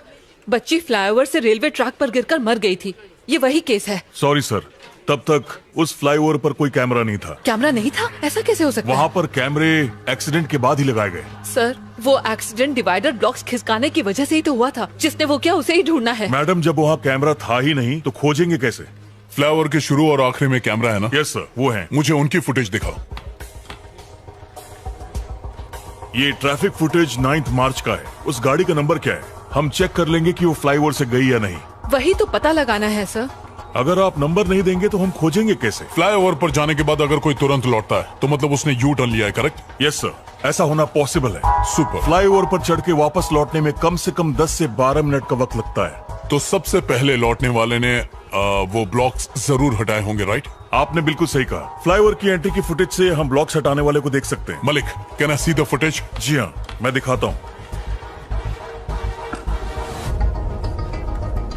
[SPEAKER 5] बच्ची फ्लाईओवर से रेलवे ट्रैक पर गिरकर मर गई थी, ये वही केस है।
[SPEAKER 16] सॉरी सर,
[SPEAKER 9] तब तक उस फ्लाईओवर पर कोई कैमरा नहीं था।
[SPEAKER 5] कैमरा नहीं था? ऐसा कैसे हो सकता है?
[SPEAKER 9] वहाँ पर कैमरे एक्सीडेंट के बाद ही लगाए गए।
[SPEAKER 5] सर, वो एक्सीडेंट डिवाइडर ब्लॉक्स खिसकाने की वजह से ही तो हुआ था। जिसने वो किया उसे ही ढूंढना है।
[SPEAKER 9] मैडम, जब वहाँ कैमरा था ही नहीं तो खोजेंगे कैसे?
[SPEAKER 13] फ्लाईओवर के शुरू और आखिरी में कैमरा है ना?
[SPEAKER 9] यस सर, वो है।
[SPEAKER 13] मुझे उनकी फुटेज दिखाओ।
[SPEAKER 9] ये ट्रैफिक फुटेज 9 मार्च का है। उस गाड़ी का नंबर क्या है? हम चेक कर लेंगे कि वो फ्लाईओवर से गई या नहीं।
[SPEAKER 5] वही तो पता लगाना है सर।
[SPEAKER 9] अगर आप नंबर नहीं देंगे तो हम खोजेंगे कैसे?
[SPEAKER 13] फ्लाईओवर पर जाने के बाद अगर कोई तुरंत लौटता है तो मतलब उसने यू टर्न लिया है, करेक्ट?
[SPEAKER 9] यस सर, ऐसा होना पॉसिबल है।
[SPEAKER 13] सुपर।
[SPEAKER 9] फ्लाईओवर पर चढ़ के वापस लौटने में कम से कम 10 से 12 मिनट का वक्त लगता है।
[SPEAKER 13] तो सबसे पहले लौटने वाले ने वो ब्लॉक्स जरूर हटाए होंगे, राइट?
[SPEAKER 9] आपने बिल्कुल सही कहा। फ्लाईओवर की एंट्री की फुटेज से हम ब्लॉक्स हटाने वाले को देख सकते हैं।
[SPEAKER 13] Malik, can I see the footage?
[SPEAKER 9] जी हाँ, मैं दिखाता हूँ।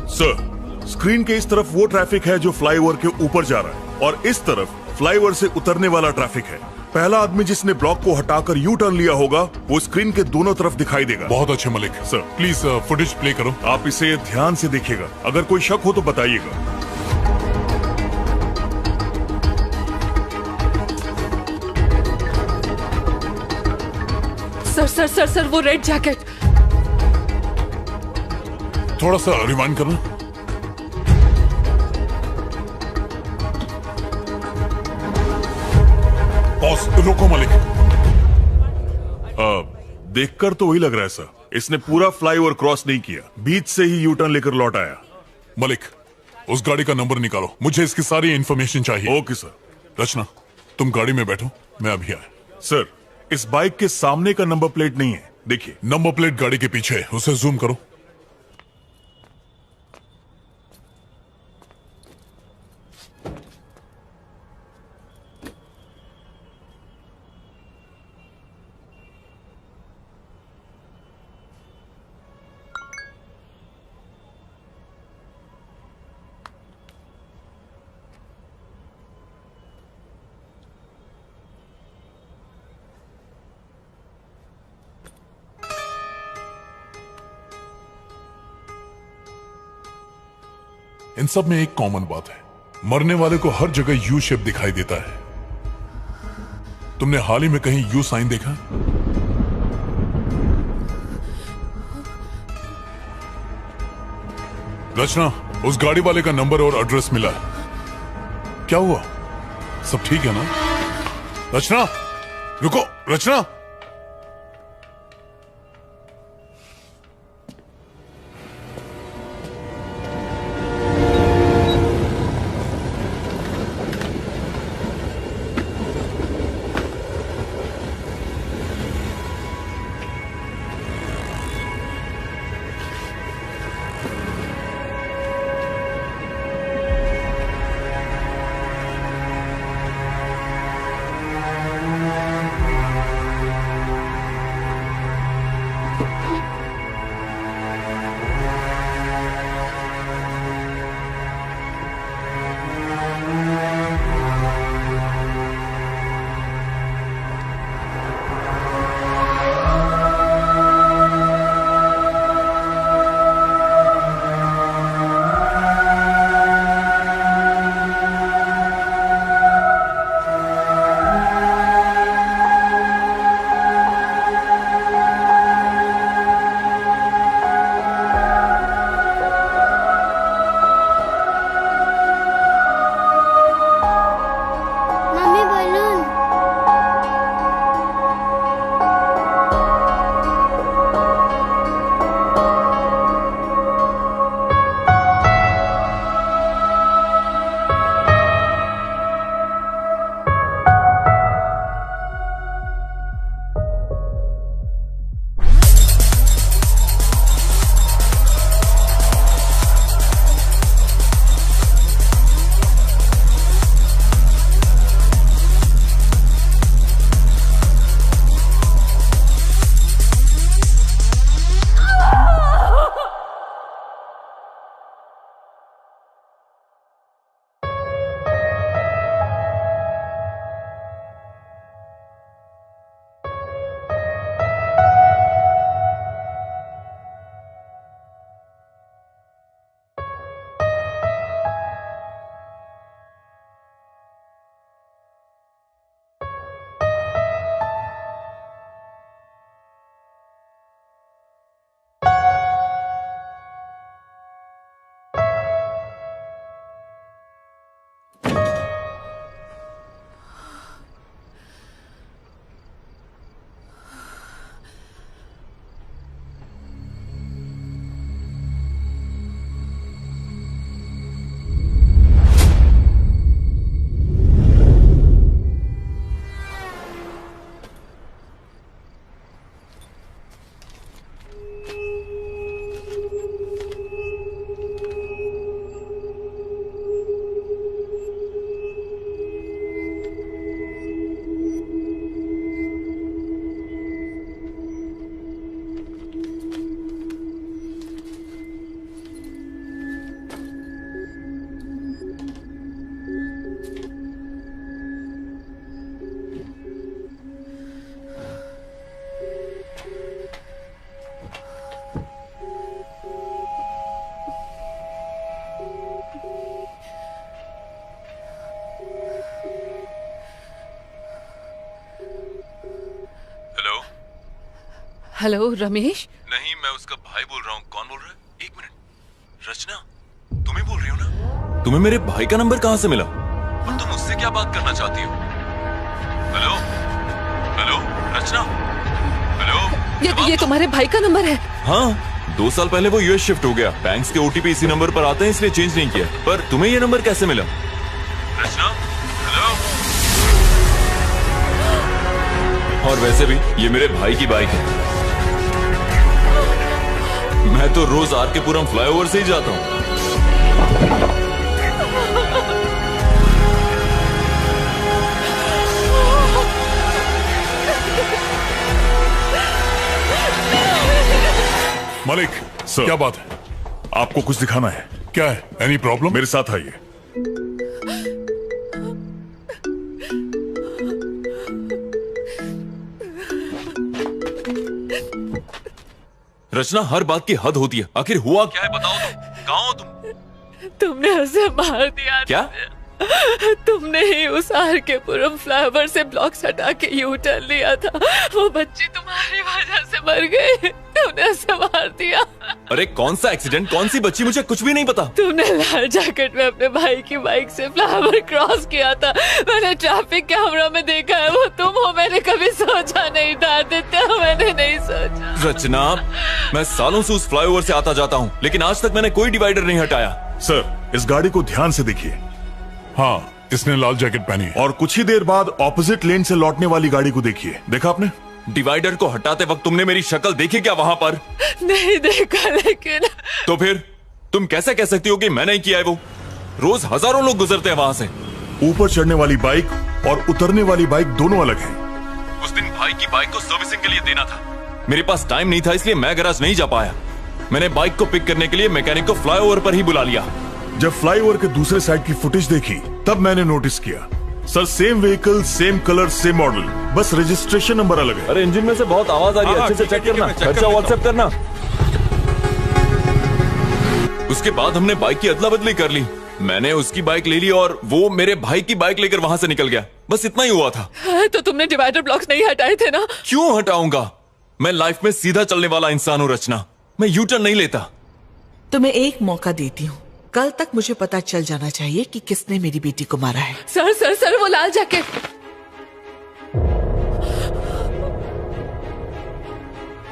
[SPEAKER 9] सर, स्क्रीन के इस तरफ वो ट्रैफिक है जो फ्लाईओवर के ऊपर जा रहा है और इस तरफ फ्लाईओवर से उतरने वाला ट्रैफिक है। पहला आदमी जिसने ब्लॉक को हटाकर यू टर्न लिया होगा वो स्क्रीन के दोनों तरफ दिखाई देगा।
[SPEAKER 13] बहुत अच्छे Malik.
[SPEAKER 9] Sir,
[SPEAKER 13] please footage play करो।
[SPEAKER 9] आप इसे ध्यान से देखिएगा। अगर कोई शक हो तो बताइएगा।
[SPEAKER 5] सर सर सर सर, वो रेड जैकेट।
[SPEAKER 13] थोड़ा सा रिवाइंड करना। बॉस, रोको मलिक।
[SPEAKER 9] देखकर तो वही लग रहा है सर। इसने पूरा फ्लाईओवर क्रॉस नहीं किया, बीच से ही यू टर्न लेकर लौट आया।
[SPEAKER 13] मलिक, उस गाड़ी का नंबर निकालो, मुझे इसकी सारी इंफॉर्मेशन चाहिए।
[SPEAKER 9] Okay sir.
[SPEAKER 13] रचना, तुम गाड़ी में बैठो, मैं अभी आया।
[SPEAKER 9] सर, इस बाइक के सामने का नंबर प्लेट नहीं है, देखिए।
[SPEAKER 13] नंबर प्लेट गाड़ी के पीछे है, उसे जूम करो। इन सब में एक कॉमन बात है, मरने वाले को हर जगह यू शेप दिखाई देता है। तुमने हाल ही में कहीं यू साइन देखा? रचना, उस गाड़ी वाले का नंबर और एड्रेस मिला। क्या हुआ? सब ठीक है ना? रचना, रुको। रचना,
[SPEAKER 5] हेलो रमेश।
[SPEAKER 8] नहीं, मैं उसका भाई बोल रहा हूँ। कौन बोल रहा है? एक मिनट। रचना, तुम ही बोल रही हो ना? तुम्हें मेरे भाई का नंबर कहाँ से मिला और तुम उससे क्या बात करना चाहती हो? हेलो हेलो रचना, हेलो।
[SPEAKER 5] ये तुम्हारे भाई का नंबर है?
[SPEAKER 8] हाँ, 2 साल पहले वो यूएस शिफ्ट हो गया। बैंक्स के ओटीपी इसी नंबर पर आते हैं, इसलिए चेंज नहीं किया। पर तुम्हें ये नंबर कैसे मिला? रचना, हेलो। और वैसे भी ये मेरे भाई की बाइक है। मैं तो रोज आरकेपुरम फ्लाईओवर से ही जाता हूँ।
[SPEAKER 13] मालिक सर, क्या बात है? आपको कुछ दिखाना है? क्या है? Any problem? मेरे साथ आइए।
[SPEAKER 8] रचना, हर बात की हद होती है। आखिर हुआ क्या है, बताओ तो। कहाँ हो तुम?
[SPEAKER 5] तुमने उसे मार दिया।
[SPEAKER 8] क्या?
[SPEAKER 5] तुमने ही उस आरकेपुरम फ्लाईओवर से ब्लॉक्स हटा के यू टर्न लिया था। वो बच्ची तुम्हारी वजह से मर गई। तुमने उसे मार दिया।
[SPEAKER 8] अरे कौन सा एक्सीडेंट, कौन सी बच्ची, मुझे कुछ भी नहीं पता।
[SPEAKER 5] तुमने लाल जैकेट में अपने भाई की बाइक से फ्लाईओवर क्रॉस किया था। मैंने ट्रैफिक कैमरा में देखा है, वो तुम हो। मैंने कभी सोचा नहीं था आदित्य, मैंने नहीं सोचा।
[SPEAKER 8] रचना, मैं सालों से उस फ्लाईओवर से आता जाता हूँ, लेकिन आज तक मैंने कोई डिवाइडर नहीं हटाया।
[SPEAKER 13] सर, इस गाड़ी को ध्यान से देखिए। हाँ, इसने लाल जैकेट पहनी है। और कुछ ही देर बाद ऑपोजिट लेन से लौटने वाली गाड़ी को देखिए। देखा आपने?
[SPEAKER 8] डिवाइडर को हटाते वक्त तुमने मेरी शक्ल देखी क्या वहां पर?
[SPEAKER 5] नहीं देखा, लेकिन
[SPEAKER 8] तो फिर तुम कैसे कह सकती हो कि मैंने ही किया है? वो रोज हजारों लोग गुजरते हैं वहां से।
[SPEAKER 13] ऊपर चढ़ने वाली बाइक और उतरने वाली बाइक दोनों अलग हैं।
[SPEAKER 8] उस दिन भाई की बाइक को सर्विसिंग के लिए देना था। मेरे पास टाइम नहीं था, इसलिए मैं गैराज नहीं जा पाया। मैंने बाइक को पिक करने के लिए मैकेनिक को फ्लाईओवर पर ही बुला लिया।
[SPEAKER 13] जब फ्लाईओवर के दूसरे साइड की फुटेज देखी, तब मैंने नोटिस किया। Sir, same vehicle, same colour, same model, बस रजिस्ट्रेशन नंबर अलग है।
[SPEAKER 8] अरे इंजन में से बहुत आवाज आ रही है, अच्छे से चेक करना। खर्चा व्हाट्सएप करना। उसके बाद हमने बाइक की अदला बदली कर ली। मैंने उसकी बाइक ले ली और वो मेरे भाई की बाइक लेकर वहां से निकल गया। बस इतना ही हुआ था।
[SPEAKER 5] तो तुमने डिवाइडर ब्लॉक्स नहीं हटाए थे ना?
[SPEAKER 8] क्यों हटाऊंगा? मैं लाइफ में सीधा चलने वाला इंसान हूँ रचना। मैं यू टर्न नहीं लेता।
[SPEAKER 10] तुम्हें एक मौका देती हूँ। कल तक मुझे पता चल जाना चाहिए कि किसने मेरी बेटी को मारा है।
[SPEAKER 5] सर सर सर, वो लाल जैकेट।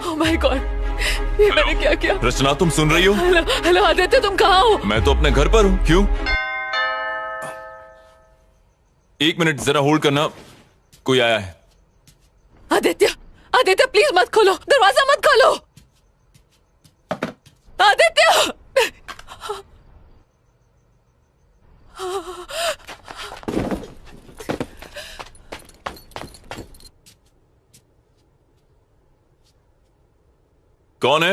[SPEAKER 5] ओह माय गॉड, ये मैंने क्या किया?
[SPEAKER 8] रचना, तुम सुन रही हो?
[SPEAKER 5] हेलो हेलो आदित्य, तुम कहाँ हो?
[SPEAKER 8] मैं तो अपने घर पर हूँ। क्यों? 1 मिनट जरा होल्ड करना, कोई आया है।
[SPEAKER 5] आदित्य, आदित्य प्लीज मत खोलो, दरवाजा मत खोलो। आदित्य!
[SPEAKER 8] कौन है?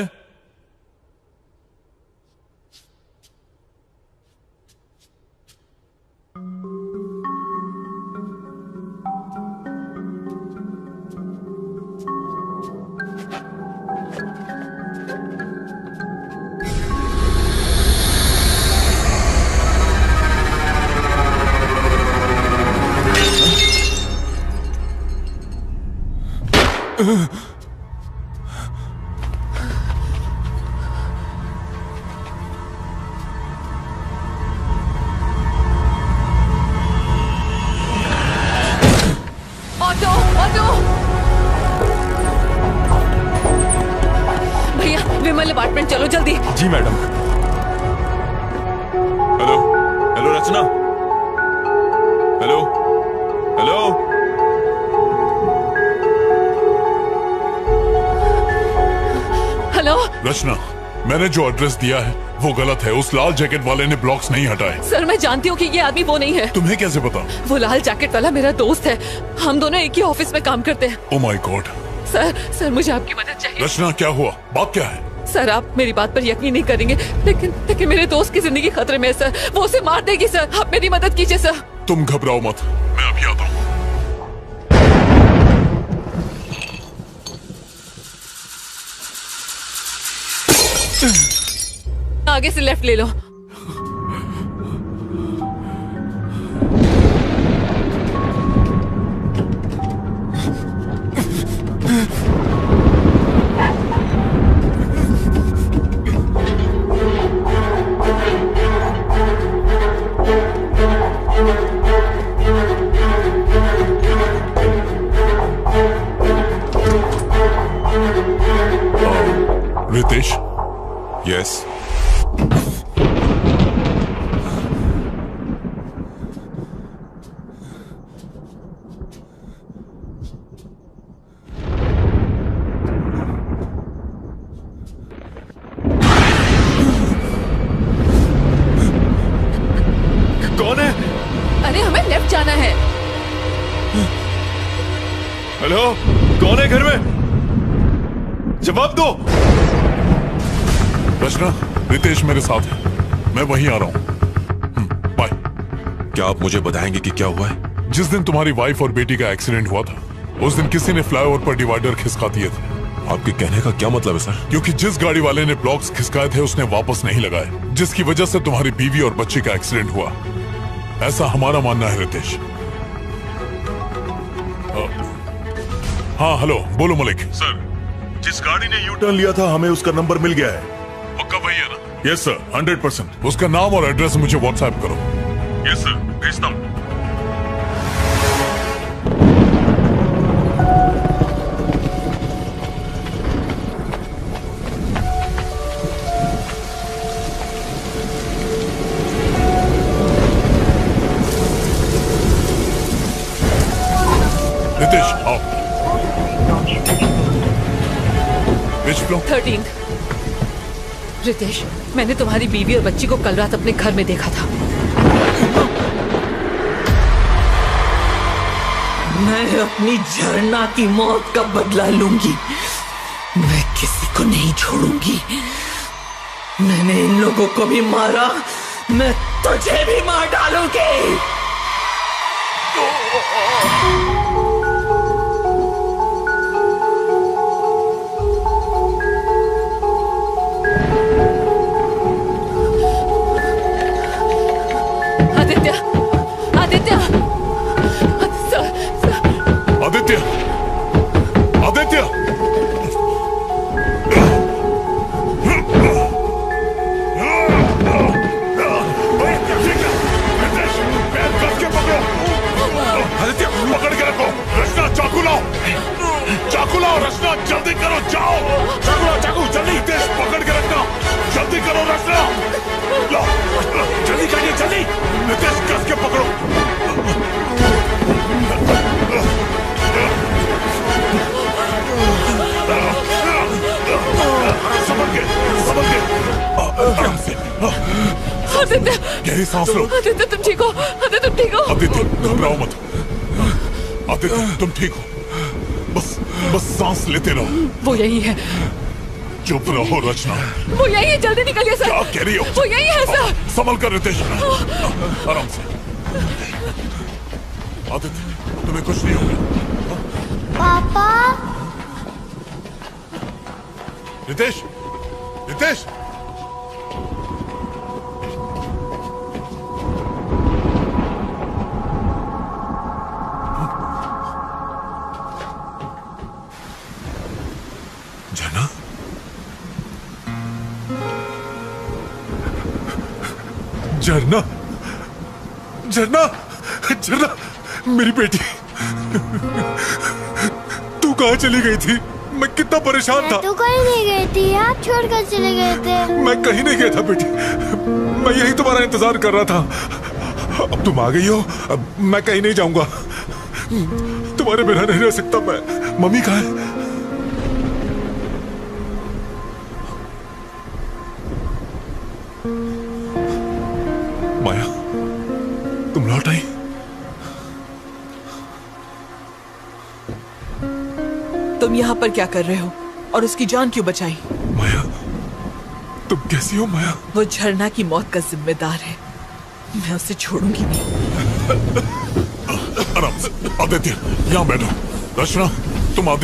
[SPEAKER 5] Auto auto! भैया, विमल अपार्टमेंट चलो जल्दी।
[SPEAKER 8] जी मैडम। हेलो हेलो रचना, हेलो हेलो।
[SPEAKER 5] हेलो
[SPEAKER 13] रचना, मैंने जो एड्रेस दिया है वो गलत है। उस लाल जैकेट वाले ने ब्लॉक्स नहीं हटाए।
[SPEAKER 5] सर, मैं जानती हूँ कि ये आदमी वो नहीं है।
[SPEAKER 13] तुम्हें कैसे पता?
[SPEAKER 5] वो लाल जैकेट वाला मेरा दोस्त है। हम दोनों एक ही ऑफिस में काम करते हैं।
[SPEAKER 13] Oh my God.
[SPEAKER 5] सर मुझे आपकी मदद चाहिए।
[SPEAKER 13] रचना, क्या हुआ? बात क्या है?
[SPEAKER 5] सर, आप मेरी बात पर यकीन नहीं करेंगे, लेकिन मेरे दोस्त की जिंदगी खतरे में है सर। वो उसे मार देगी सर। आप मेरी मदद कीजिए सर।
[SPEAKER 13] तुम घबराओ मत, मैं अभी आता हूँ।
[SPEAKER 5] आगे से लेफ्ट ले लो।
[SPEAKER 16] यस।
[SPEAKER 8] कौन है?
[SPEAKER 5] अरे हमें लेफ्ट जाना है।
[SPEAKER 8] हेलो, कौन है घर में? जवाब दो।
[SPEAKER 13] रचना, रितेश मेरे साथ है, मैं वहीं आ रहा हूँ। बाय।
[SPEAKER 16] क्या आप मुझे बताएंगे कि क्या हुआ है?
[SPEAKER 13] जिस दिन तुम्हारी वाइफ और बेटी का एक्सीडेंट हुआ था, उस दिन किसी ने फ्लाईओवर पर डिवाइडर खिसका दिए थे।
[SPEAKER 16] आपके कहने का क्या मतलब है सर?
[SPEAKER 13] क्योंकि जिस गाड़ी वाले ने ब्लॉक्स खिसकाए थे उसने वापस नहीं लगाए, जिसकी वजह से तुम्हारी बीवी और बच्ची का एक्सीडेंट हुआ, ऐसा हमारा मानना है रितेश। हाँ हेलो, बोलो मलिक।
[SPEAKER 9] सर, जिस गाड़ी ने यू टर्न लिया था हमें उसका नंबर मिल गया है।
[SPEAKER 13] पक्का वही है ना? Yes sir, 100%। उसका नाम और एड्रेस मुझे व्हाट्सएप करो।
[SPEAKER 9] यस सर, भेजता हूँ।
[SPEAKER 13] रितेश आओ।
[SPEAKER 5] 13। रितेश, मैंने तुम्हारी बीवी और बच्ची को कल रात अपने घर में देखा था।
[SPEAKER 10] मैं अपनी झरना की मौत का बदला लूंगी। मैं किसी को नहीं छोड़ूंगी। मैंने इन लोगों को भी मारा, मैं तुझे भी मार डालूंगी।
[SPEAKER 5] आदित्य, आदित्य,
[SPEAKER 13] आदित्य, आदित्य,
[SPEAKER 9] आदित्य, पकड़ के रखो। रचना, चाकू लाओ, चाकू लाओ। रचना, जल्दी करो, जाओ। चाकू लाओ, चाकू, जल्दी। रितेश, पकड़ के रखना, जल्दी करो। रचना, लो, जल्दी करिए, जल्दी। रितेश, कस के पकड़ो। संभल के, संभल के। आराम से।
[SPEAKER 5] आदित्य,
[SPEAKER 13] गहरी सांस लो।
[SPEAKER 5] आदित्य तुम ठीक हो? आदित्य तुम ठीक हो?
[SPEAKER 13] आदित्य, घबराओ मत। आदित्य, तुम ठीक हो? बस सांस लेते रहो।
[SPEAKER 5] वो यही है।
[SPEAKER 13] चुप रहो रचना।
[SPEAKER 5] वो यही है, जल्दी निकलिए सर।
[SPEAKER 13] क्या कह रही हो?
[SPEAKER 5] वो यही है सर।
[SPEAKER 13] संभल कर रितेश, आराम से। आदित्य, तुम्हें कुछ नहीं होगा।
[SPEAKER 2] पापा।
[SPEAKER 13] रितेश, रितेश।
[SPEAKER 16] झरना, झरना, झरना, झरना, मेरी बेटी, तू कहाँ चली गई थी? मैं कितना परेशान था।
[SPEAKER 2] तू कहीं नहीं गई थी, आप छोड़कर चले गए थे।
[SPEAKER 16] मैं कहीं नहीं गया था बेटी, मैं यही तुम्हारा इंतजार कर रहा था। अब तुम आ गई हो, अब मैं कहीं नहीं जाऊंगा। तुम्हारे बिना नहीं रह सकता मैं। मम्मी कहाँ है? माया, तुम लौट आई?
[SPEAKER 10] तुम यहाँ पर क्या कर रहे हो और उसकी जान क्यों बचाई?
[SPEAKER 16] माया, तुम कैसी हो माया?
[SPEAKER 10] वो झरना की मौत का जिम्मेदार है, मैं उसे छोड़ूंगी नहीं।
[SPEAKER 13] आराम से। आदित्य, यहाँ बैठो। रचना, तुम आदित्य